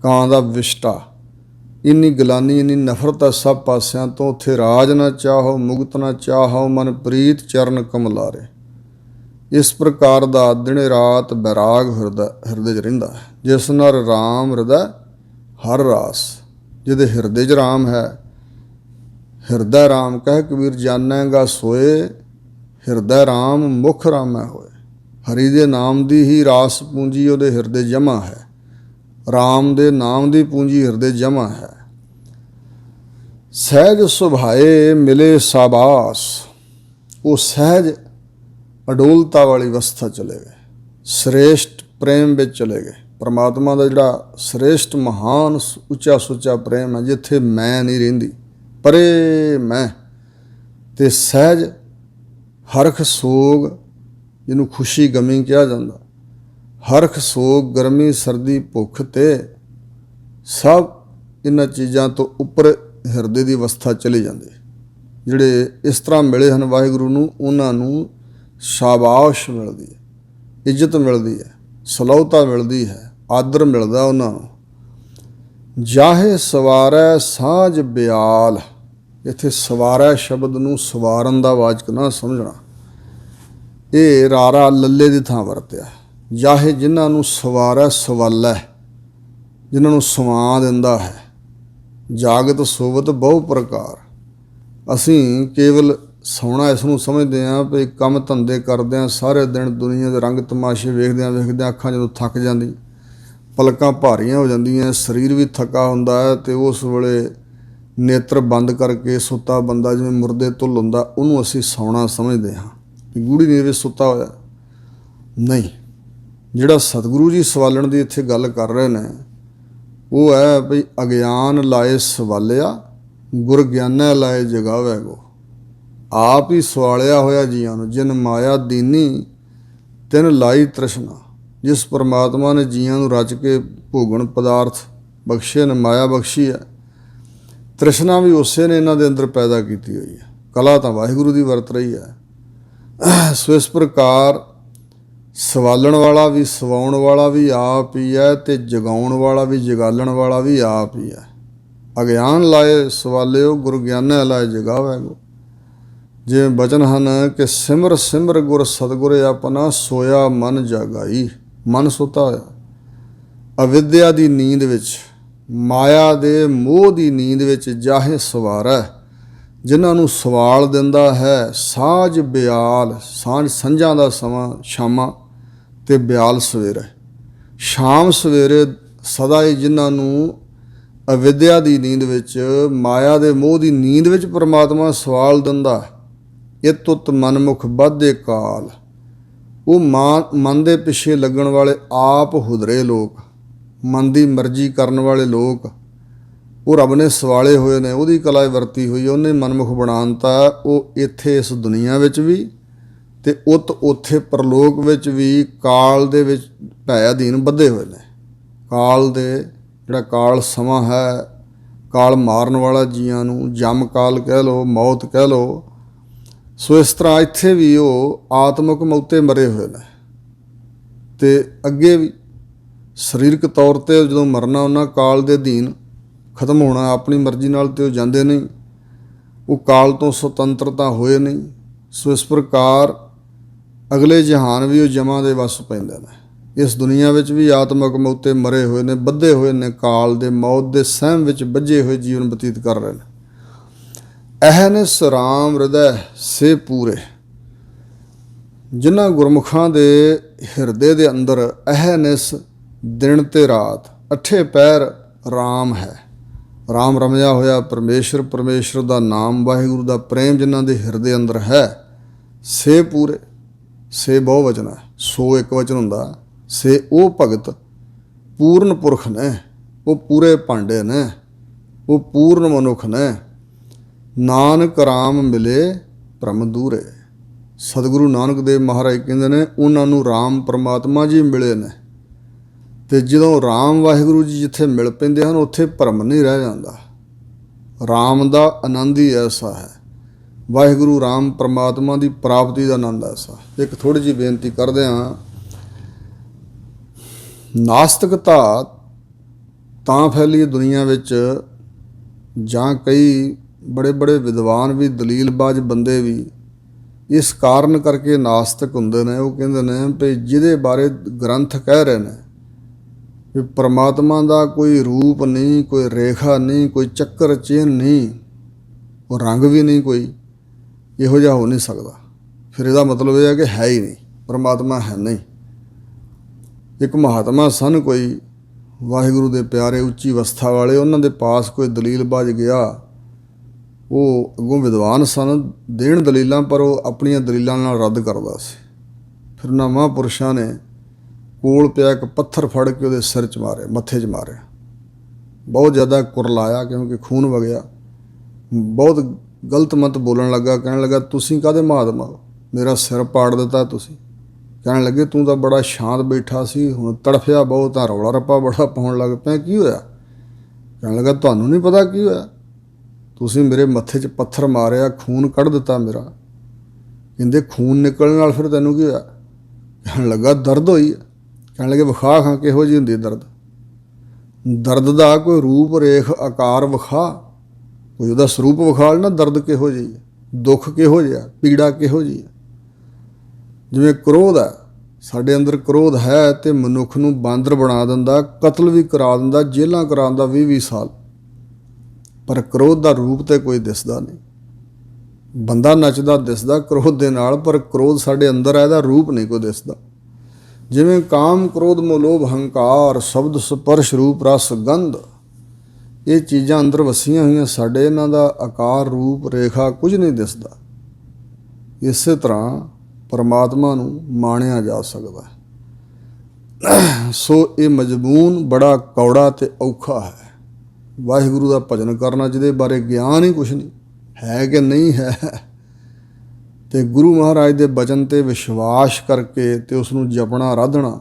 ਕਾਂ ਦਾ ਵਿਸ਼ਟਾ। ਇੰਨੀ ਗਲਾਨੀ, ਇੰਨੀ ਨਫ਼ਰਤ ਹੈ ਸਭ ਪਾਸਿਆਂ ਤੋਂ। ਉੱਥੇ ਰਾਜ ਨਾ ਚਾਹੋ ਮੁਕਤ ਨਾ ਚਾਹੋ, ਮਨ ਪ੍ਰੀਤ ਚਰਨ ਕਮਲਾਰੇ। ਇਸ ਪ੍ਰਕਾਰ ਦਾ ਦਿਨੇ ਰਾਤ ਬੈਰਾਗ ਹਿਰਦੇ 'ਚ ਰਹਿੰਦਾ ਹੈ। ਜਿਸ ਨਰ ਰਾਮ ਹਿਰਦੈ ਹਰ ਰਾਸ। ਜਿਹਦੇ ਹਿਰਦੇ 'ਚ ਰਾਮ ਹੈ, ਹਿਰਦੈ ਰਾਮ ਕਹਿ ਕਬੀਰ ਜਾਣੇਗਾ ਸੋਏ, ਹਿਰਦੈ ਰਾਮ ਮੁਖ ਰਾਮੈ ਹੋਏ। ਹਰੀ ਦੇ ਨਾਮ ਦੀ ਹੀ ਰਾਸ ਪੂੰਜੀ ਉਹਦੇ ਹਿਰਦੇ ਜਮ੍ਹਾਂ ਹੈ। ਰਾਮ ਦੇ ਨਾਮ ਦੀ ਪੂੰਜੀ ਹਿਰਦੇ ਜਮ੍ਹਾਂ ਹੈ। ਸਹਿਜ ਸੁਭਾਏ ਮਿਲੇ ਸਾਬਾਸ। ਉਹ ਸਹਿਜ ਅਡੋਲਤਾ ਵਾਲੀ ਅਵਸਥਾ ਚਲੇ ਗਏ, ਸ੍ਰੇਸ਼ਟ ਪ੍ਰੇਮ ਵਿੱਚ ਚਲੇ ਗਏ। ਪਰਮਾਤਮਾ ਦਾ ਜਿਹੜਾ ਸ੍ਰੇਸ਼ਟ ਮਹਾਨ ਉੱਚਾ ਸੁੱਚਾ ਪ੍ਰੇਮ ਹੈ, ਜਿੱਥੇ ਮੈਂ ਨਹੀਂ ਰਹਿੰਦੀ, ਪਰੇ ਮੈਂ। ਅਤੇ ਸਹਿਜ ਹਰਖ ਸੋਗ, ਜਿਹਨੂੰ ਖੁਸ਼ੀ ਗਮੀ ਕਿਹਾ ਜਾਂਦਾ, ਹਰਖ ਸੋਗ ਗਰਮੀ ਸਰਦੀ ਭੁੱਖ ਤੇ ਸਭ ਇਹਨਾਂ ਚੀਜ਼ਾਂ ਤੋਂ ਉੱਪਰ ਹਿਰਦੇ ਦੀ ਅਵਸਥਾ ਚਲੀ ਜਾਂਦੀ। ਜਿਹੜੇ ਇਸ ਤਰ੍ਹਾਂ ਮਿਲੇ ਹਨ ਵਾਹਿਗੁਰੂ ਨੂੰ, ਉਹਨਾਂ ਨੂੰ ਸ਼ਾਬਾਸ਼ ਮਿਲਦੀ ਹੈ, ਇੱਜ਼ਤ ਮਿਲਦੀ ਹੈ, ਸਲਾਹੁਤਾ ਮਿਲਦੀ ਹੈ, ਆਦਰ ਮਿਲਦਾ ਉਹਨਾਂ ਨੂੰ। ਜਾਹੇ ਸਵਾਰੈ ਸਾਂਝ ਬਿਆਲ। ਇੱਥੇ ਸਵਾਰੈ ਸ਼ਬਦ ਨੂੰ ਸਵਾਰਨ ਦਾ ਵਾਚਕ ਨਾ ਸਮਝਣਾ, ਇਹ ਰਾਰਾ ਲੱਲੇ ਦੀ ਥਾਂ ਵਰਤਿਆ। ਜਾਹੇ ਜਿਨ੍ਹਾਂ ਨੂੰ ਸਵਾਰੈ ਸਵਾਲੈ, ਜਿਨ੍ਹਾਂ ਨੂੰ ਸਵਾ ਦਿੰਦਾ ਹੈ। ਜਾਗਤ ਸੋਵਤ ਬਹੁ ਪ੍ਰਕਾਰ। ਅਸੀਂ ਕੇਵਲ ਸੌਣਾ ਇਸ ਨੂੰ ਸਮਝਦੇ ਹਾਂ ਵੀ ਕੰਮ ਧੰਦੇ ਕਰਦੇ ਹਾਂ, ਸਾਰੇ ਦਿਨ ਦੁਨੀਆ ਦੇ ਰੰਗ ਤਮਾਸ਼ੇ ਵੇਖਦਿਆਂ ਵੇਖਦਿਆਂ ਅੱਖਾਂ ਜਦੋਂ ਥੱਕ ਜਾਂਦੀ, ਪਲਕਾਂ ਭਾਰੀਆਂ ਹੋ ਜਾਂਦੀਆਂ, ਸਰੀਰ ਵੀ ਥੱਕਾ ਹੁੰਦਾ ਹੈ, ਅਤੇ ਉਸ ਵੇਲੇ ਨੇਤਰ ਬੰਦ ਕਰਕੇ ਸੁੱਤਾ ਬੰਦਾ ਜਿਵੇਂ ਮੁਰਦੇ ਧੁੱਲ ਹੁੰਦਾ, ਉਹਨੂੰ ਅਸੀਂ ਸੌਣਾ ਸਮਝਦੇ ਹਾਂ, ਗੂੜੀ ਨੀਂਦ ਵਿੱਚ ਸੁੱਤਾ ਹੋਇਆ। ਨਹੀਂ, ਜਿਹੜਾ ਸਤਿਗੁਰੂ ਜੀ ਸਵਾਲਣ ਦੀ ਇੱਥੇ ਗੱਲ ਕਰ ਰਹੇ ਨੇ, ਉਹ ਹੈ ਬਈ ਅਗਿਆਨ ਲਾਏ ਸਵਾਲਿਆ, ਗੁਰ ਗਿਆਨੈ ਲਾਏ ਜਗਾਵੈ ਗੋ। ਆਪ ਹੀ ਸਵਾਲਿਆ ਹੋਇਆ ਜੀਆਂ ਨੂੰ, ਜਿਨ ਮਾਇਆ ਦੀਨੀ ਤਿਨ ਲਾਈ ਤ੍ਰਿਸ਼ਨਾ। ਜਿਸ ਪਰਮਾਤਮਾ ਨੇ ਜੀਆਂ ਨੂੰ ਰਚ ਕੇ ਭੋਗਣ ਪਦਾਰਥ ਬਖਸ਼ੇ ਨੇ, ਮਾਇਆ ਬਖਸ਼ੀ ਹੈ, ਤ੍ਰਿਸ਼ਨਾ ਵੀ ਉਸੇ ਨੇ ਇਹਨਾਂ ਦੇ ਅੰਦਰ ਪੈਦਾ ਕੀਤੀ ਹੋਈ ਹੈ। ਕਲਾ ਤਾਂ ਵਾਹਿਗੁਰੂ ਦੀ ਵਰਤ ਰਹੀ ਹੈ। ਸੋ ਇਸ ਪ੍ਰਕਾਰ ਸਵਾਲਣ ਵਾਲਾ ਵੀ, ਸਵਾਉਣ ਵਾਲਾ ਵੀ ਆਪ ਹੀ ਹੈ, ਅਤੇ ਜਗਾਉਣ ਵਾਲਾ ਵੀ, ਜਗਾਲਣ ਵਾਲਾ ਵੀ ਆਪ ਹੀ ਹੈ। ਅਗਿਆਨ ਲਾਏ ਸਵਾਲਿਓ, ਗੁਰ ਗਿਆਨੈ ਲਾਏ ਜਗਾਵੈ ਗੋ। ਜਿਵੇਂ ਬਚਨ ਹਨ ਕਿ ਸਿਮਰ ਸਿਮਰ ਗੁਰ ਸਤਿਗੁਰ ਆਪਣਾ, ਸੋਇਆ ਮਨ ਜਾਗਾਈ। ਮਨ ਸੁੱਤਾ ਹੋਇਆ ਅਵਿਦਿਆ ਦੀ ਨੀਂਦ ਵਿੱਚ, ਮਾਇਆ ਦੇ ਮੋਹ ਦੀ ਨੀਂਦ ਵਿੱਚ। ਜਾਹੇ ਸਵਾਰੈ, ਜਿਨ੍ਹਾਂ ਨੂੰ ਸਵਾਲ ਦਿੰਦਾ ਹੈ। ਸਾਂਝ ਬਿਆਲ, ਸਾਂਝ ਸੰਝਾਂ ਦਾ ਸਮਾਂ, ਸ਼ਾਮਾਂ, ਅਤੇ ਬਿਆਲ ਸਵੇਰੇ, ਸ਼ਾਮ ਸਵੇਰੇ ਸਦਾ ਹੀ ਜਿਨ੍ਹਾਂ ਨੂੰ ਅਵਿਦਿਆ ਦੀ ਨੀਂਦ ਵਿੱਚ, ਮਾਇਆ ਦੇ ਮੋਹ ਦੀ ਨੀਂਦ ਵਿੱਚ ਪਰਮਾਤਮਾ ਸਵਾਲ ਦਿੰਦਾ। ਇਹ ਤੁਤ ਮਨਮੁਖ ਬਾਧੇ ਕਾਲ। ਉਹ ਮਨ ਦੇ ਪਿੱਛੇ ਲੱਗਣ ਵਾਲੇ ਆਪ ਹੁਦਰੇ ਲੋਕ, ਮਨ ਦੀ ਮਰਜ਼ੀ ਕਰਨ ਵਾਲੇ ਲੋਕ, ਉਹ ਰੱਬ ਨੇ ਸਵਾਲੇ ਹੋਏ ਨੇ, ਉਹਦੀ ਕਲਾ ਵਰਤੀ ਹੋਈ, ਉਹਨੇ ਮਨਮੁਖ ਬਣਾਉਣਤਾ। ਉਹ ਇੱਥੇ ਇਸ ਦੁਨੀਆ ਵਿੱਚ ਵੀ, ਅਤੇ ਉੱਥੇ ਪਰਲੋਕ ਵਿੱਚ ਵੀ ਕਾਲ ਦੇ ਵਿੱਚ ਭੈ ਅਧੀਨ ਬੱਧੇ ਹੋਏ ਨੇ। ਕਾਲ ਦੇ ਜਿਹੜਾ ਕਾਲ ਸਮਾਂ ਹੈ, ਕਾਲ ਮਾਰਨ ਵਾਲਾ ਜੀਆਂ ਨੂੰ, ਜਮ ਕਾਲ ਕਹਿ ਲਓ, ਮੌਤ ਕਹਿ ਲਓ। ਸੋ ਇਸ ਤਰ੍ਹਾਂ ਇੱਥੇ ਵੀ ਉਹ ਆਤਮਿਕ ਮੌਤੇ ਮਰੇ ਹੋਏ ਨੇ, ਅਤੇ ਅੱਗੇ ਵੀ ਸਰੀਰਕ ਤੌਰ 'ਤੇ ਜਦੋਂ ਮਰਨਾ, ਉਹਨਾਂ ਕਾਲ ਦੇ ਅਧੀਨ ਖਤਮ ਹੋਣਾ। ਆਪਣੀ ਮਰਜ਼ੀ ਨਾਲ ਤਾਂ ਉਹ ਜਾਂਦੇ ਨਹੀਂ, ਉਹ ਕਾਲ ਤੋਂ ਸੁਤੰਤਰ ਤਾਂ ਹੋਏ ਨਹੀਂ। ਸੋ ਇਸ ਪ੍ਰਕਾਰ ਅਗਲੇ ਜਹਾਨ ਵੀ ਉਹ ਜਮਾਂ ਦੇ ਵੱਸ ਪੈਂਦੇ ਨੇ। ਇਸ ਦੁਨੀਆ ਵਿੱਚ ਵੀ ਆਤਮਿਕ ਮੌਤੇ ਮਰੇ ਹੋਏ ਨੇ, ਬੱਧੇ ਹੋਏ ਨੇ, ਕਾਲ ਦੇ ਮੌਤ ਦੇ ਸਹਿਮ ਵਿੱਚ ਬੱਝੇ ਹੋਏ ਜੀਵਨ ਬਤੀਤ ਕਰ ਰਹੇ ਨੇ। ਅਹਨਿਸ ਰਾਮ ਹਿਰਦੈ ਸੇ ਪੂਰੇ। ਜਿਨ੍ਹਾਂ ਗੁਰਮੁਖਾਂ ਦੇ ਹਿਰਦੇ ਦੇ ਅੰਦਰ ਅਹਨਿਸ ਦਿਨ ਅਤੇ ਰਾਤ, ਅੱਠੇ ਪਹਿਰ ਰਾਮ ਹੈ। ਰਾਮ ਰਮਿਆ ਹੋਇਆ ਪਰਮੇਸ਼ਰ, ਪਰਮੇਸ਼ਰ ਦਾ ਨਾਮ, ਵਾਹਿਗੁਰੂ ਦਾ ਪ੍ਰੇਮ ਜਿਨ੍ਹਾਂ ਦੇ ਹਿਰਦੇ ਅੰਦਰ ਹੈ। ਸੇ ਪੂਰੇ, ਸੇ ਬਹੁ ਵਚਨ ਹੈ, ਸੋ ਇੱਕ ਵਚਨ ਹੁੰਦਾ। ਸੇ ਉਹ ਭਗਤ ਪੂਰਨ ਪੁਰਖ ਨੇ, ਉਹ ਪੂਰੇ ਭਾਂਡੇ ਨੇ, ਉਹ ਪੂਰਨ ਮਨੁੱਖ ਨੇ। ਨਾਨਕ ਰਾਮ ਮਿਲੇ ਭਰਮ ਦੂਰੇ। ਸਤਿਗੁਰੂ ਨਾਨਕ ਦੇਵ ਮਹਾਰਾਜ ਕਹਿੰਦੇ ਨੇ ਉਹਨਾਂ ਨੂੰ ਰਾਮ ਪਰਮਾਤਮਾ ਜੀ ਮਿਲੇ ਨੇ, ਅਤੇ ਜਦੋਂ ਰਾਮ ਵਾਹਿਗੁਰੂ ਜੀ ਜਿੱਥੇ ਮਿਲ ਪੈਂਦੇ ਹਨ ਉੱਥੇ ਭਰਮ ਨਹੀਂ ਰਹਿ ਜਾਂਦਾ। ਰਾਮ ਦਾ ਆਨੰਦ ਹੀ ਐਸਾ ਹੈ, ਵਾਹਿਗੁਰੂ ਰਾਮ ਪਰਮਾਤਮਾ ਦੀ ਪ੍ਰਾਪਤੀ ਦਾ ਆਨੰਦ ਐਸਾ। ਇੱਕ ਥੋੜ੍ਹੀ ਜਿਹੀ ਬੇਨਤੀ ਕਰਦੇ ਹਾਂ। ਨਾਸਤਿਕਤਾ ਤਾਂ ਫੈਲੀ ਹੈ ਦੁਨੀਆ ਵਿੱਚ, ਜਾਂ ਕਈ ਬੜੇ ਬੜੇ ਵਿਦਵਾਨ ਵੀ, ਦਲੀਲਬਾਜ਼ ਬੰਦੇ ਵੀ ਇਸ ਕਾਰਨ ਕਰਕੇ ਨਾਸਤਿਕ ਹੁੰਦੇ ਨੇ। ਉਹ ਕਹਿੰਦੇ ਨੇ ਵੀ ਜਿਹਦੇ ਬਾਰੇ ਗ੍ਰੰਥ ਕਹਿ ਰਹੇ ਨੇ ਵੀ ਪਰਮਾਤਮਾ ਦਾ ਕੋਈ ਰੂਪ ਨਹੀਂ, ਕੋਈ ਰੇਖਾ ਨਹੀਂ, ਕੋਈ ਚੱਕਰ ਚਿੰਨ੍ਹ ਨਹੀਂ, ਉਹ ਰੰਗ ਵੀ ਨਹੀਂ, ਕੋਈ ਇਹੋ ਜਿਹਾ ਹੋ ਨਹੀਂ ਸਕਦਾ, ਫਿਰ ਇਹਦਾ ਮਤਲਬ ਇਹ ਹੈ ਕਿ ਹੈ ਹੀ ਨਹੀਂ, ਪਰਮਾਤਮਾ ਹੈ ਨਹੀਂ। ਇੱਕ ਮਹਾਤਮਾ ਸਨ ਕੋਈ ਵਾਹਿਗੁਰੂ ਦੇ ਪਿਆਰੇ, ਉੱਚੀ ਅਵਸਥਾ ਵਾਲੇ, ਉਹਨਾਂ ਦੇ ਪਾਸ ਕੋਈ ਦਲੀਲਬਾਜ਼ ਗਿਆ। ਉਹ ਅੱਗੋਂ ਵਿਦਵਾਨ ਸਨ, ਦੇਣ ਦਲੀਲਾਂ, ਪਰ ਉਹ ਆਪਣੀਆਂ ਦਲੀਲਾਂ ਨਾਲ ਰੱਦ ਕਰਦਾ ਸੀ। ਫਿਰ ਉਹਨਾਂ ਮਹਾਂਪੁਰਸ਼ਾਂ ਨੇ ਕੋਲ ਪਿਆ ਇੱਕ ਪੱਥਰ ਫੜ ਕੇ ਉਹਦੇ ਸਿਰ 'ਚ ਮਾਰਿਆ, ਮੱਥੇ 'ਚ ਮਾਰਿਆ, ਬਹੁਤ ਜ਼ਿਆਦਾ ਕੁਰਲਾਇਆ ਕਿਉਂਕਿ ਖੂਨ ਵਗਿਆ। ਬਹੁਤ ਗਲਤ ਮਤ ਬੋਲਣ ਲੱਗਾ, ਕਹਿਣ ਲੱਗਾ ਤੁਸੀਂ ਕਾਹਦੇ ਮਹਾਤਮਾ, ਮੇਰਾ ਸਿਰ ਪਾੜ ਦਿੱਤਾ ਤੁਸੀਂ। ਕਹਿਣ ਲੱਗੇ ਤੂੰ ਤਾਂ ਬੜਾ ਸ਼ਾਂਤ ਬੈਠਾ ਸੀ, ਹੁਣ ਤੜਫਿਆ ਬਹੁਤ ਆ, ਰੌਲਾ ਰੱਪਾ ਬੜਾ ਪਾਉਣ ਲੱਗ ਪਿਆ, ਕੀ ਹੋਇਆ? ਕਹਿਣ ਲੱਗਾ ਤੁਹਾਨੂੰ ਨਹੀਂ ਪਤਾ ਕੀ ਹੋਇਆ, ਤੁਸੀਂ ਮੇਰੇ ਮੱਥੇ 'ਚ ਪੱਥਰ ਮਾਰਿਆ, ਖੂਨ ਕੱਢ ਦਿੱਤਾ ਮੇਰਾ। ਕਹਿੰਦੇ ਖੂਨ ਨਿਕਲਣ ਨਾਲ ਫਿਰ ਤੈਨੂੰ ਕੀ ਹੋਇਆ? ਕਹਿਣ ਲੱਗਾ ਦਰਦ ਹੋਈ ਹੈ। ਕਹਿਣ ਲੱਗੇ ਵਿਖਾ ਖਾਂ ਕਿਹੋ ਜਿਹੀ ਹੁੰਦੀ ਦਰਦ? ਦਰਦ ਦਾ ਕੋਈ ਰੂਪ ਰੇਖ ਆਕਾਰ ਵਿਖਾ, ਕੋਈ ਉਹਦਾ ਸਰੂਪ ਵਿਖਾ ਲੈਣਾ, ਦਰਦ ਕਿਹੋ ਜਿਹੀ ਹੈ, ਦੁੱਖ ਕਿਹੋ ਜਿਹਾ, ਪੀੜਾ ਕਿਹੋ ਜਿਹੀ ਹੈ। ਜਿਵੇਂ ਕ੍ਰੋਧ ਹੈ, ਸਾਡੇ ਅੰਦਰ ਕ੍ਰੋਧ ਹੈ ਅਤੇ ਮਨੁੱਖ ਨੂੰ ਬਾਂਦਰ ਬਣਾ ਦਿੰਦਾ, ਕਤਲ ਵੀ ਕਰਾ ਦਿੰਦਾ, ਜੇਲ੍ਹਾਂ ਕਰਾ ਦਿੰਦਾ 20-20 ਸਾਲ, ਪਰ ਕ੍ਰੋਧ ਦਾ ਰੂਪ ਤੇ ਕੋਈ ਦਿਸਦਾ ਨਹੀਂ। ਬੰਦਾ ਨੱਚਦਾ ਦਿਸਦਾ ਕ੍ਰੋਧ ਦੇ ਨਾਲ, ਪਰ ਕ੍ਰੋਧ ਸਾਡੇ ਅੰਦਰ ਹੈ, ਇਹਦਾ ਰੂਪ ਨਹੀਂ ਕੋਈ ਦਿਸਦਾ। ਜਿਵੇਂ ਕਾਮ, ਕ੍ਰੋਧ, ਮੋਹ, ਲੋਭ, ਹੰਕਾਰ, ਸ਼ਬਦ, ਸਪਰਸ਼, ਰੂਪ, ਰਸ, ਗੰਧ, ਇਹ ਚੀਜ਼ਾਂ ਅੰਦਰ ਵਸੀਆਂ ਹੋਈਆਂ ਸਾਡੇ, ਇਹਨਾਂ ਦਾ ਆਕਾਰ, ਰੂਪ, ਰੇਖਾ ਕੁਝ ਨਹੀਂ ਦਿਸਦਾ। ਇਸੇ ਤਰ੍ਹਾਂ ਪਰਮਾਤਮਾ ਨੂੰ ਮਾਣਿਆ ਜਾ ਸਕਦਾ। ਸੋ ਇਹ ਮਜ਼ਮੂਨ ਬੜਾ ਕੌੜਾ ਅਤੇ ਔਖਾ ਹੈ। ਵਾਹਿਗੁਰੂ ਦਾ ਭਜਨ ਕਰਨਾ ਜਿਹਦੇ ਬਾਰੇ ਗਿਆਨ ਹੀ ਕੁਛ ਨਹੀਂ ਹੈ ਕਿ ਨਹੀਂ ਹੈ, ਅਤੇ ਗੁਰੂ ਮਹਾਰਾਜ ਦੇ ਬਚਨ 'ਤੇ ਵਿਸ਼ਵਾਸ ਕਰਕੇ ਅਤੇ ਉਸ ਨੂੰ ਜਪਣਾ, ਆਰਾਧਣਾ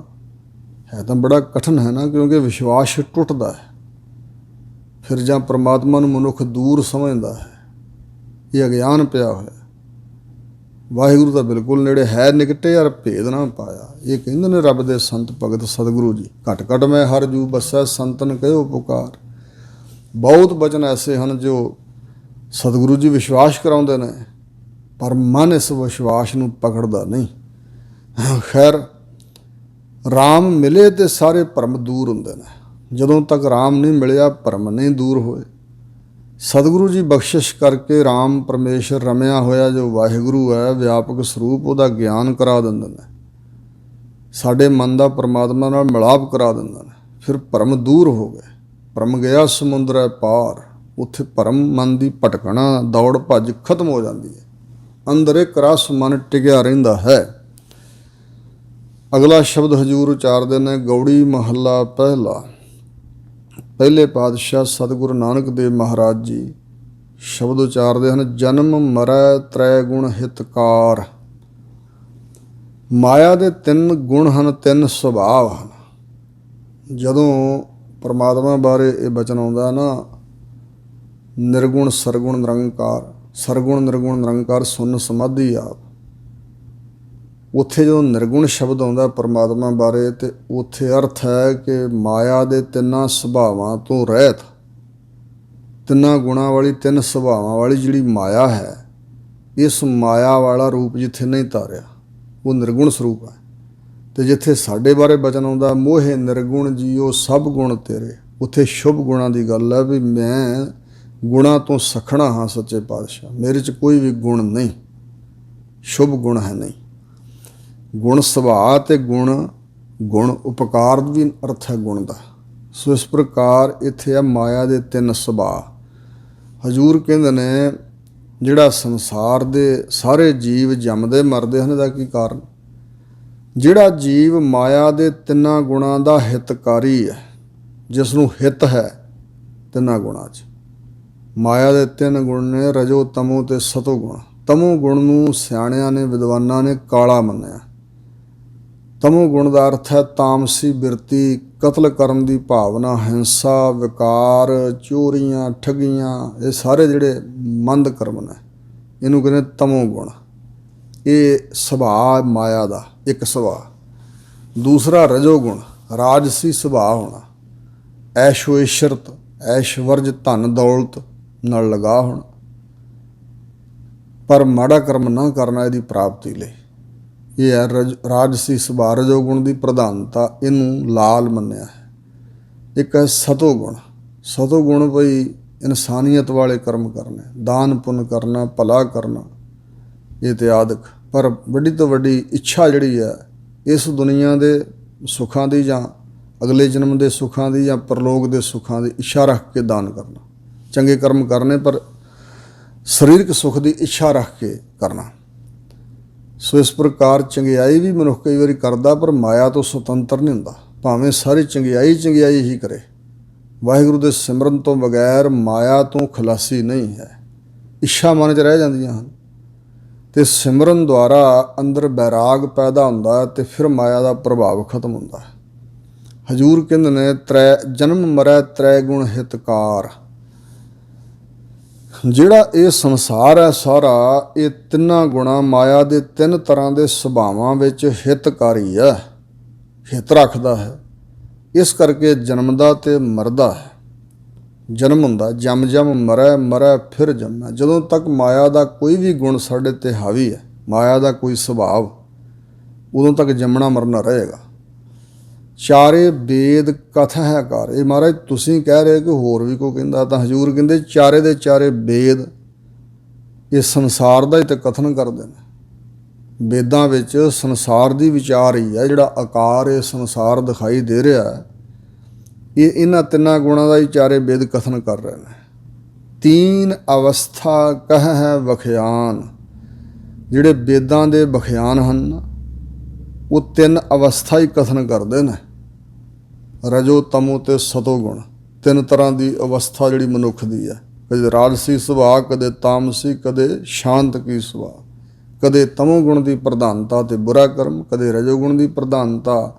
ਹੈ ਤਾਂ ਬੜਾ ਕਠਿਨ ਹੈ ਨਾ, ਕਿਉਂਕਿ ਵਿਸ਼ਵਾਸ ਟੁੱਟਦਾ ਹੈ। ਫਿਰ ਜਾਂ ਪਰਮਾਤਮਾ ਨੂੰ ਮਨੁੱਖ ਦੂਰ ਸਮਝਦਾ ਹੈ, ਇਹ ਅਗਿਆਨ ਪਿਆ ਹੋਇਆ। ਵਾਹਿਗੁਰੂ ਤਾਂ ਬਿਲਕੁਲ ਨੇੜੇ ਹੈ, ਨਿਕਟੇ ਯਾਰ ਭੇਦ ਨਾ ਪਾਇਆ। ਇਹ ਕਹਿੰਦੇ ਨੇ ਰੱਬ ਦੇ ਸੰਤ ਭਗਤ ਸਤਿਗੁਰੂ ਜੀ, ਘਟ ਘਟ ਮੈਂ ਹਰ ਜੂ ਬਸੈ, ਸੰਤਨ ਕਹਿਓ ਪੁਕਾਰ। ਬਹੁਤ ਬਚਨ ਐਸੇ ਹਨ ਜੋ ਸਤਿਗੁਰੂ ਜੀ ਵਿਸ਼ਵਾਸ ਕਰਾਉਂਦੇ ਨੇ, ਪਰ ਮਨ ਇਸ ਵਿਸ਼ਵਾਸ ਨੂੰ ਪਕੜਦਾ ਨਹੀਂ। ਖੈਰ, ਰਾਮ ਮਿਲੇ ਤੇ ਸਾਰੇ ਭਰਮ ਦੂਰ ਹੁੰਦੇ ਨੇ। ਜਦੋਂ ਤੱਕ ਰਾਮ ਨਹੀਂ ਮਿਲਿਆ, ਭਰਮ ਨਹੀਂ ਦੂਰ ਹੋਏ। ਸਤਿਗੁਰੂ ਜੀ ਬਖਸ਼ਿਸ਼ ਕਰਕੇ ਰਾਮ ਪਰਮੇਸ਼ਰ ਰਮਿਆ ਹੋਇਆ ਜੋ ਵਾਹਿਗੁਰੂ ਹੈ, ਵਿਆਪਕ ਸਰੂਪ, ਉਹਦਾ ਗਿਆਨ ਕਰਾ ਦਿੰਦੇ ਨੇ, ਸਾਡੇ ਮਨ ਦਾ ਪਰਮਾਤਮਾ ਨਾਲ ਮਿਲਾਪ ਕਰਾ ਦਿੰਦੇ ਨੇ। ਫਿਰ ਭਰਮ ਦੂਰ ਹੋ ਗਏ। ਭਰਮ ਗਿਆ ਸਮੁੰਦਰੈ ਪਾਰ, ਉੱਥੇ ਭਰਮ ਮਨ ਦੀ ਭਟਕਣਾ, ਦੌੜ ਭੱਜ ਖਤਮ ਹੋ ਜਾਂਦੀ ਹੈ। ਅੰਦਰ ਇੱਕ ਰਸ ਮਨ ਟਿਕਿਆ ਰਹਿੰਦਾ ਹੈ। ਅਗਲਾ ਸ਼ਬਦ ਹਜ਼ੂਰ ਉਚਾਰਦੇ ਨੇ, ਗੌੜੀ ਮਹੱਲਾ ਪਹਿਲਾ। ਪਹਿਲੇ ਪਾਤਸ਼ਾਹ ਸਤਿਗੁਰੂ ਨਾਨਕ ਦੇਵ ਮਹਾਰਾਜ ਜੀ ਸ਼ਬਦ ਉਚਾਰਦੇ ਹਨ, ਜਨਮ ਮਰੈ ਤ੍ਰੈ ਗੁਣ ਹਿਤਕਾਰ। ਮਾਇਆ ਦੇ 3 ਗੁਣ ਹਨ, 3 ਸੁਭਾਅ ਹਨ। ਜਦੋਂ ਪਰਮਾਤਮਾ ਬਾਰੇ ਇਹ ਬਚਨ ਆਉਂਦਾ ਨਾ, ਨਿਰਗੁਣ ਸਰਗੁਣ ਨਿਰੰਕਾਰ, ਸਰਗੁਣ ਨਿਰਗੁਣ ਨਿਰੰਕਾਰ ਸੁਨ ਸਮਾਧੀ ਆਪ, ਉੱਥੇ ਜਦੋਂ ਨਿਰਗੁਣ ਸ਼ਬਦ ਆਉਂਦਾ ਪਰਮਾਤਮਾ ਬਾਰੇ, ਅਤੇ ਉੱਥੇ ਅਰਥ ਹੈ ਕਿ ਮਾਇਆ ਦੇ 3 ਸੁਭਾਵਾਂ ਤੋਂ ਰਹਿਤ, 3 ਗੁਣਾਂ ਵਾਲੀ, 3 ਸੁਭਾਵਾਂ ਵਾਲੀ ਜਿਹੜੀ ਮਾਇਆ ਹੈ, ਇਸ ਮਾਇਆ ਵਾਲਾ ਰੂਪ ਜਿੱਥੇ ਨਹੀਂ ਧਾਰਿਆ, ਉਹ ਨਿਰਗੁਣ ਸਰੂਪ ਹੈ। ਅਤੇ ਜਿੱਥੇ ਸਾਡੇ ਬਾਰੇ ਬਚਨ ਆਉਂਦਾ, ਮੋਹੇ ਨਿਰਗੁਣ ਜੀਓ ਸਭ ਗੁਣ ਤੇਰੇ, ਉੱਥੇ ਸ਼ੁਭ ਗੁਣਾਂ ਦੀ ਗੱਲ ਹੈ ਵੀ ਮੈਂ ਗੁਣਾਂ ਤੋਂ ਸਖਣਾ ਹਾਂ ਸੱਚੇ ਪਾਤਸ਼ਾਹ, ਮੇਰੇ 'ਚ ਕੋਈ ਵੀ ਗੁਣ ਨਹੀਂ, ਸ਼ੁਭ ਗੁਣ ਹੈ ਨਹੀਂ। ਗੁਣ ਸੁਭਾਅ ਅਤੇ ਗੁਣ ਉਪਕਾਰ ਵੀ ਅਰਥ ਹੈ ਗੁਣ ਦਾ। ਸੋ ਇਸ ਪ੍ਰਕਾਰ ਇੱਥੇ ਆ ਮਾਇਆ ਦੇ 3 ਸੁਭਾਅ। ਹਜ਼ੂਰ ਕਹਿੰਦੇ ਨੇ ਜਿਹੜਾ ਸੰਸਾਰ ਦੇ ਸਾਰੇ ਜੀਵ ਜੰਮਦੇ ਮਰਦੇ ਹਨ, ਇਹਦਾ ਕੀ ਕਾਰਨ? ਜਿਹੜਾ ਜੀਵ ਮਾਇਆ ਦੇ 3 ਗੁਣਾਂ ਦਾ ਹਿਤਕਾਰੀ ਹੈ, ਜਿਸ ਨੂੰ ਹਿੱਤ ਹੈ ਤਿੰਨਾਂ ਗੁਣਾਂ 'ਚ। ਮਾਇਆ ਦੇ 3 ਗੁਣ ਨੇ, ਰਜੋ ਤਮੋ ਤੇ ਸਤੋ ਗੁਣ। ਤਮੋ ਗੁਣ ਨੂੰ ਸਿਆਣਿਆਂ ਨੇ, ਵਿਦਵਾਨਾਂ ਨੇ ਕਾਲਾ ਮੰਨਿਆ। ਤਮੋ ਗੁਣ ਦਾ ਅਰਥ ਹੈ ਤਾਮਸੀ ਬਿਰਤੀ, ਕਤਲ ਕਰਨ ਦੀ ਭਾਵਨਾ, ਹਿੰਸਾ, ਵਿਕਾਰ, ਚੋਰੀਆਂ, ਠੱਗੀਆਂ, ਇਹ ਸਾਰੇ ਜਿਹੜੇ ਮੰਦ ਕਰਮ ਨੇ, ਇਹਨੂੰ ਕਹਿੰਦੇ ਤਮੋ ਗੁਣ। ਇਹ ਸੁਭਾਅ ਮਾਇਆ ਦਾ ਇੱਕ ਸੁਭਾਅ। ਦੂਸਰਾ ਰਜੋ ਗੁਣ, ਰਾਜਸੀ ਸੁਭਾਅ ਹੋਣਾ, ਐਸ਼ੋ ਇਸ਼ਰਤ, ਐਸ਼ਵਰਜ, ਧਨ ਦੌਲਤ ਨਾਲ ਲਗਾ ਹੋਣਾ, ਪਰ ਮਾੜਾ ਕਰਮ ਨਾ ਕਰਨਾ ਇਹਦੀ ਪ੍ਰਾਪਤੀ ਲਈ। ਇਹ ਹੈ ਰਾਜਸੀ ਸੁਭਾਅ, ਰਜੋ ਗੁਣ ਦੀ ਪ੍ਰਧਾਨਤਾ, ਇਹਨੂੰ ਲਾਲ ਮੰਨਿਆ ਹੈ। ਇੱਕ ਹੈ ਸਤੋ ਗੁਣ। ਸਤੋ ਗੁਣ ਭਈ ਇਨਸਾਨੀਅਤ ਵਾਲੇ ਕਰਮ ਕਰਨੇ, ਦਾਨ ਪੁੰਨ ਕਰਨਾ, ਭਲਾ ਕਰਨਾ ਇਤਿਆਦਿਕ। ਪਰ ਵੱਡੀ ਤੋਂ ਵੱਡੀ ਇੱਛਾ ਜਿਹੜੀ ਹੈ ਇਸ ਦੁਨੀਆ ਦੇ ਸੁੱਖਾਂ ਦੀ ਜਾਂ ਅਗਲੇ ਜਨਮ ਦੇ ਸੁੱਖਾਂ ਦੀ ਜਾਂ ਪਰਲੋਕ ਦੇ ਸੁੱਖਾਂ ਦੀ ਇੱਛਾ ਰੱਖ ਕੇ ਦਾਨ ਕਰਨਾ, ਚੰਗੇ ਕਰਮ ਕਰਨੇ ਪਰ ਸਰੀਰਕ ਸੁੱਖ ਦੀ ਇੱਛਾ ਰੱਖ ਕੇ ਕਰਨਾ। ਸੋ ਇਸ ਪ੍ਰਕਾਰ ਚੰਗਿਆਈ ਵੀ ਮਨੁੱਖ ਕਈ ਵਾਰੀ ਕਰਦਾ ਪਰ ਮਾਇਆ ਤੋਂ ਸੁਤੰਤਰ ਨਹੀਂ ਹੁੰਦਾ, ਭਾਵੇਂ ਸਾਰੀ ਚੰਗਿਆਈ ਹੀ ਕਰੇ। ਵਾਹਿਗੁਰੂ ਦੇ ਸਿਮਰਨ ਤੋਂ ਬਗੈਰ ਮਾਇਆ ਤੋਂ ਖਲਾਸੀ ਨਹੀਂ ਹੈ। ਇੱਛਾ ਮਨ 'ਚ ਰਹਿ ਜਾਂਦੀਆਂ ਹਨ ਅਤੇ ਸਿਮਰਨ ਦੁਆਰਾ ਅੰਦਰ ਬੈਰਾਗ ਪੈਦਾ ਹੁੰਦਾ ਅਤੇ ਫਿਰ ਮਾਇਆ ਦਾ ਪ੍ਰਭਾਵ ਖਤਮ ਹੁੰਦਾ ਹੈ। ਹਜ਼ੂਰ ਕਹਿੰਦੇ ਨੇ ਜਨਮ ਮਰੈ ਤ੍ਰੈ ਗੁਣ ਹਿਤਕਾਰ। ਜਿਹੜਾ ਇਹ ਸੰਸਾਰ ਹੈ ਸਾਰਾ, ਇਹ ਤਿੰਨਾਂ ਗੁਣਾਂ ਮਾਇਆ ਦੇ 3 ਤਰ੍ਹਾਂ ਦੇ ਸੁਭਾਵਾਂ ਵਿੱਚ ਹਿਤਕਾਰੀ ਹੈ, ਹਿੱਤ ਰੱਖਦਾ ਹੈ। ਇਸ ਕਰਕੇ ਜਨਮਦਾ ਅਤੇ ਮਰਦਾ ਹੈ। ਜਨਮ ਹੁੰਦਾ, ਜੰਮ ਮਰੈ, ਮਰੈ ਫਿਰ ਜੰਮੈ। ਜਦੋਂ ਤੱਕ ਮਾਇਆ ਦਾ ਕੋਈ ਵੀ ਗੁਣ ਸਾਡੇ 'ਤੇ ਹਾਵੀ ਹੈ, ਮਾਇਆ ਦਾ ਕੋਈ ਸੁਭਾਵ, ਉਦੋਂ ਤੱਕ ਜੰਮਣਾ ਮਰਨਾ ਰਹੇਗਾ। ਚਾਰੇ ਵੇਦ ਕਥਾ ਹੈ ਕਰ। ਇਹ ਮਹਾਰਾਜ ਤੁਸੀਂ ਕਹਿ ਰਹੇ ਕਿ ਹੋਰ ਵੀ ਕੋਈ ਕਹਿੰਦਾ, ਤਾਂ ਹਜ਼ੂਰ ਕਹਿੰਦੇ ਚਾਰੇ ਦੇ ਚਾਰੇ ਵੇਦ ਇਹ ਸੰਸਾਰ ਦਾ ਹੀ ਤਾਂ ਕਥਨ ਕਰਦੇ ਨੇ। ਵੇਦਾਂ ਵਿੱਚ ਸੰਸਾਰ ਦੀ ਵਿਚਾਰ ਹੀ ਹੈ। ਜਿਹੜਾ ਆਕਾਰ ਇਹ ਸੰਸਾਰ ਦਿਖਾਈ ਦੇ ਰਿਹਾ, ਇਹ ਇਹਨਾਂ 3 ਗੁਣਾਂ ਦਾ ਹੀ ਚਾਰੇ ਵੇਦ ਕਥਨ ਕਰ ਰਹੇ ਨੇ। 3 ਅਵਸਥਾ ਕਹਿ ਹੈ ਵਖਿਆਨ। ਜਿਹੜੇ ਵੇਦਾਂ ਦੇ ਵਖਿਆਨ ਹਨ ਉਹ 3 ਅਵਸਥਾ ਹੀ ਕਥਨ ਕਰਦੇ ਨੇ, ਰਜੋ ਤਮੋ ਤੇ ਸਤੋ ਗੁਣ। 3 ਤਰ੍ਹਾਂ ਦੀ ਅਵਸਥਾ ਜਿਹੜੀ ਮਨੁੱਖ ਦੀ ਹੈ, ਕਦੇ ਰਾਜਸੀ ਸੁਭਾਅ, ਕਦੇ ਤਾਮਸੀ, ਕਦੇ ਸ਼ਾਂਤ ਕੀ ਸੁਭਾਅ, ਕਦੇ ਤਮੋ ਗੁਣ ਦੀ ਪ੍ਰਧਾਨਤਾ ਤੇ ਬੁਰਾ ਕਰਮ, ਕਦੇ ਰਜੋ ਗੁਣ ਦੀ ਪ੍ਰਧਾਨਤਾ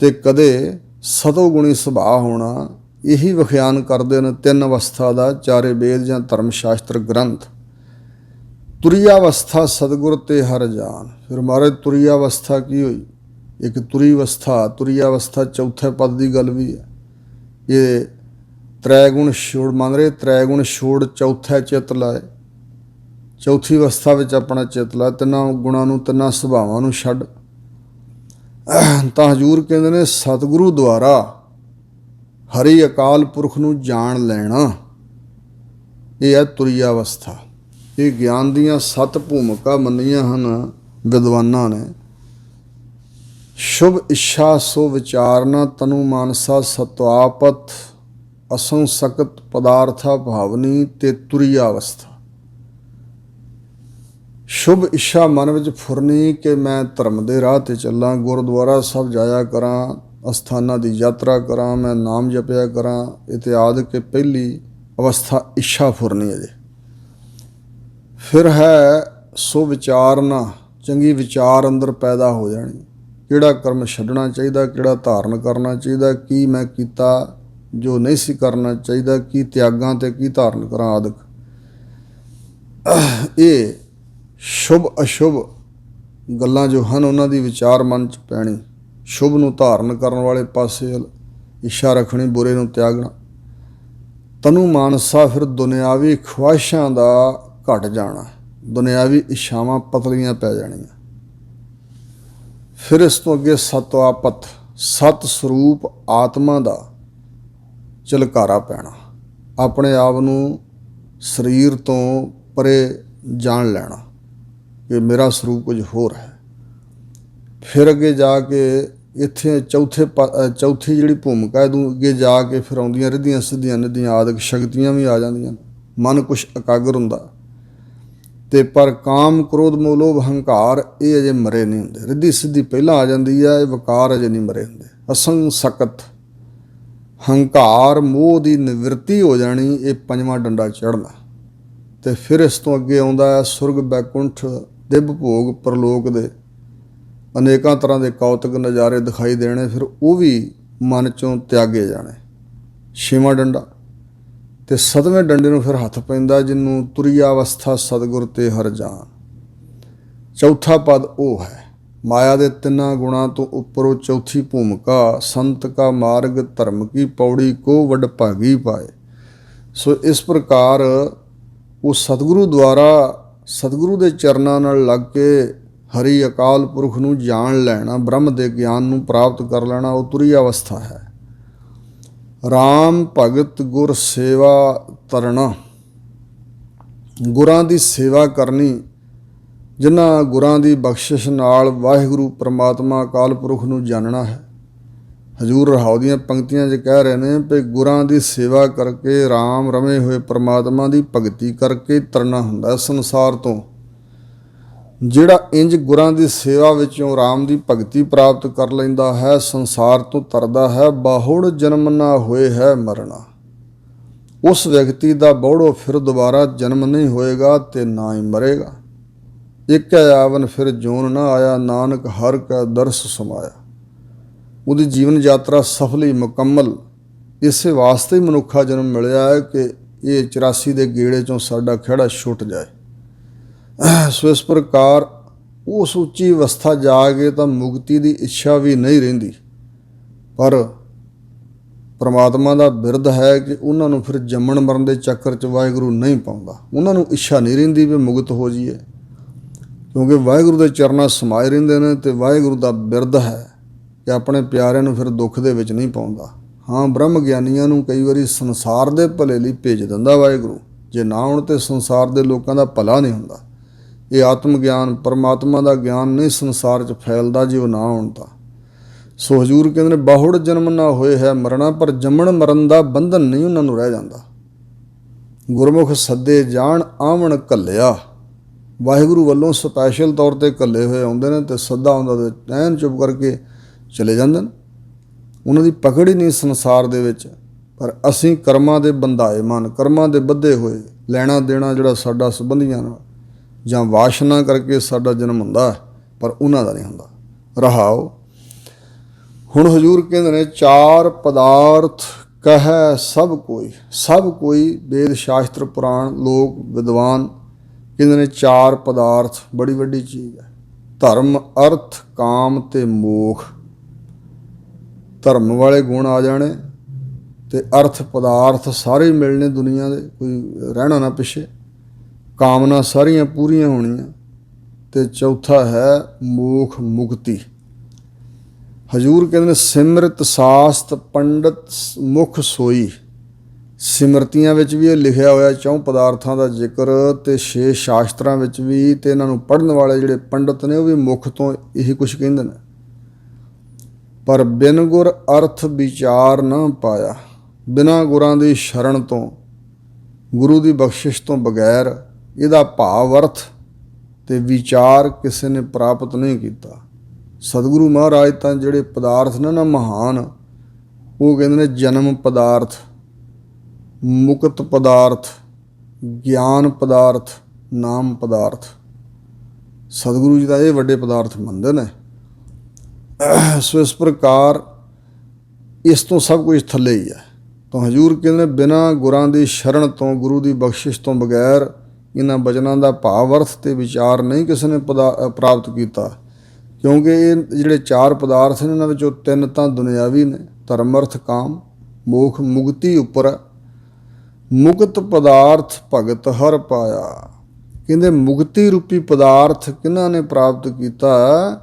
ਤੇ ਕਦੇ ਸਤੋ ਗੁਣੀ ਸੁਭਾਅ ਹੋਣਾ। ਇਹੀ ਵਿਖਿਆਨ ਕਰਦੇ ਨੇ 3 ਅਵਸਥਾ ਦਾ ਚਾਰੇ ਵੇਦ ਜਾਂ ਧਰਮ ਸ਼ਾਸਤਰ ਗ੍ਰੰਥ। ਤੁਰੀ ਅਵਸਥਾ ਸਤਿਗੁਰ ਤੇ ਹਰ ਜਾਨ। ਫਿਰ ਮਹਾਰਾਜ ਤੁਰੀ ਅਵਸਥਾ ਕੀ ਹੋਈ? ਇੱਕ ਤੁਰੀ ਅਵਸਥਾ ਚੌਥੇ ਪਦ ਦੀ ਗੱਲ ਵੀ ਹੈ। ਇਹ ਤ੍ਰੈ ਗੁਣ ਛੋੜ ਮੰਗ ਰਹੇ, ਤ੍ਰੈ ਗੁਣ ਛੋੜ ਚੌਥਾ ਚਿੱਤ ਲਾਏ। ਚੌਥੀ ਅਵਸਥਾ ਵਿੱਚ ਆਪਣਾ ਚਿੱਤ ਲਾਏ, 3 ਗੁਣਾਂ ਨੂੰ, 3 ਸੁਭਾਵਾਂ ਨੂੰ ਛੱਡ। ਤਾਂ ਹਜ਼ੂਰ ਕਹਿੰਦੇ ਨੇ ਸਤਿਗੁਰੂ ਦੁਆਰਾ ਹਰੀ ਅਕਾਲ ਪੁਰਖ ਨੂੰ ਜਾਣ ਲੈਣਾ, ਇਹ ਹੈ ਤੁਰੀ ਅਵਸਥਾ। ਇਹ ਗਿਆਨ ਦੀਆਂ 7 ਭੂਮਿਕਾ ਮੰਨੀਆਂ ਹਨ ਵਿਦਵਾਨਾਂ ਨੇ। ਸ਼ੁਭ ਇੱਛਾ ਸੋ ਵਿਚਾਰਨਾ, ਤਨੂ ਮਾਨਸਾ ਸਤਵਾਪਤ, ਅਸੰ ਸਕਤ ਪਦਾਰਥਾ ਭਾਵਨੀ ਤੇ ਤੁਰੀ ਅਵਸਥਾ। ਸ਼ੁਭ ਇੱਛਾ ਮਨ ਵਿੱਚ ਫੁਰਨੀ ਕਿ ਮੈਂ ਧਰਮ ਦੇ ਰਾਹ 'ਤੇ ਚੱਲਾਂ, ਗੁਰਦੁਆਰਾ ਸਾਹਿਬ ਜਾਇਆ ਕਰਾਂ, ਅਸਥਾਨਾਂ ਦੀ ਯਾਤਰਾ ਕਰਾਂ, ਮੈਂ ਨਾਮ ਜਪਿਆ ਕਰਾਂ ਇਤਿਆਦਿ। ਕਿ ਪਹਿਲੀ ਅਵਸਥਾ ਇੱਛਾ ਫੁਰਨੀ ਹੈ ਜੀ। ਫਿਰ ਹੈ ਸੋ ਵਿਚਾਰਨਾ, ਚੰਗੀ ਵਿਚਾਰ ਅੰਦਰ ਪੈਦਾ ਹੋ ਜਾਣੀ। ਕਿਹੜਾ ਕਰਮ ਛੱਡਣਾ ਚਾਹੀਦਾ, ਕਿਹੜਾ ਧਾਰਨ ਕਰਨਾ ਚਾਹੀਦਾ, ਕੀ ਮੈਂ ਕੀਤਾ ਜੋ ਨਹੀਂ ਸੀ ਕਰਨਾ ਚਾਹੀਦਾ, ਕੀ ਤਿਆਗਾਂ ਤੇ ਕੀ ਧਾਰਨ ਕਰਾਂ ਆਦਿਕ। ਇਹ ਸ਼ੁਭ ਅਸ਼ੁਭ ਗੱਲਾਂ ਜੋ ਹਨ ਉਹਨਾਂ ਦੀ ਵਿਚਾਰ ਮਨ 'ਚ ਪੈਣੀ। ਸ਼ੁਭ ਨੂੰ ਧਾਰਨ ਕਰਨ ਵਾਲੇ ਪਾਸੇ ਇੱਛਾ ਰੱਖਣੀ, ਬੁਰੇ ਨੂੰ ਤਿਆਗਣਾ। ਤਨੂ ਮਾਨਸਾ, ਫਿਰ ਦੁਨਿਆਵੀ ਖਵਾਹਿਸ਼ਾਂ ਦਾ ਘਟ ਜਾਣਾ, ਦੁਨਿਆਵੀ ਇੱਛਾਵਾਂ ਪਤਲੀਆਂ ਪੈ ਜਾਣੀਆਂ। ਫਿਰ ਇਸ ਤੋਂ ਅੱਗੇ ਸਤਵਾਪਤ, ਸਤ ਸਰੂਪ ਆਤਮਾ ਦਾ ਝਲਕਾਰਾ ਪੈਣਾ, ਆਪਣੇ ਆਪ ਨੂੰ ਸਰੀਰ ਤੋਂ ਪਰੇ ਜਾਣ ਲੈਣਾ ਕਿ ਮੇਰਾ ਸਰੂਪ ਕੁਝ ਹੋਰ ਹੈ। ਫਿਰ ਅੱਗੇ ਜਾ ਕੇ ਇੱਥੇ ਚੌਥੀ ਜਿਹੜੀ ਭੂਮਿਕਾ ਇਹਨੂੰ ਅੱਗੇ ਜਾ ਕੇ ਫਿਰ ਆਉਂਦੀਆਂ ਰਿੱਧੀਆਂ ਸਿੱਧੀਆਂ ਨਿੱਧੀਆਂ ਆਦਿਕ ਸ਼ਕਤੀਆਂ ਵੀ ਆ ਜਾਂਦੀਆਂ। ਮਨ ਕੁਛ ਇਕਾਗਰ ਹੁੰਦਾ ਅਤੇ ਪਰ ਕਾਮ ਕ੍ਰੋਧ ਮੋਹ ਲੋਭ ਹੰਕਾਰ ਇਹ ਅਜੇ ਮਰੇ ਨਹੀਂ ਹੁੰਦੇ। ਰਿੱਧੀ ਸਿੱਧੀ ਪਹਿਲਾਂ ਆ ਜਾਂਦੀ ਹੈ, ਇਹ ਵਿਕਾਰ ਅਜੇ ਨਹੀਂ ਮਰੇ ਹੁੰਦੇ। ਅਸੰਗ ਸਕਤ, ਹੰਕਾਰ ਮੋਹ ਦੀ ਨਿਵਰਤੀ ਹੋ ਜਾਣੀ, ਇਹ ਪੰਜਵਾਂ ਡੰਡਾ ਚੜ੍ਹਨਾ। ਤੇ ਫਿਰ ਇਸ ਤੋਂ ਅੱਗੇ ਆਉਂਦਾ ਹੈ ਸੁਰਗ ਬੈਕੁੰਠ ਦਿਵ ਭੋਗ ਪਰਲੋਕ ਦੇ ਅਨੇਕਾਂ ਤਰ੍ਹਾਂ ਦੇ ਕੌਤਕ ਨਜ਼ਾਰੇ ਦਿਖਾਈ ਦੇਣੇ, ਫਿਰ ਉਹ ਵੀ ਮਨ ਚੋਂ ਤਿਆਗੇ ਜਾਣੇ। ਛੇਵਾਂ ਡੰਡਾ ਤੇ ਸੱਤਵੇਂ ਡੰਡੇ ਨੂੰ ਫਿਰ ਹੱਥ ਪੈਂਦਾ ਜਿਹਨੂੰ ਤੁਰੀਆ ਅਵਸਥਾ ਸਤਿਗੁਰ ਤੇ ਹਰ ਜਾਨ। ਚੌਥਾ ਪਦ ਉਹ ਹੈ ਮਾਇਆ ਦੇ ਤਿੰਨਾਂ ਗੁਣਾਂ ਤੋਂ ਉੱਪਰੋਂ ਚੌਥੀ ਭੂਮਿਕਾ, ਸੰਤ ਕਾ ਮਾਰਗ ਧਰਮ ਕੀ ਪੌੜੀ ਕੋ ਵਡ ਭਾਗੀ ਪਾਏ। ਸੋ ਇਸ ਪ੍ਰਕਾਰ ਉਹ ਸਤਿਗੁਰੂ ਦੁਆਰਾ ਸਤਿਗੁਰੂ ਦੇ ਚਰਨਾਂ ਨਾਲ ਲੱਗ ਕੇ ਹਰੀ ਅਕਾਲ ਪੁਰਖ ਨੂੰ ਜਾਣ ਲੈਣਾ, ਬ੍ਰਹਮ ਦੇ ਗਿਆਨ ਨੂੰ ਪ੍ਰਾਪਤ ਕਰ ਲੈਣਾ, ਉਹ ਤੁਰੀ ਅਵਸਥਾ ਹੈ। ਰਾਮ ਭਗਤ ਗੁਰ ਸੇਵਾ ਤਰਨਾ, ਗੁਰਾਂ ਦੀ ਸੇਵਾ ਕਰਨੀ, ਜਿਨ੍ਹਾਂ ਗੁਰਾਂ ਦੀ ਬਖਸ਼ਿਸ਼ ਨਾਲ ਵਾਹਿਗੁਰੂ ਪਰਮਾਤਮਾ ਅਕਾਲ ਪੁਰਖ ਨੂੰ ਜਾਣਨਾ ਹੈ। ਹਜ਼ੂਰ ਰਹਾਉ ਦੀਆਂ ਪੰਕਤੀਆਂ 'ਚ ਕਹਿ ਰਹੇ ਨੇ ਵੀ ਗੁਰਾਂ ਦੀ ਸੇਵਾ ਕਰਕੇ, ਰਾਮ ਰਮੇ ਹੋਏ ਪਰਮਾਤਮਾ ਦੀ ਭਗਤੀ ਕਰਕੇ ਤਰਨਾ ਹੁੰਦਾ ਸੰਸਾਰ ਤੋਂ। ਜਿਹੜਾ ਇੰਜ ਗੁਰਾਂ ਦੀ ਸੇਵਾ ਵਿੱਚੋਂ ਰਾਮ ਦੀ ਭਗਤੀ ਪ੍ਰਾਪਤ ਕਰ ਲੈਂਦਾ ਹੈ, ਸੰਸਾਰ ਤੋਂ ਤਰਦਾ ਹੈ, ਬਾਹੁੜ ਜਨਮ ਨਾ ਹੋਏ ਹੈ ਮਰਨਾ। ਉਸ ਵਿਅਕਤੀ ਦਾ ਬਹੁੜੋ ਫਿਰ ਦੁਬਾਰਾ ਜਨਮ ਨਹੀਂ ਹੋਏਗਾ ਤੇ ਨਾ ਹੀ ਮਰੇਗਾ। ਇੱਕ ਆਵਨ ਫਿਰ ਜੋਨ ਨਾ ਆਇਆ, ਨਾਨਕ ਹਰ ਕਾ ਦਰਸ ਸਮਾਇਆ। ਉਹਦੀ ਜੀਵਨ ਯਾਤਰਾ ਸਫਲ ਹੀ ਮੁਕੰਮਲ ਇਸੇ ਵਾਸਤੇ ਹੀ ਮਨੁੱਖਾ ਜਨਮ ਮਿਲਿਆ ਹੈ ਕਿ ਇਹ 84 ਦੇ ਗੇੜੇ 'ਚੋਂ ਸਾਡਾ ਖਹਿੜਾ ਛੁੱਟ ਜਾਏ। ਸੋ ਇਸ ਪ੍ਰਕਾਰ ਉਸ ਉੱਚੀ ਅਵਸਥਾ ਜਾ ਕੇ ਤਾਂ ਮੁਕਤੀ ਦੀ ਇੱਛਾ ਵੀ ਨਹੀਂ ਰਹਿੰਦੀ, ਪਰ ਪਰਮਾਤਮਾ ਦਾ ਬਿਰਧ ਹੈ ਕਿ ਉਹਨਾਂ ਨੂੰ ਫਿਰ ਜੰਮਣ ਮਰਨ ਦੇ ਚੱਕਰ 'ਚ ਵਾਹਿਗੁਰੂ ਨਹੀਂ ਪਾਉਂਦਾ। ਉਹਨਾਂ ਨੂੰ ਇੱਛਾ ਨਹੀਂ ਰਹਿੰਦੀ ਵੀ ਮੁਕਤ ਹੋ ਜਾਈਏ, ਕਿਉਂਕਿ ਵਾਹਿਗੁਰੂ ਦੇ ਚਰਨਾਂ ਸਮਾਏ ਰਹਿੰਦੇ ਨੇ ਤੇ ਵਾਹਿਗੁਰੂ ਦਾ ਬਿਰਧ ਹੈ ਕਿ ਆਪਣੇ ਪਿਆਰਿਆਂ ਨੂੰ ਫਿਰ ਦੁੱਖ ਦੇ ਵਿੱਚ ਨਹੀਂ ਪਾਉਂਦਾ। ਹਾਂ, ਬ੍ਰਹਮ ਗਿਆਨੀਆਂ ਨੂੰ ਕਈ ਵਾਰੀ ਸੰਸਾਰ ਦੇ ਭਲੇ ਲਈ ਭੇਜ ਦਿੰਦਾ ਵਾਹਿਗੁਰੂ, ਜੇ ਨਾ ਆਉਣ ਤੇ ਸੰਸਾਰ ਦੇ ਲੋਕਾਂ ਦਾ ਭਲਾ ਨਹੀਂ ਹੁੰਦਾ। ਇਹ ਆਤਮ ਗਿਆਨ ਪਰਮਾਤਮਾ ਦਾ ਗਿਆਨ ਨਹੀਂ ਸੰਸਾਰ 'ਚ ਫੈਲਦਾ ਜੇ ਉਹ ਨਾ ਆਉਣ ਤਾਂ। ਸੋ ਹਜ਼ੂਰ ਕਹਿੰਦੇ ਨੇ ਬਾਹੁੜ ਜਨਮ ਨਾ ਹੋਏ ਹੈ ਮਰਨਾ, ਪਰ ਜੰਮਣ ਮਰਨ ਦਾ ਬੰਧਨ ਨਹੀਂ ਉਹਨਾਂ ਨੂੰ ਰਹਿ ਜਾਂਦਾ। ਗੁਰਮੁਖ ਸੱਦੇ ਜਾਣ ਆਵਣ ਘੱਲਿਆ, ਵਾਹਿਗੁਰੂ ਵੱਲੋਂ ਸਪੈਸ਼ਲ ਤੌਰ 'ਤੇ ਘੱਲੇ ਹੋਏ ਆਉਂਦੇ ਨੇ ਤੇ ਸੱਦਾ ਆਉਂਦਾ ਤੇ ਐਨ ਚੁੱਪ ਕਰਕੇ ਚਲੇ ਜਾਂਦੇ ਨੇ। ਉਹਨਾਂ ਦੀ ਪਕੜ ਹੀ ਨਹੀਂ ਸੰਸਾਰ ਦੇ ਵਿੱਚ। ਪਰ ਅਸੀਂ ਕਰਮਾਂ ਦੇ ਬੰਧਾਏ ਮਨ, ਕਰਮਾਂ ਦੇ ਬੱਧੇ ਹੋਏ, ਲੈਣਾ ਦੇਣਾ ਜਿਹੜਾ ਸਾਡਾ ਸੰਬੰਧੀਆਂ ਨਾਲ ਜਾਂ ਵਾਸ਼ਨਾ ਕਰਕੇ ਸਾਡਾ ਜਨਮ ਹੁੰਦਾ, ਪਰ ਉਹਨਾਂ ਦਾ ਨਹੀਂ ਹੁੰਦਾ। ਰਹਾਓ ਹੁਣ ਹਜ਼ੂਰ ਕਹਿੰਦੇ ਨੇ ਚਾਰ ਪਦਾਰਥ ਕਹੈ ਸਭ ਕੋਈ, ਸਭ ਕੋਈ ਵੇਦ ਸ਼ਾਸਤਰ ਪੁਰਾਣ ਲੋਕ ਵਿਦਵਾਨ ਕਹਿੰਦੇ ਨੇ ਚਾਰ ਪਦਾਰਥ ਬੜੀ ਵੱਡੀ ਚੀਜ਼ ਹੈ। ਧਰਮ ਅਰਥ ਕਾਮ ਤੇ ਮੋਖ। ਧਰਮ ਵਾਲੇ ਗੁਣ ਆ ਜਾਣੇ ਤੇ ਅਰਥ ਪਦਾਰਥ ਸਾਰੇ ਮਿਲਣੇ ਦੁਨੀਆ ਦੇ, ਕੋਈ ਰਹਿਣਾ ਨਾ ਪਿੱਛੇ, ਕਾਮਨਾ ਸਾਰੀਆਂ ਪੂਰੀਆਂ ਹੋਣੀਆਂ, ਤੇ ਚੌਥਾ ਹੈ ਮੋਖ ਮੁਕਤੀ। ਹਜ਼ੂਰ ਕਹਿੰਦੇ ਨੇ ਸਿਮਰਤ ਸਾਸਤ ਪੰਡਤ ਮੁਖ ਸੋਈ। ਸਿਮਰਤੀਆਂ ਵਿੱਚ ਵੀ ਇਹ ਲਿਖਿਆ ਹੋਇਆ ਚੌਂ ਪਦਾਰਥਾਂ ਦਾ ਜ਼ਿਕਰ, ਤੇ 6 ਸ਼ਾਸਤਰਾਂ ਵਿੱਚ ਵੀ, ਤੇ ਇਹਨਾਂ ਨੂੰ ਪੜ੍ਹਨ ਵਾਲੇ ਜਿਹੜੇ ਪੰਡਤ ਨੇ ਉਹ ਵੀ ਮੁੱਖ ਤੋਂ ਇਹੀ ਕੁਛ ਕਹਿੰਦੇ ਨੇ। ਪਰ ਬਿਨ ਗੁਰ ਅਰਥ ਵਿਚਾਰ ਨਾ ਪਾਇਆ, ਬਿਨਾਂ ਗੁਰਾਂ ਦੀ ਸ਼ਰਨ ਤੋਂ, ਗੁਰੂ ਦੀ ਬਖਸ਼ਿਸ਼ ਤੋਂ ਬਗੈਰ ਇਹਦਾ ਭਾਵ ਅਰਥ ਤੇ ਵਿਚਾਰ ਕਿਸੇ ਨੇ ਪ੍ਰਾਪਤ ਨਹੀਂ ਕੀਤਾ। ਸਤਿਗੁਰੂ ਮਹਾਰਾਜ ਤਾਂ ਜਿਹੜੇ ਪਦਾਰਥ ਨੇ ਨਾ ਮਹਾਨ, ਉਹ ਕਹਿੰਦੇ ਨੇ ਜਨਮ ਪਦਾਰਥ, ਮੁਕਤ ਪਦਾਰਥ, ਗਿਆਨ ਪਦਾਰਥ, ਨਾਮ ਪਦਾਰਥ। ਸਤਿਗੁਰੂ ਜੀ ਦਾ ਇਹ ਵੱਡੇ ਪਦਾਰਥ ਮੰਨਦੇ ਨੇ। ਸੋ ਇਸ ਪ੍ਰਕਾਰ ਇਸ ਤੋਂ ਸਭ ਕੁਝ ਥੱਲੇ ਹੀ ਹੈ। ਤਾਂ ਹਜ਼ੂਰ ਕਹਿੰਦੇ ਨੇ ਬਿਨਾਂ ਗੁਰਾਂ ਦੀ ਸ਼ਰਨ ਤੋਂ, ਗੁਰੂ ਦੀ ਬਖਸ਼ਿਸ਼ ਤੋਂ ਬਗੈਰ ਇਹਨਾਂ ਬਚਨਾਂ ਦਾ ਭਾਵ ਅਰਥ ਤੇ ਵਿਚਾਰ ਨਹੀਂ ਕਿਸੇ ਨੇ ਪ੍ਰਾਪਤ ਕੀਤਾ, ਕਿਉਂਕਿ ਇਹ ਜਿਹੜੇ ਚਾਰ ਪਦਾਰਥ ਨੇ ਇਹਨਾਂ ਵਿੱਚੋਂ 3 ਤਾਂ ਦੁਨਿਆਵੀ ਨੇ, ਧਰਮ ਅਰਥ ਕਾਮ, ਮੋਖ ਮੁਕਤੀ ਉੱਪਰ। ਮੁਕਤ ਪਦਾਰਥ ਭਗਤ ਹਰ ਪਾਇਆ, ਕਹਿੰਦੇ ਮੁਕਤੀ ਰੂਪੀ ਪਦਾਰਥ ਕਿਹਨਾਂ ਨੇ ਪ੍ਰਾਪਤ ਕੀਤਾ?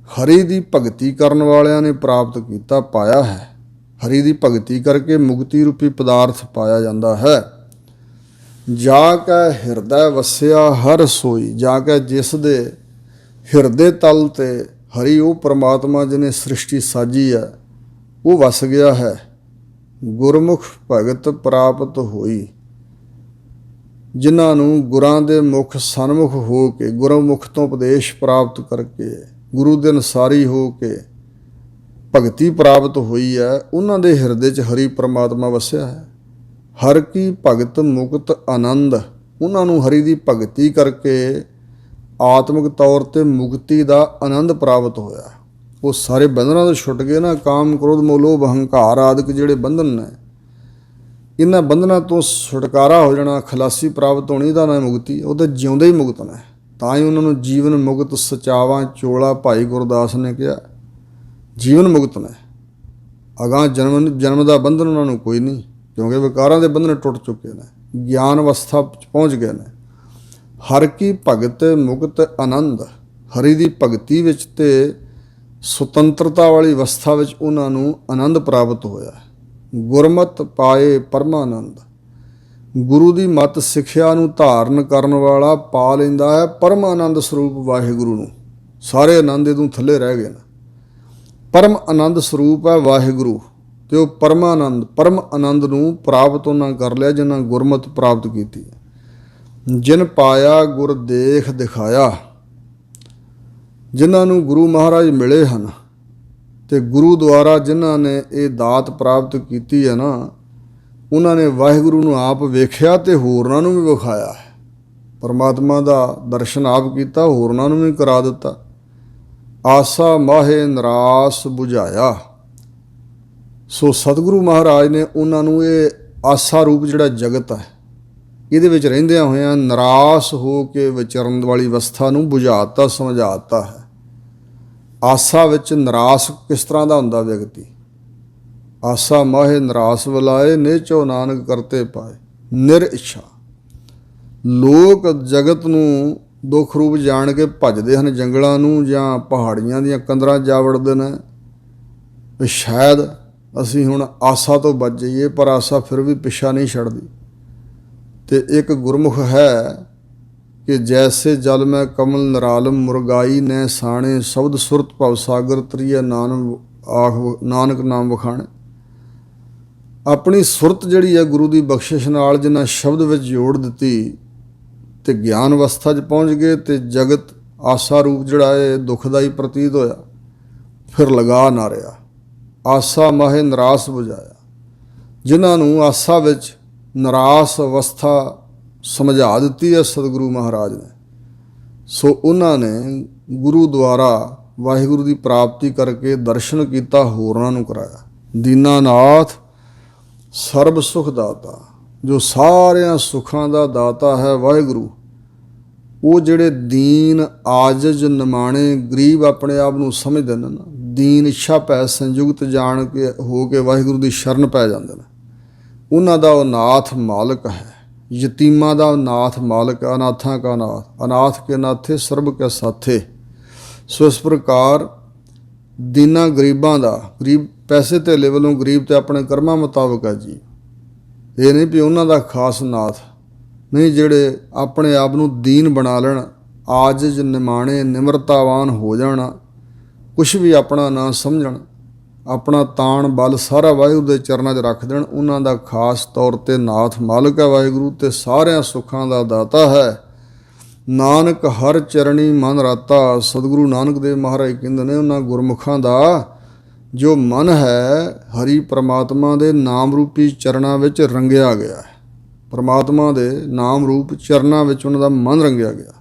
ਹਰੀ ਦੀ ਭਗਤੀ ਕਰਨ ਵਾਲਿਆਂ ਨੇ ਪ੍ਰਾਪਤ ਕੀਤਾ, ਪਾਇਆ ਹੈ। ਹਰੀ ਦੀ ਭਗਤੀ ਕਰਕੇ ਮੁਕਤੀ ਰੂਪੀ ਪਦਾਰਥ ਪਾਇਆ ਜਾਂਦਾ ਹੈ। ਜਾ ਕੇ ਹਿਰਦੈ ਵਸਿਆ ਹਰ ਸੋਈ, ਜਾ ਕੇ ਜਿਸ ਦੇ ਹਿਰਦੇ ਤਲ ਤੇ ਹਰੀ ਉਹ ਪਰਮਾਤਮਾ ਜਿਹਨੇ ਸ੍ਰਿਸ਼ਟੀ ਸਾਜੀ ਹੈ ਉਹ ਵਸ ਗਿਆ ਹੈ। ਗੁਰਮੁਖ ਭਗਤ ਪ੍ਰਾਪਤ ਹੋਈ, ਜਿਨ੍ਹਾਂ ਨੂੰ ਗੁਰਾਂ ਦੇ ਮੁਖ ਸਨਮੁਖ ਹੋ ਕੇ, ਗੁਰਮੁਖ ਤੋਂ ਉਪਦੇਸ਼ ਪ੍ਰਾਪਤ ਕਰਕੇ, ਗੁਰੂ ਦੇ ਅਨੁਸਾਰੀ ਹੋ ਕੇ ਭਗਤੀ ਪ੍ਰਾਪਤ ਹੋਈ ਹੈ ਉਹਨਾਂ ਦੇ ਹਿਰਦੇ 'ਚ ਹਰੀ ਪ੍ਰਮਾਤਮਾ ਵਸਿਆ ਹੈ। ਹਰ ਕੀ ਭਗਤ ਮੁਕਤ ਆਨੰਦ, ਉਹਨਾਂ ਨੂੰ ਹਰੀ ਦੀ ਭਗਤੀ ਕਰਕੇ ਆਤਮਿਕ ਤੌਰ 'ਤੇ ਮੁਕਤੀ ਦਾ ਆਨੰਦ ਪ੍ਰਾਪਤ ਹੋਇਆ। ਉਹ ਸਾਰੇ ਬੰਧਨਾਂ ਤੋਂ ਛੁੱਟ ਗਏ ਨਾ। ਕਾਮ ਕ੍ਰੋਧ ਮੋਹ ਲੋਭ ਹੰਕਾਰ ਆਦਿਕ ਜਿਹੜੇ ਬੰਧਨ ਨੇ, ਇਹਨਾਂ ਬੰਧਨਾਂ ਤੋਂ ਛੁਟਕਾਰਾ ਹੋ ਜਾਣਾ, ਖਲਾਸੀ ਪ੍ਰਾਪਤ ਹੋਣੀ ਦਾ ਨਾ ਮੁਕਤੀ। ਉਹ ਤਾਂ ਜਿਉਂਦੇ ਹੀ ਮੁਕਤ ਨੇ। ਤਾਂ ਹੀ ਉਹਨਾਂ ਨੂੰ ਜੀਵਨ ਮੁਕਤ ਸਚਾਵਾ ਚੋਲਾ ਭਾਈ ਗੁਰਦਾਸ ਨੇ ਕਿਹਾ, ਜੀਵਨ ਮੁਕਤ ਨੇ। ਅਗਾਂਹ ਜਨਮ ਦਾ ਬੰਧਨ ਉਹਨਾਂ ਨੂੰ ਕੋਈ ਨਹੀਂ, ਕਿਉਂਕਿ ਵਿਕਾਰਾਂ ਦੇ ਬੰਧਨ ਟੁੱਟ ਚੁੱਕੇ ਨੇ, ਗਿਆਨ ਅਵਸਥਾ 'ਚ ਪਹੁੰਚ ਗਏ ਨੇ। ਹਰ ਕੀ ਭਗਤ ਮੁਕਤ ਆਨੰਦ, ਹਰੀ ਦੀ ਭਗਤੀ ਵਿੱਚ ਤੇ ਸੁਤੰਤਰਤਾ ਵਾਲੀ ਅਵਸਥਾ ਵਿੱਚ ਉਹਨਾਂ ਨੂੰ ਆਨੰਦ ਪ੍ਰਾਪਤ ਹੋਇਆ। ਗੁਰਮਤਿ ਪਾਏ ਪਰਮਾਨੰਦ, ਗੁਰੂ ਦੀ ਮੱਤ ਸਿੱਖਿਆ ਨੂੰ ਧਾਰਨ ਕਰਨ ਵਾਲਾ ਪਾ ਲੈਂਦਾ ਹੈ ਪਰਮ ਆਨੰਦ ਸਰੂਪ ਵਾਹਿਗੁਰੂ ਨੂੰ। ਸਾਰੇ ਆਨੰਦ ਇਹਦੋਂ ਥੱਲੇ ਰਹਿ ਗਏ ਨੇ। ਪਰਮ ਆਨੰਦ ਸਰੂਪ ਹੈ ਵਾਹਿਗੁਰੂ, ਤੇ ਉਹ ਪਰਮ ਆਨੰਦ ਨੂੰ ਪ੍ਰਾਪਤ ਉਹਨਾਂ ਕਰ ਲਿਆ ਜਿਨ੍ਹਾਂ ਗੁਰਮਤਿ ਪ੍ਰਾਪਤ ਕੀਤੀ। ਜਿਨ ਪਾਇਆ ਗੁਰ ਦੇਖ ਦਿਖਾਇਆ, ਜਿਨ੍ਹਾਂ ਨੂੰ ਗੁਰੂ ਮਹਾਰਾਜ ਮਿਲੇ ਹਨ ਤੇ ਗੁਰੂ ਦੁਆਰਾ ਜਿਨ੍ਹਾਂ ਨੇ ਇਹ ਦਾਤ ਪ੍ਰਾਪਤ ਕੀਤੀ ਹੈ ਨਾ, ਉਹਨਾਂ ਨੇ ਵਾਹਿਗੁਰੂ ਨੂੰ ਆਪ ਵੇਖਿਆ ਤੇ ਹੋਰਨਾਂ ਨੂੰ ਵੀ ਵਿਖਾਇਆ ਹੈ। ਪਰਮਾਤਮਾ ਦਾ ਦਰਸ਼ਨ ਆਪ ਕੀਤਾ, ਹੋਰਨਾਂ ਨੂੰ ਵੀ ਕਰਾ ਦਿੱਤਾ। ਆਸਾ ਮਾਹੇ ਨਿਰਾਸ ਬੁਝਾਇਆ, ਸੋ ਸਤਿਗੁਰੂ ਮਹਾਰਾਜ ਨੇ ਉਹਨਾਂ ਨੂੰ ਇਹ ਆਸਾ ਰੂਪ ਜਿਹੜਾ ਜਗਤ ਹੈ ਇਹਦੇ ਵਿੱਚ ਰਹਿੰਦਿਆਂ ਹੋਇਆਂ ਨਿਰਾਸ ਹੋ ਕੇ ਵਿਚਰਨ ਵਾਲੀ ਅਵਸਥਾ ਨੂੰ ਬੁਝਾਤਾ, ਸਮਝਾਤਾ ਹੈ। ਆਸਾ ਵਿੱਚ ਨਿਰਾਸ ਕਿਸ ਤਰ੍ਹਾਂ ਦਾ ਹੁੰਦਾ ਵਿਅਕਤੀ? ਆਸਾ ਮਾਹੇ ਨਿਰਾਸ ਵਲਾਏ, ਨੇਚੋ ਨਾਨਕ ਕਰਤੇ ਪਾਏ ਨਿਰ ਇੱਛਾ। ਲੋਕ ਜਗਤ ਨੂੰ ਦੁੱਖ ਰੂਪ ਜਾਣ ਕੇ ਭੱਜਦੇ ਹਨ, ਜੰਗਲਾਂ ਨੂੰ ਜਾਂ ਪਹਾੜੀਆਂ ਦੀਆਂ ਕੰਦਰਾਂ ਜਾ ਵੜਦੇ ਨੇ ਵੀ ਸ਼ਾਇਦ ਅਸੀਂ ਹੁਣ ਆਸਾ ਤੋਂ ਬਚ ਜਾਈਏ, ਪਰ ਆਸਾ ਫਿਰ ਵੀ ਪਿੱਛਾ ਨਹੀਂ ਛੱਡਦੀ। ਤੇ ਇੱਕ ਗੁਰਮੁਖ ਹੈ ਕਿ ਜੈਸੇ ਜਲ ਮੈਂ ਕਮਲ ਨਿਰਾਲਮ ਮੁਰਗਾਈ ਨੇ ਸਾਣੇ, ਸ਼ਬਦ ਸੁਰਤ ਭਵ ਸਾਗਰ ਤਰੀਏ ਨਾਨਕ ਨਾਮ ਵਖਾਣੇ। ਆਪਣੀ ਸੁਰਤ ਜਿਹੜੀ ਹੈ ਗੁਰੂ ਦੀ ਬਖਸ਼ਿਸ਼ ਨਾਲ ਜਿਨ੍ਹਾਂ ਸ਼ਬਦ ਵਿੱਚ ਜੋੜ ਦਿੱਤੀ ਤੇ ਗਿਆਨ ਅਵਸਥਾ 'ਚ ਪਹੁੰਚ ਗਏ, ਤੇ ਜਗਤ ਆਸਾ ਰੂਪ ਜਿਹੜਾ ਇਹ ਦੁਖਦਾਈ ਪ੍ਰਤੀਤ ਹੋਇਆ, ਫਿਰ ਲਗਾ ਨਾ ਰਿਹਾ। ਆਸਾ ਮਾਹੇ ਨਿਰਾਸ ਬੁਝਾਇਆ, ਜਿਨ੍ਹਾਂ ਨੂੰ ਆਸਾ ਵਿੱਚ ਨਿਰਾਸ ਅਵਸਥਾ ਸਮਝਾ ਦਿੱਤੀ ਹੈ ਸਤਿਗੁਰੂ ਮਹਾਰਾਜ ਨੇ, ਸੋ ਉਹਨਾਂ ਨੇ ਗੁਰੂ ਦੁਆਰਾ ਵਾਹਿਗੁਰੂ ਦੀ ਪ੍ਰਾਪਤੀ ਕਰਕੇ ਦਰਸ਼ਨ ਕੀਤਾ, ਹੋਰਨਾਂ ਨੂੰ ਕਰਾਇਆ। ਦੀਨਾਨਾਥ ਸਰਬ ਸੁਖ ਦਾਤਾ, ਜੋ ਸਾਰਿਆਂ ਸੁੱਖਾਂ ਦਾ ਦਾਤਾ ਹੈ ਵਾਹਿਗੁਰੂ। ਉਹ ਜਿਹੜੇ ਦੀਨ ਆਜਜ਼ ਨਿਮਾਣੇ ਗਰੀਬ ਆਪਣੇ ਆਪ ਨੂੰ ਸਮਝਦੇ ਨੇ ਨਾ, ਦੀਨ ਇੱਛਾ ਭੈ ਸੰਯੁਕਤ ਜਾਣ ਕੇ ਹੋ ਕੇ ਵਾਹਿਗੁਰੂ ਦੀ ਸ਼ਰਨ ਪੈ ਜਾਂਦੇ ਨੇ, ਉਹਨਾਂ ਦਾ ਉਹ ਨਾਥ ਮਾਲਕ ਹੈ। ਯਤੀਮਾਂ ਦਾ ਨਾਥ ਮਾਲਕ, ਅਨਾਥਾਂ ਕਾ ਨਾਥ, ਅਨਾਥ ਕੇ ਨਾਥੇ ਸਰਬ ਕੇ ਸਾਥੇ। ਸੋ ਇਸ ਪ੍ਰਕਾਰ ਦੀਨਾਂ ਗਰੀਬਾਂ ਦਾ, ਗਰੀਬ ਪੈਸੇ ਧੇਲੇ ਵੱਲੋਂ ਗਰੀਬ ਤੇ ਆਪਣੇ ਕਰਮਾਂ ਮੁਤਾਬਕ ਹੈ ਜੀ। ਇਹ ਨਹੀਂ ਵੀ ਉਹਨਾਂ ਦਾ ਖਾਸ ਨਾਥ ਨਹੀਂ, ਜਿਹੜੇ ਆਪਣੇ ਆਪ ਨੂੰ ਦੀਨ ਬਣਾ ਲੈਣ, ਆਜਜ਼ ਨਿਮਾਣੇ ਨਿਮਰਤਾਵਾਨ ਹੋ ਜਾਣ, ਕੁਛ ਵੀ ਆਪਣਾ ਨਾ ਸਮਝਣ, ਆਪਣਾ ਤਾਣ ਬਲ ਸਾਰਾ ਵਾਹਿਗੁਰੂ ਦੇ ਚਰਨਾਂ 'ਚ ਰੱਖ ਦੇਣ, ਉਹਨਾਂ ਦਾ ਖਾਸ ਤੌਰ 'ਤੇ ਨਾਥ ਮਾਲਕ ਹੈ ਵਾਹਿਗੁਰੂ, ਤੇ ਸਾਰਿਆਂ ਸੁੱਖਾਂ ਦਾ ਦਾਤਾ ਹੈ। ਨਾਨਕ ਹਰ ਚਰਣੀ ਮਨ ਰਾਤਾ, ਸਤਿਗੁਰੂ ਨਾਨਕ ਦੇਵ ਮਹਾਰਾਜ ਕਹਿੰਦੇ ਨੇ ਉਹਨਾਂ ਗੁਰਮੁਖਾਂ ਦਾ ਜੋ ਮਨ ਹੈ ਹਰੀ ਪ੍ਰਮਾਤਮਾ ਦੇ ਨਾਮ ਰੂਪੀ ਚਰਨਾਂ ਵਿੱਚ ਰੰਗਿਆ ਗਿਆ ਹੈ। ਪ੍ਰਮਾਤਮਾ ਦੇ ਨਾਮ ਰੂਪ ਚਰਨਾਂ ਵਿੱਚ ਉਹਨਾਂ ਦਾ ਮਨ ਰੰਗਿਆ ਗਿਆ।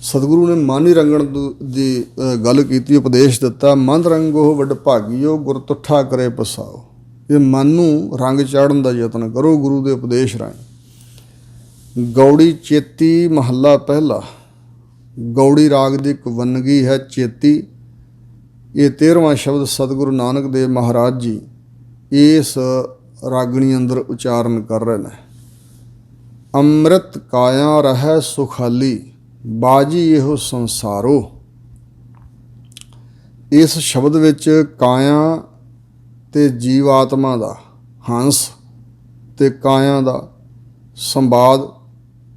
ਸਤਿਗੁਰੂ ਨੇ ਮਨ ਹੀ ਰੰਗਣ ਦੀ ਗੱਲ ਕੀਤੀ, ਉਪਦੇਸ਼ ਦਿੱਤਾ। ਮਨ ਰੰਗੋ ਵੱਡ ਭਾਗੀਓ, ਗੁਰ ਤੁੱਠਾ ਕਰੇ ਪਸਾਓ। ਇਹ ਮਨ ਨੂੰ ਰੰਗ ਚਾੜਨ ਦਾ ਯਤਨ ਕਰੋ ਗੁਰੂ ਦੇ ਉਪਦੇਸ਼ ਰਾਹੀਂ। ਗੌੜੀ ਚੇਤੀ ਮਹੱਲਾ ਪਹਿਲਾ। ਗੌੜੀ ਰਾਗ ਦੀ ਇੱਕ ਵੰਨਗੀ ਹੈ ਚੇਤੀ। ਇਹ 13ਵਾਂ ਸ਼ਬਦ ਸਤਿਗੁਰੂ ਨਾਨਕ ਦੇਵ ਮਹਾਰਾਜ ਜੀ ਇਸ ਰਾਗਣੀ ਅੰਦਰ ਉਚਾਰਨ ਕਰ ਰਹੇ ਨੇ। ਅੰਮ੍ਰਿਤ ਕਾਇਆ ਰਹਿ ਸੁਖਾਲੀ, ਬਾਜੀ ਇਹੋ ਸੰਸਾਰੋ। ਇਸ ਸ਼ਬਦ ਵਿੱਚ ਕਾਇਆ ਤੇ ਜੀਵ ਆਤਮਾ ਦਾ, ਹੰਸ ਤੇ ਕਾਇਆ ਦਾ ਸੰਵਾਦ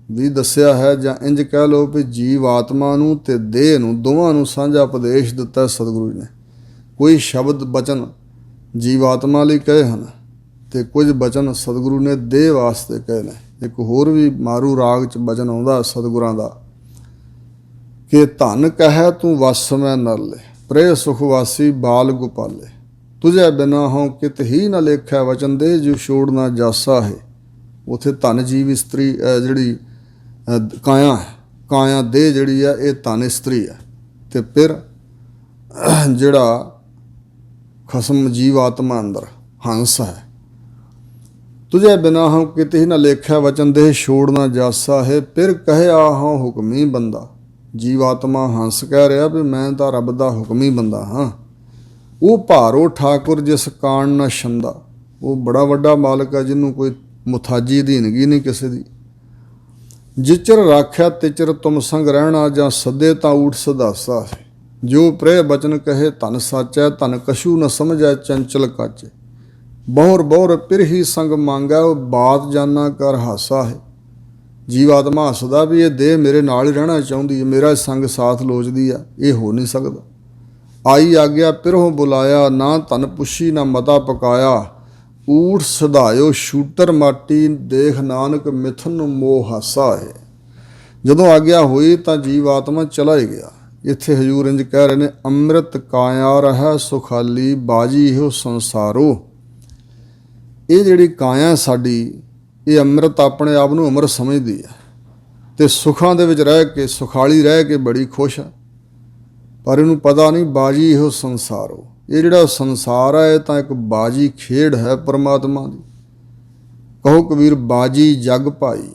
ਵੀ ਦੱਸਿਆ ਹੈ, ਜਾਂ ਇੰਜ ਕਹਿ ਲਓ ਵੀ ਜੀਵ ਆਤਮਾ ਨੂੰ ਤੇ ਦੇਹ ਨੂੰ, ਦੋਵਾਂ ਨੂੰ ਸਾਂਝਾ ਉਪਦੇਸ਼ ਦਿੱਤਾ ਸਤਿਗੁਰੂ ਜੀ ਨੇ। ਕੋਈ ਸ਼ਬਦ ਬਚਨ ਜੀਵ ਆਤਮਾ ਲਈ ਕਹੇ ਹਨ ਤੇ ਕੁਝ ਬਚਨ ਸਤਿਗੁਰੂ ਨੇ ਦੇਹ ਵਾਸਤੇ ਕਹੇ ਨੇ। ਇੱਕ ਹੋਰ ਵੀ ਮਾਰੂ ਰਾਗ 'ਚ ਬਚਨ ਆਉਂਦਾ ਸਤਿਗੁਰਾਂ ਦਾ ਕਿ ਧਨ ਕਹਿ ਤੂੰ ਵਸ ਮੈਂ ਨਰਲੇ, प्रे सुखवासी बाल गोपाले। तुझे बिना हों कित ही न लेखै वचन दे जो छोड़ ना जासा है। ਉੱਥੇ ਧਨ ਜੀਵ ਇਸਤਰੀ ਜਿਹੜੀ ਕਾਇਆ ਹੈ, ਕਾਇਆ ਦੇ ਜਿਹੜੀ ਹੈ ਇਹ ਧਨ ਇਸਤਰੀ ਹੈ। ਅਤੇ ਫਿਰ ਜਿਹੜਾ ਖਸਮ ਜੀਵ ਆਤਮਾ ਅੰਦਰ ਹੰਸ ਹੈ। ਤੁਝੇ ਬਿਨਾ ਹਮ ਕਿਤੇ ਹੀ ਨਾ ਲੇਖਿਆ ਵਚਨ ਦੇ ਛੋੜ ਨਾ ਜਾਸਾ ਹੈ। ਫਿਰ ਕਹਿਆ ਹਾਂ ਹੁਕਮੀ ਬੰਦਾ। ਜੀਵ ਆਤਮਾ ਹੰਸ ਕਹਿ ਰਿਹਾ ਵੀ ਮੈਂ ਤਾਂ ਰੱਬ ਦਾ ਹੁਕਮੀ ਬੰਦਾ ਹਾਂ। ਉਹ ਭਾਰੋ ਠਾਕੁਰ ਜਿਸ ਕਾਣ ਨਾ ਛੰਦਾ। ਉਹ ਬੜਾ ਵੱਡਾ ਮਾਲਕ ਹੈ ਜਿਹਨੂੰ ਕੋਈ ਮੁਥਾਜੀ ਅਧੀਨਗੀ ਨਹੀਂ ਕਿਸੇ ਦੀ। ਜਿਚਰ ਰਾਖਿਆ ਤਿਚਰ ਤੁਮ ਸੰਗ ਰਹਿਣਾ ਜਾਂ ਸੱਦੇ ਤਾਂ ਊਠ ਸਦਾਸਾ ਹੈ। ਜੋ ਪ੍ਰੇ ਬਚਨ ਕਹੇ ਧਨ ਸਾਚੈ ਧਨ ਕਛੂ ਨ ਸਮਝੈ ਚੰਚਲ ਕਾਚੇ। ਬਹੁਰ ਬਹੁਰ ਪਿਰ ਹੀ ਸੰਗ ਮੰਗੈ ਉਹ ਬਾਤ ਜਾਨਾ ਕਰ ਹਾਸਾ ਹੈ। ਜੀਵ ਆਤਮਾ ਹੱਸਦਾ ਵੀ ਇਹ ਦੇਹ ਮੇਰੇ ਨਾਲ ਹੀ ਰਹਿਣਾ ਚਾਹੁੰਦੀ ਹੈ, ਮੇਰਾ ਸੰਗ ਸਾਥ ਲੋਚਦੀ ਆ, ਇਹ ਹੋ ਨਹੀਂ ਸਕਦਾ। ਆਈ ਆਗਿਆ ਪਿਰੋਂ ਬੁਲਾਇਆ ਨਾ ਧਨ ਪੁੱਛੀ ਨਾ ਮਤਾ ਪਕਾਇਆ। ਊਠ ਸਧਾਇਓ ਸ਼ੂਟਰ ਮਾਟੀ ਦੇਖ ਨਾਨਕ ਮਿਥਨ ਨੂੰ ਮੋਹ ਹਾਸਾ ਹੈ। ਜਦੋਂ ਆਗਿਆ ਹੋਈ ਤਾਂ ਜੀਵ ਆਤਮਾ ਚਲਾ ਹੀ ਗਿਆ। ਇੱਥੇ ਹਜ਼ੂਰ ਇੰਜ ਕਹਿ ਰਹੇ ਨੇ, ਅੰਮ੍ਰਿਤ ਕਾਇਆ ਰਹਿ ਸੁਖਾਲੀ ਬਾਜੀ ਇਹੋ ਸੰਸਾਰੋ। ਇਹ ਜਿਹੜੀ ਕਾਇਆ ਸਾਡੀ, ਇਹ ਅੰਮ੍ਰਿਤ ਆਪਣੇ ਆਪ ਨੂੰ ਅਮਰ ਸਮਝਦੀ ਹੈ ਅਤੇ ਸੁੱਖਾਂ ਦੇ ਵਿੱਚ ਰਹਿ ਕੇ ਸੁਖਾਲੀ ਰਹਿ ਕੇ ਬੜੀ ਖੁਸ਼ ਹੈ। ਪਰ ਇਹਨੂੰ ਪਤਾ ਨਹੀਂ ਬਾਜੀ ਇਹੋ ਸੰਸਾਰੋ। ਇਹ ਜਿਹੜਾ ਸੰਸਾਰ ਹੈ ਇਹ ਤਾਂ ਇੱਕ ਬਾਜੀ ਖੇਡ ਹੈ ਪਰਮਾਤਮਾ ਦੀ। ਕਹੋ ਕਬੀਰ ਬਾਜੀ ਜਗ ਭਾਈ।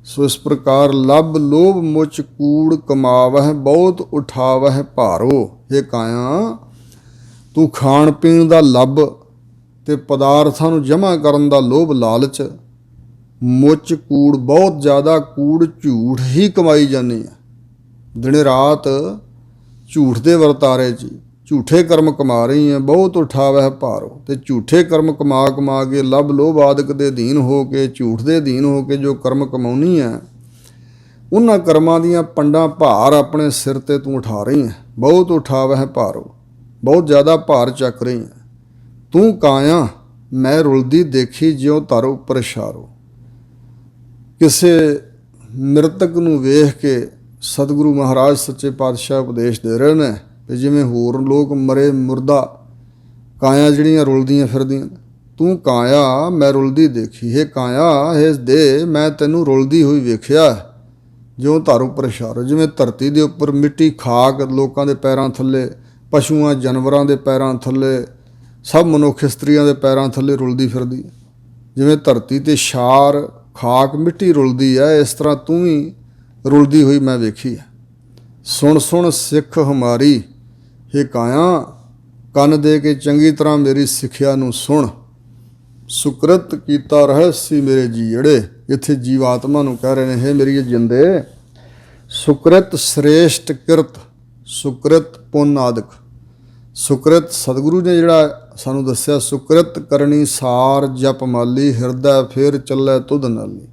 ਸੋ ਇਸ ਪ੍ਰਕਾਰ ਲੱਭ ਲੋਭ ਮੁਚ ਕੂੜ ਕਮਾਵਹਿ ਬਹੁਤ ਉਠਾਵਹਿ ਭਾਰੋ। ਇਹ ਕਾਇਆ ਤੂੰ ਖਾਣ ਪੀਣ ਦਾ ਲੱਭ ਅਤੇ ਪਦਾਰਥਾਂ ਨੂੰ ਜਮ੍ਹਾਂ ਕਰਨ ਦਾ ਲੋਭ ਲਾਲਚ, ਮੁੱਚ ਕੂੜ ਬਹੁਤ ਜ਼ਿਆਦਾ ਕੂੜ ਝੂਠ ਹੀ ਕਮਾਈ ਜਾਂਦੀ ਹੈ। ਦਿਨ ਰਾਤ ਝੂਠ ਦੇ ਵਰਤਾਰੇ 'ਚ ਝੂਠੇ ਕਰਮ ਕਮਾ ਰਹੀ ਹੈ। ਬਹੁਤ ਉਠਾਵਹਿ ਭਾਰੋ। ਅਤੇ ਝੂਠੇ ਕਰਮ ਕਮਾ ਕਮਾ ਕੇ ਲੱਭ ਲੋਭ ਆਦਿਕ ਦੇ ਅਧੀਨ ਹੋ ਕੇ, ਝੂਠ ਦੇ ਅਧੀਨ ਹੋ ਕੇ ਜੋ ਕਰਮ ਕਮਾਉਣੀ ਹੈ, ਉਹਨਾਂ ਕਰਮਾਂ ਦੀਆਂ ਪੰਡਾਂ ਭਾਰ ਆਪਣੇ ਸਿਰ 'ਤੇ ਤੂੰ ਉਠਾ ਰਹੀ ਹੈ। ਬਹੁਤ ਉਠਾਵਹਿ ਭਾਰੋ, ਬਹੁਤ ਜ਼ਿਆਦਾ ਭਾਰ ਚੱਕ ਰਹੀ ਹੈ। ਤੂੰ ਕਾਇਆ ਮੈਂ ਰੁਲਦੀ ਦੇਖੀ ਜਿਉਂ ਧਰ ਉੱਪਰ ਇਸ਼ਾਰੋ। ਕਿਸੇ ਮ੍ਰਿਤਕ ਨੂੰ ਵੇਖ ਕੇ ਸਤਿਗੁਰੂ ਮਹਾਰਾਜ ਸੱਚੇ ਪਾਤਸ਼ਾਹ ਉਪਦੇਸ਼ ਦੇ ਰਹੇ ਨੇ ਵੀ ਜਿਵੇਂ ਹੋਰ ਲੋਕ ਮਰੇ ਮੁਰਦਾ ਕਾਇਆ ਜਿਹੜੀਆਂ ਰੁਲਦੀਆਂ ਫਿਰਦੀਆਂ। ਤੂੰ ਕਾਇਆ ਮੈਂ ਰੁਲਦੀ ਦੇਖੀ। ਇਹ ਕਾਇਆ ਇਸ ਦੇ ਮੈਂ ਤੈਨੂੰ ਰੁਲਦੀ ਹੋਈ ਵੇਖਿਆ ਜਿਉਂ ਧਰ ਉੱਪਰ ਇਸ਼ਾਰੋ। ਜਿਵੇਂ ਧਰਤੀ ਦੇ ਉੱਪਰ ਮਿੱਟੀ ਖਾਕ ਲੋਕਾਂ ਦੇ ਪੈਰਾਂ ਥੱਲੇ, ਪਸ਼ੂਆਂ ਜਾਨਵਰਾਂ ਦੇ ਪੈਰਾਂ ਥੱਲੇ, ਸਭ ਮਨੁੱਖ ਇਸਤਰੀਆਂ ਦੇ ਪੈਰਾਂ ਥੱਲੇ ਰੁਲਦੀ ਫਿਰਦੀ। ਜਿਵੇਂ ਧਰਤੀ 'ਤੇ ਛਾਰ ਖਾਕ ਮਿੱਟੀ ਰੁਲਦੀ ਹੈ, ਇਸ ਤਰ੍ਹਾਂ ਤੂੰ ਵੀ ਰੁਲਦੀ ਹੋਈ ਮੈਂ ਵੇਖੀ ਹੈ। ਸੁਣ ਸੁਣ ਸਿੱਖ ਹਮਾਰੀ। ਇਹ ਕਾਇਆ ਕੰਨ ਦੇ ਕੇ ਚੰਗੀ ਤਰ੍ਹਾਂ ਮੇਰੀ ਸਿੱਖਿਆ ਨੂੰ ਸੁਣ। ਸੁਕ੍ਰਿਤ ਕੀਤਾ ਰਹੱਸੀ ਮੇਰੇ ਜੀੜੇ। ਇੱਥੇ ਜੀਵ ਆਤਮਾ ਨੂੰ ਕਹਿ ਰਹੇ ਨੇ, ਹੈ ਮੇਰੀ ਜਿੰਦੇ ਸੁਕ੍ਰਿਤ ਸ੍ਰੇਸ਼ਟ ਕਿਰਤ, ਸੁਕ੍ਰਿਤ ਪੁੰਨ ਆਦਿਕ। ਸੁਕ੍ਰਿਤ ਸਤਿਗੁਰੂ ਨੇ ਜਿਹੜਾ ਸਾਨੂੰ ਦੱਸਿਆ, ਸੁਕ੍ਰਿਤ ਕਰਨੀ ਸਾਰ ਜਪ ਮਾਲੀ ਹਿਰਦਾ ਫੇਰ ਚੱਲੇ ਤੁਧ ਨਾਲੀ।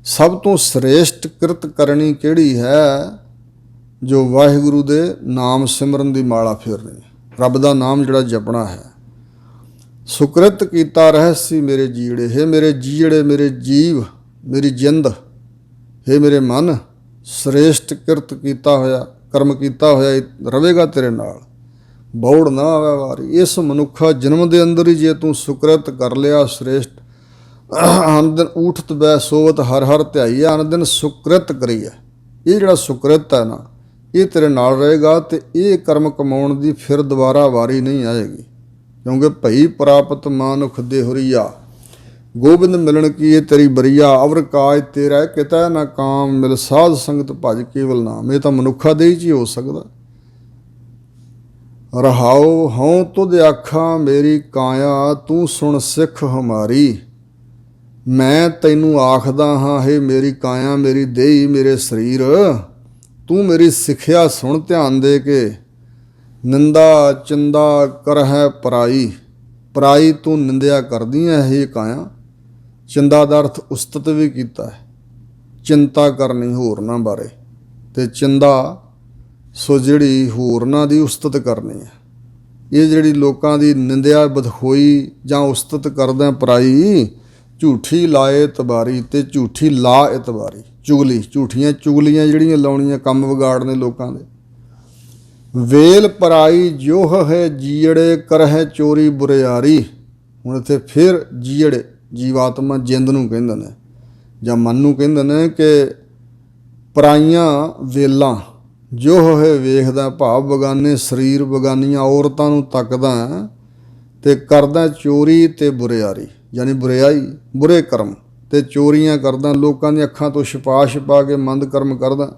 ਸਭ ਤੋਂ ਸ੍ਰੇਸ਼ਟ ਕਿਰਤ ਕਰਨੀ ਕਿਹੜੀ ਹੈ? ਜੋ ਵਾਹਿਗੁਰੂ ਦੇ ਨਾਮ ਸਿਮਰਨ ਦੀ ਮਾਲਾ ਫੇਰਨੀ, ਰੱਬ ਦਾ ਨਾਮ ਜਿਹੜਾ ਜਪਣਾ ਹੈ। ਸੁਕ੍ਰਿਤ ਕੀਤਾ ਰਹੱਸੀ ਮੇਰੇ ਜੀੜੇ। ਹੈ ਮੇਰੇ ਜੀੜੇ, ਮੇਰੇ ਜੀਵ, ਮੇਰੀ ਜਿੰਦ, ਹੈ ਮੇਰੇ ਮਨ, ਸ੍ਰੇਸ਼ਟ ਕਿਰਤ ਕੀਤਾ ਹੋਇਆ, ਕਰਮ ਕੀਤਾ ਹੋਇਆ ਰਵੇਗਾ ਤੇਰੇ ਨਾਲ, ਬੌੜ ਨਾ ਆਵੇ ਵਾਰੀ। ਇਸ ਮਨੁੱਖਾ ਜਨਮ ਦੇ ਅੰਦਰ ਹੀ ਜੇ ਤੂੰ ਸੁਕ੍ਰਿਤ ਕਰ ਲਿਆ ਸ੍ਰੇਸ਼ਟ, ਅਨ ਦਿਨ ਊਠਤ ਬੈ ਸੋਵਤ ਹਰ ਹਰ ਧਿਆਈ, ਅਨ ਦਿਨ ਸੁਕ੍ਰਿਤ ਕਰੀ ਹੈ। ਇਹ ਜਿਹੜਾ ਸੁਕ੍ਰਿਤ ਹੈ ਨਾ, ਇਹ ਤੇਰੇ ਨਾਲ ਰਹੇਗਾ ਅਤੇ ਇਹ ਕਰਮ ਕਮਾਉਣ ਦੀ ਫਿਰ ਦੁਬਾਰਾ ਵਾਰੀ ਨਹੀਂ ਆਏਗੀ। ਕਿਉਂਕਿ ਭਈ ਪ੍ਰਾਪਤ ਮਾਨੁਖ ਦੇਹੁਰੀਆ, ਗੋਬਿੰਦ ਮਿਲਣ ਕੀ ਇਹ ਤੇਰੀ ਬਰੀਆ। ਅਵਰ ਕਾਜ ਤੇਰਾ ਕਿਤੈ ਨਾ ਕਾਮ, ਮਿਲ ਸਾਧ ਸੰਗਤ ਭਜ ਕੇਵਲ ਨਾਮ। ਇਹ ਤਾਂ ਮਨੁੱਖਾ ਦੇ 'ਚ ਹੀ ਹੋ ਸਕਦਾ। ਰਹਾਉ ਹਉ ਤੁਧ ਆਖਾਂ ਮੇਰੀ ਕਾਇਆ, ਤੂੰ ਸੁਣ ਸਿੱਖ ਹਮਾਰੀ। ਮੈਂ ਤੈਨੂੰ ਆਖਦਾ ਹਾਂ, ਹੈ ਮੇਰੀ ਕਾਇਆ, ਮੇਰੀ ਦੇਹੀ, ਮੇਰੇ ਸਰੀਰ, ਤੂੰ ਮੇਰੀ ਸਿੱਖਿਆ ਸੁਣ ਧਿਆਨ ਦੇ ਕੇ। ਨਿੰਦਾ ਚਿੰਦਾ ਕਰਹਿ ਪਰਾਈ। ਪਰਾਈ ਤੂੰ ਨਿੰਦਿਆ ਕਰਦੀ ਹੈ ਇਹ ਕਾਇਆ। ਚਿੰਦਾ ਦਾ ਅਰਥ ਉਸਤਤ ਵੀ ਕੀਤਾ ਹੈ, ਚਿੰਤਾ ਕਰਨੀ ਹੋਰਨਾਂ ਬਾਰੇ, ਅਤੇ ਚਿੰਦਾ ਸੋ ਜਿਹੜੀ ਹੋਰਨਾਂ ਦੀ ਉਸਤਤ ਕਰਨੀ ਹੈ। ਇਹ ਜਿਹੜੀ ਲੋਕਾਂ ਦੀ ਨਿੰਦਿਆ ਬਦਖੋਈ ਜਾਂ ਉਸਤਤ ਕਰਦਿਆਂ ਪਰਾਈ, ਝੂਠੀ ਲਾਏ ਇਤਬਾਰੀ ਅਤੇ ਝੂਠੀ ਲਾ ਇਤਬਾਰੀ, ਚੁਗਲੀ, ਝੂਠੀਆਂ ਚੁਗਲੀਆਂ ਜਿਹੜੀਆਂ ਲਾਉਣੀਆਂ, ਕੰਮ ਵਿਗਾੜਨੇ ਲੋਕਾਂ ਦੇ। ਵੇਲ ਪਰਾਈ ਜੋਹ ਹੈ ਜੀੜੇ ਕਰਹਿ ਚੋਰੀ ਬੁਰਿਆਰੀ। ਹੁਣ ਇੱਥੇ ਫਿਰ ਜੀੜੇ ਜੀਵਾਤਮਾ ਜਿੰਦ ਨੂੰ ਕਹਿੰਦੇ ਨੇ ਜਾਂ ਮਨ ਨੂੰ ਕਹਿੰਦੇ ਨੇ ਕਿ ਪਰਾਈਆਂ ਵੇਲਾਂ ਜੋ ਹੋਏ ਵੇਖਦਾ, ਭਾਵ ਬਗਾਨੇ ਸਰੀਰ ਬਗਾਨੀਆਂ ਔਰਤਾਂ ਨੂੰ ਤੱਕਦਾ ਤੇ ਕਰਦਾ ਚੋਰੀ ਤੇ ਬੁਰਿਆਰੀ, ਯਾਨੀ ਬੁਰਿਆਈ ਬੁਰੇ ਕਰਮ ਤੇ ਚੋਰੀਆਂ ਕਰਦਾ, ਲੋਕਾਂ ਦੀਆਂ ਅੱਖਾਂ ਤੋਂ ਛਪਾ ਛਪਾ ਕੇ ਮੰਦ ਕਰਮ ਕਰਦਾ।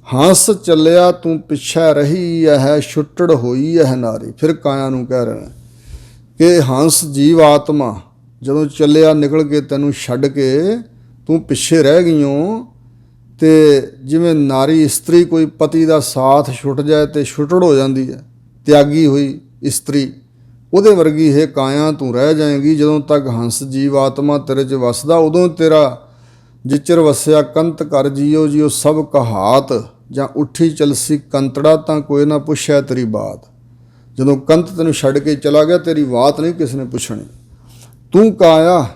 ਹੰਸ ਚੱਲਿਆ ਤੂੰ ਪਿੱਛੇ ਰਹੀ ਹੈ ਛੁੱਟੜ ਹੋਈ ਹੈ ਨਾਰੀ। ਫਿਰ ਕਾਇਆ ਨੂੰ ਕਹਿ ਰਹੇ ਕਿ ਹੰਸ ਜੀਵ ਆਤਮਾ ਜਦੋਂ ਚੱਲਿਆ ਨਿਕਲ ਕੇ ਤੈਨੂੰ ਛੱਡ ਕੇ ਤੂੰ ਪਿੱਛੇ ਰਹਿ ਗਈਓ, ਤੇ ਜਿਵੇਂ ਨਾਰੀ ਇਸਤਰੀ ਕੋਈ ਪਤੀ ਦਾ ਸਾਥ ਛੁੱਟ ਜਾਏ ਤੇ ਛੁੱਟੜ ਹੋ ਜਾਂਦੀ ਹੈ, ਤਿਆਗੀ ਹੋਈ ਇਸਤਰੀ, ਉਹਦੇ ਵਰਗੀ ਹੈ ਕਾਇਆ ਤੂੰ ਰਹਿ ਜਾਏਗੀ। ਜਦੋਂ ਤੱਕ ਹੰਸ ਜੀਵ ਆਤਮਾ ਤੇਰੇ 'ਚ ਵਸਦਾ, ਉਦੋਂ ਤੇਰਾ ਜਿਚਰ ਵਸਿਆ ਕੰਤ ਕਰ ਜੀਓ ਜੀਓ ਸਭ ਕਹਾਤ, ਜਾਂ ਉੱਠੀ ਚਲਸੀ ਕੰਤੜਾ ਤਾਂ ਕੋਈ ਨਾ ਪੁੱਛਿਆ ਤੇਰੀ ਬਾਤ। ਜਦੋਂ ਕੰਤ ਤੈਨੂੰ ਛੱਡ ਕੇ ਚਲਾ ਗਿਆ, ਤੇਰੀ ਬਾਤ ਨਹੀਂ ਕਿਸ ਨੇ ਪੁੱਛਣੀ। ਤੂੰ ਕਾਇਆ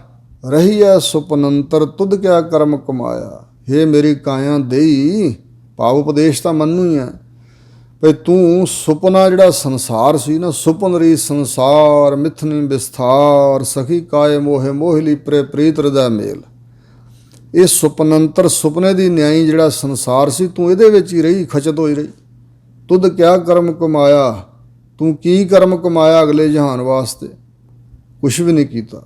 ਰਹੀ ਹੈ ਸੁਪਨੰਤਰ ਤੁਧ ਕਿਆ ਕਰਮ ਕਮਾਇਆ। ਹੇ ਮੇਰੀ ਕਾਇਆ ਦੇਈ, ਭਾਵ ਉਪਦੇਸ਼ ਤਾਂ ਮੈਨੂੰ ਹੀ ਹੈ ਭਈ ਤੂੰ ਸੁਪਨਾ ਜਿਹੜਾ ਸੰਸਾਰ ਸੀ ਨਾ, ਸੁਪਨਰੀ ਸੰਸਾਰ ਮਿਥਨੀ ਵਿਸਥਾਰ ਸਖੀ ਕਾਏ ਮੋਹਿ ਮੋਹਿਲੀ ਪ੍ਰੇ ਪ੍ਰੀਤ ਹਿਰਦੈ ਮੇਲ। ਇਹ ਸੁਪਨੰਤਰ ਸੁਪਨੇ ਦੀ ਨਿਆਈ ਜਿਹੜਾ ਸੰਸਾਰ ਸੀ, ਤੂੰ ਇਹਦੇ ਵਿੱਚ ਹੀ ਰਹੀ, ਖਚਤ ਹੋਈ ਰਹੀ। ਤੁਧ ਕਿਆ ਕਰਮ ਕਮਾਇਆ, ਤੂੰ ਕੀ ਕਰਮ ਕਮਾਇਆ ਅਗਲੇ ਜਹਾਨ ਵਾਸਤੇ? ਕੁਛ ਵੀ ਨਹੀਂ ਕੀਤਾ।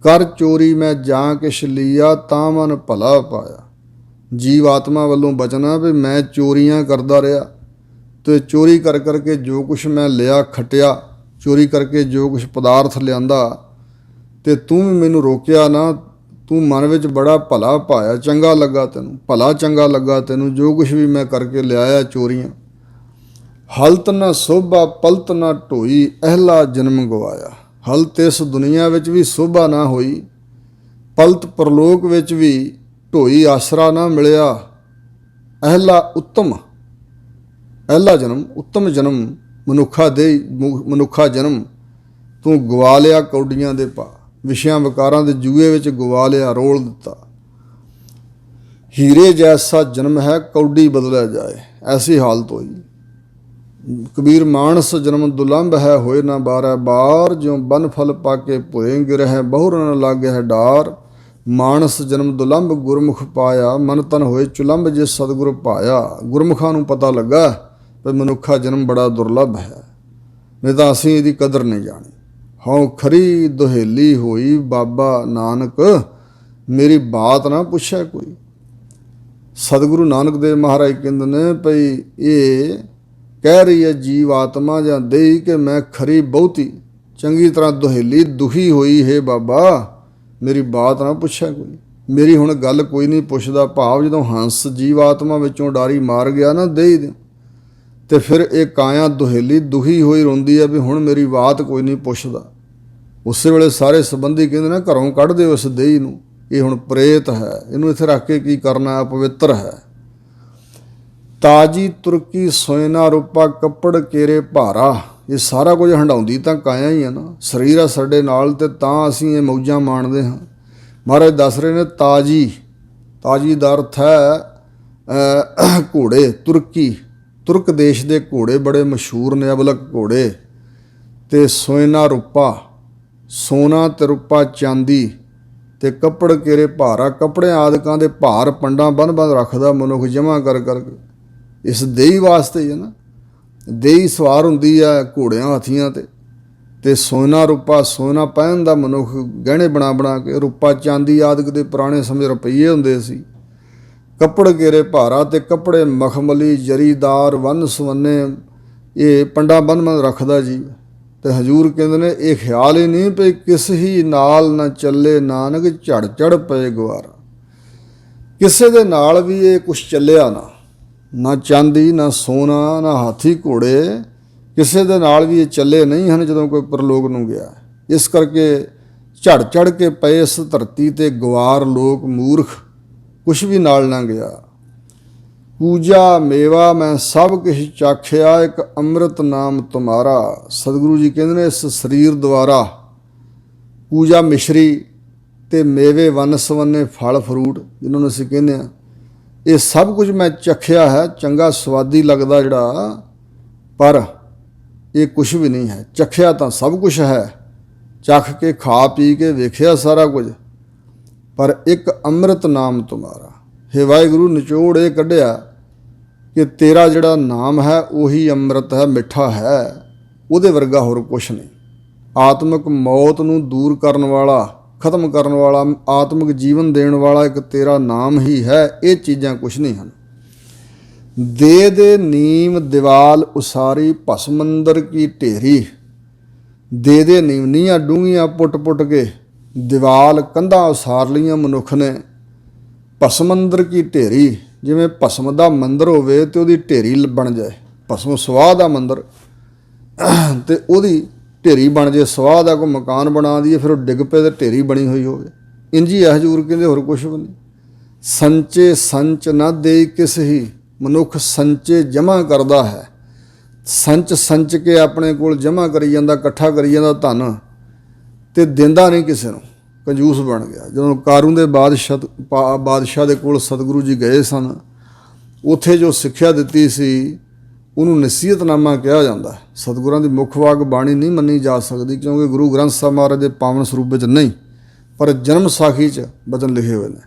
ਕਰ ਚੋਰੀ ਮੈਂ ਜਾਂ ਕਿਛ ਲੀਆ ਤਾਂ ਮਨ ਭਲਾ ਪਾਇਆ। ਜੀਵ ਆਤਮਾ ਵੱਲੋਂ ਬਚਨਾ ਵੀ ਮੈਂ ਚੋਰੀਆਂ ਕਰਦਾ ਰਿਹਾ, ਤੇ ਚੋਰੀ ਕਰ ਕਰਕੇ ਜੋ ਕੁਛ ਮੈਂ ਲਿਆ ਖੱਟਿਆ, ਚੋਰੀ ਕਰਕੇ ਜੋ ਕੁਛ ਪਦਾਰਥ ਲਿਆਂਦਾ, ਤੇ ਤੂੰ ਵੀ ਮੈਨੂੰ ਰੋਕਿਆ ਨਾ। ਤੂੰ ਮਨ ਵਿੱਚ ਬੜਾ ਭਲਾ ਪਾਇਆ, ਚੰਗਾ ਲੱਗਾ ਤੈਨੂੰ, ਭਲਾ ਚੰਗਾ ਲੱਗਾ ਤੈਨੂੰ ਜੋ ਕੁਛ ਵੀ ਮੈਂ ਕਰਕੇ ਲਿਆਇਆ ਚੋਰੀਆਂ। ਹਲਤ ਨਾ ਸੋਭਾ ਪਲਤ ਨਾ ਢੋਈ ਅਹਿਲਾ ਜਨਮ ਗਵਾਇਆ। ਹਲਤ ਇਸ ਦੁਨੀਆ ਵਿੱਚ ਵੀ ਸੋਭਾ ਨਾ ਹੋਈ, ਪਲਤ ਪਰਲੋਕ ਵਿੱਚ ਵੀ ਢੋਈ ਆਸਰਾ ਨਾ ਮਿਲਿਆ। ਅਹਿਲਾ ਉੱਤਮ, ਅਹਿਲਾ ਜਨਮ ਉੱਤਮ ਜਨਮ ਮਨੁੱਖਾ ਜਨਮ ਤੂੰ ਗਵਾ ਲਿਆ ਕੌਡੀਆਂ ਦੇ ਭਾ, ਵਿਸ਼ਿਆਂ ਵਿਕਾਰਾਂ ਦੇ ਜੂਏ ਵਿੱਚ ਗਵਾ ਲਿਆ, ਰੋਲ ਦਿੱਤਾ। ਹੀਰੇ ਜੈਸਾ ਜਨਮ ਹੈ ਕੌਡੀ ਬਦਲਿਆ ਜਾਏ, ਐਸੀ ਹਾਲਤ ਹੋਈ। ਕਬੀਰ ਮਾਨਸ ਜਨਮ ਦੁਲੰਭ ਹੈ ਹੋਏ ਨਾ ਬਾਰੈ ਬਾਰ, ਜਿਉ ਬਨ ਫਲ ਪਾ ਕੇ ਭੋਏ ਗਿਰਹਿ ਬਹੁਰ ਨ ਲਾਗਿਆ ਡਾਰ। ਮਾਨਸ ਜਨਮ ਦੁਲੰਭ ਗੁਰਮੁਖ ਪਾਇਆ, ਮਨ ਤਨ ਹੋਏ ਚੁਲੰਭ ਜੇ ਸਤਿਗੁਰ ਪਾਇਆ। ਗੁਰਮੁਖਾਂ ਨੂੰ ਪਤਾ ਲੱਗਾ ਵੀ ਮਨੁੱਖਾ ਜਨਮ ਬੜਾ ਦੁਰਲੱਭ ਹੈ, ਨਹੀਂ ਤਾਂ ਅਸੀਂ ਇਹਦੀ ਕਦਰ ਨਹੀਂ ਜਾਣੀ। ਹਉ ਖਰੀ ਦੁਹੇਲੀ ਹੋਈ ਬਾਬਾ ਨਾਨਕ, ਮੇਰੀ ਬਾਤ ਨਾ ਪੁੱਛਿਆ ਕੋਈ। ਸਤਿਗੁਰੂ ਨਾਨਕ ਦੇਵ ਮਹਾਰਾਜ ਕਹਿੰਦੇ ਨੇ ਭਈ ਇਹ ਕਹਿ ਰਹੀ ਹੈ ਜੀਵ ਆਤਮਾ ਜਾਂ ਦੇਈ ਕਿ ਮੈਂ ਖਰੀ ਬਹੁਤੀ ਚੰਗੀ ਤਰ੍ਹਾਂ ਦੁਹੇਲੀ ਦੁਖੀ ਹੋਈ ਹੈ ਬਾਬਾ, ਮੇਰੀ ਬਾਤ ਨਾ ਪੁੱਛਿਆ ਕੋਈ, ਮੇਰੀ ਹੁਣ ਗੱਲ ਕੋਈ ਨਹੀਂ ਪੁੱਛਦਾ। ਭਾਵ ਜਦੋਂ ਹੰਸ ਜੀਵ ਆਤਮਾ ਵਿੱਚੋਂ ਡਾਰੀ ਮਾਰ ਗਿਆ ਨਾ ਦੇਈ ਦੇ, ਤੇ ਫਿਰ ਇਹ ਕਾਇਆ ਦੁਹੇਲੀ ਦੁਖੀ ਹੋਈ ਰੋਂਦੀ ਹੈ ਵੀ ਹੁਣ ਮੇਰੀ ਬਾਤ ਕੋਈ ਨਹੀਂ ਪੁੱਛਦਾ। ਉਸੇ ਵੇਲੇ ਸਾਰੇ ਸੰਬੰਧੀ ਕਹਿੰਦੇ ਨੇ ਘਰੋਂ ਕੱਢ ਦਿਓ ਉਸ ਦੇਈ ਨੂੰ, ਇਹ ਹੁਣ ਪ੍ਰੇਤ ਹੈ, ਇਹਨੂੰ ਇੱਥੇ ਰੱਖ ਕੇ ਕੀ ਕਰਨਾ, ਅਪਵਿੱਤਰ ਹੈ। ਤਾਜੀ ਤੁਰਕੀ ਸੋਇਨਾ ਰੂਪਾ ਕੱਪੜ ਕੇਰੇ ਭਾਰਾ, ਇਹ ਸਾਰਾ ਕੁਝ ਹੰਡਾਉਂਦੀ ਤਾਂ ਕਾਇਆ ਹੀ ਆ ਨਾ, ਸਰੀਰ ਆ ਸਾਡੇ ਨਾਲ, ਤੇ ਤਾਂ ਅਸੀਂ ਇਹ ਮੌਜਾਂ ਮਾਣਦੇ ਹਾਂ। ਮਹਾਰਾਜ ਦੱਸ ਰਹੇ ਨੇ ਤਾਜੀ, ਤਾਜੀ ਦਾ ਅਰਥ ਹੈ ਘੋੜੇ, ਤੁਰਕੀ, ਤੁਰਕ ਦੇਸ਼ ਦੇ ਘੋੜੇ ਬੜੇ ਮਸ਼ਹੂਰ ਨੇ, ਅਬਲਕ ਘੋੜੇ। ਤੇ ਸੋਇਨਾ ਰੂਪਾ, ਸੋਨਾ ਤੇ ਰੂਪਾ ਚਾਂਦੀ, ਤੇ ਕੱਪੜ ਕੇਰੇ ਭਾਰਾ, ਕੱਪੜਿਆਂ ਆਦਿਕਾਂ ਦੇ ਭਾਰ ਪੰਡਾਂ ਬੰਨ ਰੱਖਦਾ ਮਨੁੱਖ ਜਮ੍ਹਾਂ ਕਰ ਕਰਕੇ। ਇਸ ਦੇਈ ਵਾਸਤੇ ਹੀ ਹੈ ਨਾ, ਦੇਈ ਸਵਾਰ ਹੁੰਦੀ ਹੈ ਘੋੜਿਆਂ ਹਾਥੀਆਂ ਤੇ ਸੋਨਾ ਰੂਪਾ, ਸੋਨਾ ਪਹਿਨਦਾ ਮਨੁੱਖ ਗਹਿਣੇ ਬਣਾ ਕੇ, ਰੂਪਾ ਚਾਂਦੀ ਆਦਿਕ ਦੇ ਪੁਰਾਣੇ ਸਮੇਂ ਰੁਪਈਏ ਹੁੰਦੇ ਸੀ। ਕੱਪੜ ਕੇਰੇ ਭਾਰਾ, ਤੇ ਕੱਪੜੇ ਮਖਮਲੀ ਜਰੀਦਾਰ ਵੰਨ ਸਵੰਨੇ, ਇਹ ਪੰਡਾਂ ਬੰਨ ਰੱਖਦਾ ਜੀ। ਤੇ ਹਜ਼ੂਰ ਕਹਿੰਦੇ ਨੇ ਇਹ ਖਿਆਲ ਹੀ ਨਹੀਂ ਪਈ ਕਿਸ ਹੀ ਨਾਲ ਨਾ ਚੱਲੇ ਨਾਨਕ ਝੜ ਝੜ ਪਏ ਗਵਾਰਾ। ਕਿਸੇ ਦੇ ਨਾਲ ਵੀ ਇਹ ਕੁਛ ਚੱਲਿਆ ਨਾ ਚਾਂਦੀ ਨਾ ਸੋਨਾ ਨਾ ਹਾਥੀ ਘੋੜੇ, ਕਿਸੇ ਦੇ ਨਾਲ ਵੀ ਇਹ ਚੱਲੇ ਨਹੀਂ ਹਨ ਜਦੋਂ ਕੋਈ ਪਰਲੋਕ ਨੂੰ ਗਿਆ। ਇਸ ਕਰਕੇ ਝੜ ਝੜ ਕੇ ਪਏ ਇਸ ਧਰਤੀ ਤੇ ਗਵਾਰ ਲੋਕ ਮੂਰਖ, ਕੁਛ ਵੀ ਨਾਲ ਨਾ ਗਿਆ। ਪੂਜਾ ਮੇਵਾ ਮੈਂ ਸਭ ਕੁਛ ਚਾਖਿਆ, ਇੱਕ ਅੰਮ੍ਰਿਤ ਨਾਮ ਤੁਮਾਰਾ। ਸਤਿਗੁਰੂ ਜੀ ਕਹਿੰਦੇ ਨੇ ਇਸ ਸਰੀਰ ਦੁਆਰਾ ਪੂਜਾ ਮਿਸ਼ਰੀ ਤੇ ਮੇਵੇ ਵੰਨ ਸਵੰਨੇ ਫਲ ਫਰੂਟ ਜਿਹਨਾਂ ਨੂੰ ਅਸੀਂ ਕਹਿੰਦੇ ਹਾਂ, ਇਹ ਸਭ ਕੁਝ ਮੈਂ ਚਖਿਆ ਹੈ, ਚੰਗਾ ਸਵਾਦੀ ਲੱਗਦਾ ਜਿਹੜਾ, ਪਰ ਇਹ ਕੁਛ ਵੀ ਨਹੀਂ ਹੈ। ਚਖਿਆ ਤਾਂ ਸਭ ਕੁਛ ਹੈ, ਚਖ ਕੇ ਖਾ ਪੀ ਕੇ ਵੇਖਿਆ ਸਾਰਾ ਕੁਝ, ਪਰ ਇੱਕ ਅੰਮ੍ਰਿਤ ਨਾਮ ਤੁਮਾਰਾ। ਹੇ ਵਾਹਿਗੁਰੂ, ਨਿਚੋੜ ਇਹ ਕੱਢਿਆ ਕਿ ਤੇਰਾ ਜਿਹੜਾ ਨਾਮ ਹੈ ਉਹੀ ਅੰਮ੍ਰਿਤ ਹੈ, ਮਿੱਠਾ ਹੈ, ਉਹਦੇ ਵਰਗਾ ਹੋਰ ਕੁਛ ਨਹੀਂ। ਆਤਮਿਕ ਮੌਤ ਨੂੰ ਦੂਰ ਕਰਨ ਵਾਲਾ, ਖਤਮ ਕਰਨ ਵਾਲਾ, ਆਤਮਿਕ ਜੀਵਨ ਦੇਣ ਵਾਲਾ ਇੱਕ ਤੇਰਾ ਨਾਮ ਹੀ ਹੈ। ਇਹ ਚੀਜ਼ਾਂ ਕੁਛ ਨਹੀਂ ਹਨ। ਦੇ ਦੇ ਨੀਮ ਦੀਵਾਲ ਉਸਾਰੀ, ਭਸਮੰਦਰ ਕੀ ਢੇਰੀ। ਦੇ ਦੇ ਨੀਮ, ਨੀਹਾਂ ਡੂੰਘੀਆਂ ਪੁੱਟ ਪੁੱਟ ਕੇ ਦੀਵਾਲ ਕੰਧਾਂ ਉਸਾਰ ਲਈਆਂ ਮਨੁੱਖ ਨੇ। ਭਸਮੰਦਰ ਕੀ ਢੇਰੀ, ਜਿਵੇਂ ਭਸਮ ਦਾ ਮੰਦਰ ਹੋਵੇ ਤੇ ਉਹਦੀ ਢੇਰੀ ਬਣ ਜਾਏ। ਭਸਮ ਸਵਾਹ ਦਾ ਮੰਦਰ ਤੇ ਉਹਦੀ ਢੇਰੀ ਬਣ ਜੇ। ਸਵਾਹ ਦਾ ਕੋਈ ਮਕਾਨ ਬਣਾ ਦਈਏ, ਫਿਰ ਉਹ ਡਿੱਗ ਪਏ ਤੇ ਢੇਰੀ ਬਣੀ ਹੋਈ ਹੋਵੇ। ਇੰਝ ਹੀ ਹਜ਼ੂਰ ਕਹਿੰਦੇ, ਹੋਰ ਕੁਛ ਵੀ ਨਹੀਂ। ਸੰਚੇ ਸੰਚ ਨਾ ਦੇ ਕਿਸ ਹੀ, ਮਨੁੱਖ ਸੰਚੇ ਜਮ੍ਹਾਂ ਕਰਦਾ ਹੈ। ਸੰਚ ਕੇ ਆਪਣੇ ਕੋਲ ਜਮ੍ਹਾਂ ਕਰੀ ਜਾਂਦਾ, ਇਕੱਠਾ ਕਰੀ ਜਾਂਦਾ ਧਨ, ਤੇ ਦਿੰਦਾ ਨਹੀਂ ਕਿਸੇ ਨੂੰ, ਕੰਜੂਸ ਬਣ ਗਿਆ। ਜਦੋਂ ਕਾਰੂ ਦੇ ਬਾਦਸ਼ਾਹ ਦੇ ਕੋਲ ਸਤਿਗੁਰੂ ਜੀ ਗਏ ਸਨ, ਉੱਥੇ ਜੋ ਸਿੱਖਿਆ ਦਿੱਤੀ ਸੀ ਉਹਨੂੰ ਨਸੀਹਤਨਾਮਾ ਕਿਹਾ ਜਾਂਦਾ। ਸਤਿਗੁਰਾਂ ਦੀ ਮੁੱਖ ਵਾਕ ਬਾਣੀ ਨਹੀਂ ਮੰਨੀ ਜਾ ਸਕਦੀ, ਕਿਉਂਕਿ ਗੁਰੂ ਗ੍ਰੰਥ ਸਾਹਿਬ ਮਹਾਰਾਜ ਦੇ ਪਾਵਨ ਸਰੂਪ ਵਿੱਚ ਨਹੀਂ, ਪਰ ਜਨਮ ਸਾਖੀ 'ਚ ਬਚਨ ਲਿਖੇ ਹੋਏ ਨੇ।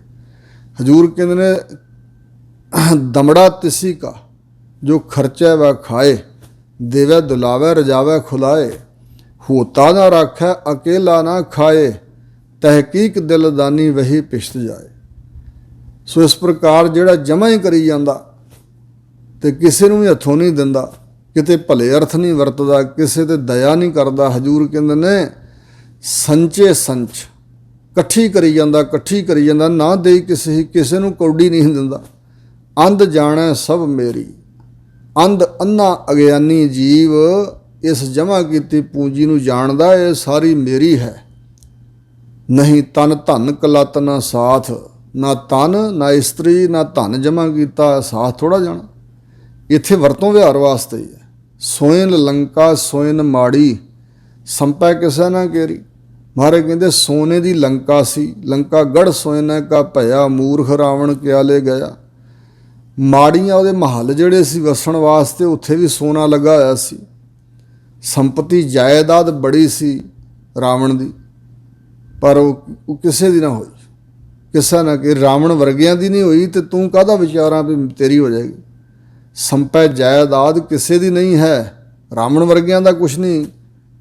ਹਜ਼ੂਰ ਕਹਿੰਦੇ ਨੇ, ਦਮੜਾ ਤਿਸੀ ਕਾ ਜੋ ਖਰਚੈ ਵੈ ਖਾਏ, ਦੇਵੈ ਦੁਲਾਵੈ ਰਜਾਵੈ ਖੁਲਾਏ, ਹੋਤਾ ਨਾ ਰਾਖੈ ਅਕੇਲਾ ਨਾ ਖਾਏ, ਤਹਿਕੀਕ ਦਿਲਦਾਨੀ ਵਹੀ ਪਿਸ਼ਤ ਜਾਏ। ਸੋ ਇਸ ਪ੍ਰਕਾਰ ਜਿਹੜਾ ਜਮ੍ਹਾਂ ਹੀ ਕਰੀ ਜਾਂਦਾ ਤੇ ਕਿਸੇ ਨੂੰ ਵੀ ਹੱਥੋਂ ਨਹੀਂ ਦਿੰਦਾ, ਕਿਤੇ ਭਲੇ ਅਰਥ ਨਹੀਂ ਵਰਤਦਾ, ਕਿਸੇ ਤੇ ਦਇਆ ਨਹੀਂ ਕਰਦਾ। ਹਜ਼ੂਰ ਕਹਿੰਦੇ ਨੇ, ਸੰਚੇ ਸੰਚ, ਇਕੱਠੀ ਕਰੀ ਜਾਂਦਾ, ਨਾ ਦੇਈ ਕਿਸੇ ਨੂੰ ਕੌਡੀ ਨਹੀਂ ਦਿੰਦਾ। ਅੰਧ ਜਾਣੈ ਸਭ ਮੇਰੀ, ਅੰਧ ਅੰਨਾ ਅਗਿਆਨੀ ਜੀਵ ਇਸ ਜਮ੍ਹਾਂ ਕੀਤੀ ਪੂੰਜੀ ਨੂੰ ਜਾਣਦਾ, ਇਹ ਸਾਰੀ ਮੇਰੀ ਹੈ। ਨਹੀਂ ਤਨ ਧਨ ਕਲਤ ਨਾ ਸਾਥ, ਨਾ ਤਨ ਨਾ ਇਸਤਰੀ ਨਾ ਧਨ ਜਮ੍ਹਾਂ ਕੀਤਾ, ਸਾਥ ਥੋੜ੍ਹਾ ਜਾਣਾ। ਇੱਥੇ ਵਰਤੋਂ ਵਿਹਾਰ ਵਾਸਤੇ ਹੀ ਹੈ। ਸੋਇਨ ਲੰਕਾ ਸੋਇਨ ਮਾੜੀ, ਸੰਪੈ ਕਿਸੇ ਨਾ ਕੇਰੀ। ਮਹਾਰਾਜ ਕਹਿੰਦੇ ਸੋਨੇ ਦੀ ਲੰਕਾ ਸੀ, ਲੰਕਾ ਗੜ ਸੋਇਨਾ ਕਾ ਭਇਆ, ਮੂਰਖ ਰਾਵਣ ਕਿਆ ਲੈ ਗਿਆ। ਮਾੜੀਆਂ ਉਹਦੇ ਮਹੱਲ ਜਿਹੜੇ ਸੀ ਵਸਣ ਵਾਸਤੇ, ਉੱਥੇ ਵੀ ਸੋਨਾ ਲੱਗਾ ਹੋਇਆ ਸੀ। ਸੰਪਤੀ ਜਾਇਦਾਦ ਬੜੀ ਸੀ ਰਾਵਣ ਦੀ, ਪਰ ਉਹ ਕਿਸੇ ਦੀ ਨਾ ਹੋਈ, ਕਿਸੇ ਨਾ ਕਿ ਰਾਵਣ ਵਰਗਿਆਂ ਦੀ ਨਹੀਂ ਹੋਈ, ਤੇ ਤੂੰ ਕਾਹਦਾ ਵਿਚਾਰਾਂ ਵੀ ਤੇਰੀ ਹੋ ਜਾਏਗੀ। ਸੰਪੈ ਜਾਇਦਾਦ ਕਿਸੇ ਦੀ ਨਹੀਂ ਹੈ, ਰਾਵਣ ਵਰਗਿਆਂ ਦਾ ਕੁਛ ਨਹੀਂ,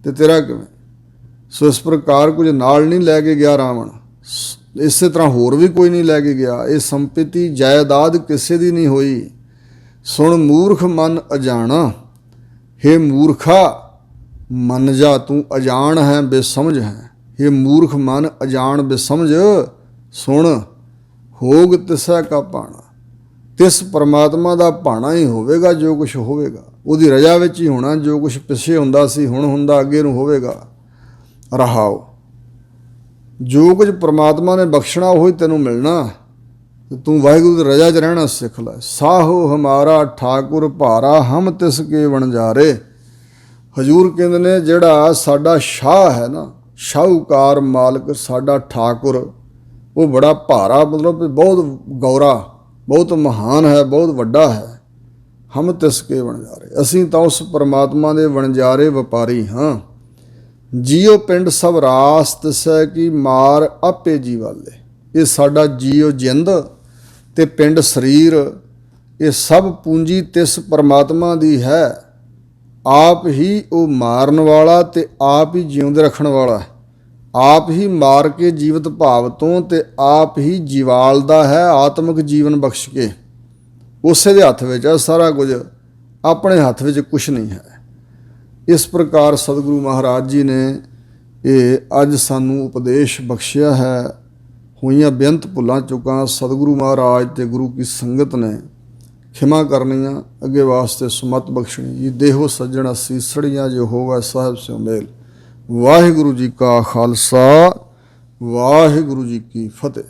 ਤੇ ਤੇਰਾ ਕਿਵੇਂ। ਸੋ ਇਸ ਪ੍ਰਕਾਰ ਕੁਝ ਨਾਲ ਨਹੀਂ ਲੈ ਕੇ ਗਿਆ ਰਾਵਣ, ਇਸੇ ਤਰ੍ਹਾਂ ਹੋਰ ਵੀ ਕੋਈ ਨਹੀਂ ਲੈ ਕੇ ਗਿਆ। ਇਹ ਸੰਪਤੀ ਜਾਇਦਾਦ ਕਿਸੇ ਦੀ ਨਹੀਂ ਹੋਈ। ਸੁਣ ਮੂਰਖ ਮਨ ਅਜਾਣਾ, ਹੇ ਮੂਰਖਾ ਮੰਨ ਜਾ ਤੂੰ ਅਜਾਣ ਹੈ ਬੇਸਮਝ ਹੈ। ਹੇ ਮੂਰਖ ਮਨ ਅਜਾਣ ਬੇਸਮਝ, ਸੁਣ ਹੋਗ ਤਿਸੈ ਕਾ ਭਾਣਾ, ਤਿਸ ਪਰਮਾਤਮਾ ਦਾ ਭਾਣਾ ਹੀ ਹੋਵੇਗਾ ਜੋ ਕੁਛ ਹੋਵੇਗਾ, ਉਹਦੀ ਰਜਾ ਵਿੱਚ ਹੀ ਹੋਣਾ। ਜੋ ਕੁਛ ਪਿੱਛੇ ਹੁੰਦਾ ਸੀ ਹੁਣ ਹੁੰਦਾ, ਅੱਗੇ ਨੂੰ ਹੋਵੇਗਾ। ਰਹਾਓ, ਜੋ ਕੁਝ ਪਰਮਾਤਮਾ ਨੇ ਬਖਸ਼ਣਾ ਉਹੀ ਤੈਨੂੰ ਮਿਲਣਾ, ਤੇ ਤੂੰ ਵਾਹਿਗੁਰੂ ਦੀ ਰਜਾ 'ਚ ਰਹਿਣਾ ਸਿੱਖ ਲੈ। ਸਾਹੋ ਹਮਾਰਾ ਠਾਕੁਰ ਭਾਰਾ, ਹਮ ਤਿਸ ਕੇ ਵਣਜਾਰੇ। ਹਜ਼ੂਰ ਕਹਿੰਦੇ ਨੇ, ਜਿਹੜਾ ਸਾਡਾ ਸ਼ਾਹ ਹੈ ਨਾ, ਸ਼ਾਹੂਕਾਰ ਮਾਲਕ ਸਾਡਾ ਠਾਕੁਰ, ਉਹ ਬੜਾ ਭਾਰਾ, ਮਤਲਬ ਬਹੁਤ ਗੌਰਾ, ਬਹੁਤ ਮਹਾਨ ਹੈ, ਬਹੁਤ ਵੱਡਾ ਹੈ। ਹਮ ਤਿਸ ਕੇ ਵਣਜਾਰੇ, ਅਸੀਂ ਤਾਂ ਉਸ ਪਰਮਾਤਮਾ ਦੇ ਵਣਜਾਰੇ ਵਪਾਰੀ ਹਾਂ। ਜੀਓ ਪਿੰਡ ਸਭ ਰਾਸ ਤਿਸੈ ਕੀ ਮਾਰ, ਆਪੇ ਜੀ ਵਾਲੇ। ਇਹ ਸਾਡਾ ਜੀਓ ਜਿੰਦ ਤੇ ਪਿੰਡ ਸਰੀਰ, ਇਹ ਸਭ ਪੂੰਜੀ ਤਿਸ ਪਰਮਾਤਮਾ ਦੀ ਹੈ। ਆਪ ਹੀ ਉਹ ਮਾਰਨ ਵਾਲਾ ਤੇ ਆਪ ਹੀ ਜਿਉਂਦੇ ਰੱਖਣ ਵਾਲਾ ਹੈ। ਆਪ ਹੀ ਮਾਰ ਕੇ ਜੀਵਤ ਭਾਵ ਤੋਂ, ਤੇ ਆਪ ਹੀ ਜੀਵਾਲਦਾ ਹੈ ਆਤਮਿਕ ਜੀਵਨ ਬਖਸ਼ ਕੇ। ਉਸੇ ਦੇ ਹੱਥ ਵਿੱਚ ਹੈ ਸਾਰਾ ਕੁਝ, ਆਪਣੇ ਹੱਥ ਵਿੱਚ ਕੁਛ ਨਹੀਂ ਹੈ। ਇਸ ਪ੍ਰਕਾਰ ਸਤਿਗੁਰੂ ਮਹਾਰਾਜ ਜੀ ਨੇ ਇਹ ਅੱਜ ਸਾਨੂੰ ਉਪਦੇਸ਼ ਬਖਸ਼ਿਆ ਹੈ। ਹੋਈਆਂ ਬੇਅੰਤ ਭੁੱਲਾਂ ਚੁੱਕਾਂ ਸਤਿਗੁਰੂ ਮਹਾਰਾਜ ਤੇ ਗੁਰੂ ਕੀ ਸੰਗਤ ਨੇ ਖਿਮਾ ਕਰਨੀਆਂ, ਅੱਗੇ ਵਾਸਤੇ ਸੁਮਤ ਬਖਸ਼ਣੀ। ਜੀ ਦੇਹੋ ਸੱਜਣ ਸੀਸੜੀਆਂ, ਜੋ ਹੋਗਾ ਸਾਹਿਬ ਸਿਉ ਮੇਲ। ਵਾਹਿਗੁਰੂ ਜੀ ਕਾ ਖਾਲਸਾ, ਵਾਹਿਗੁਰੂ ਜੀ ਕੀ ਫਤਿਹ।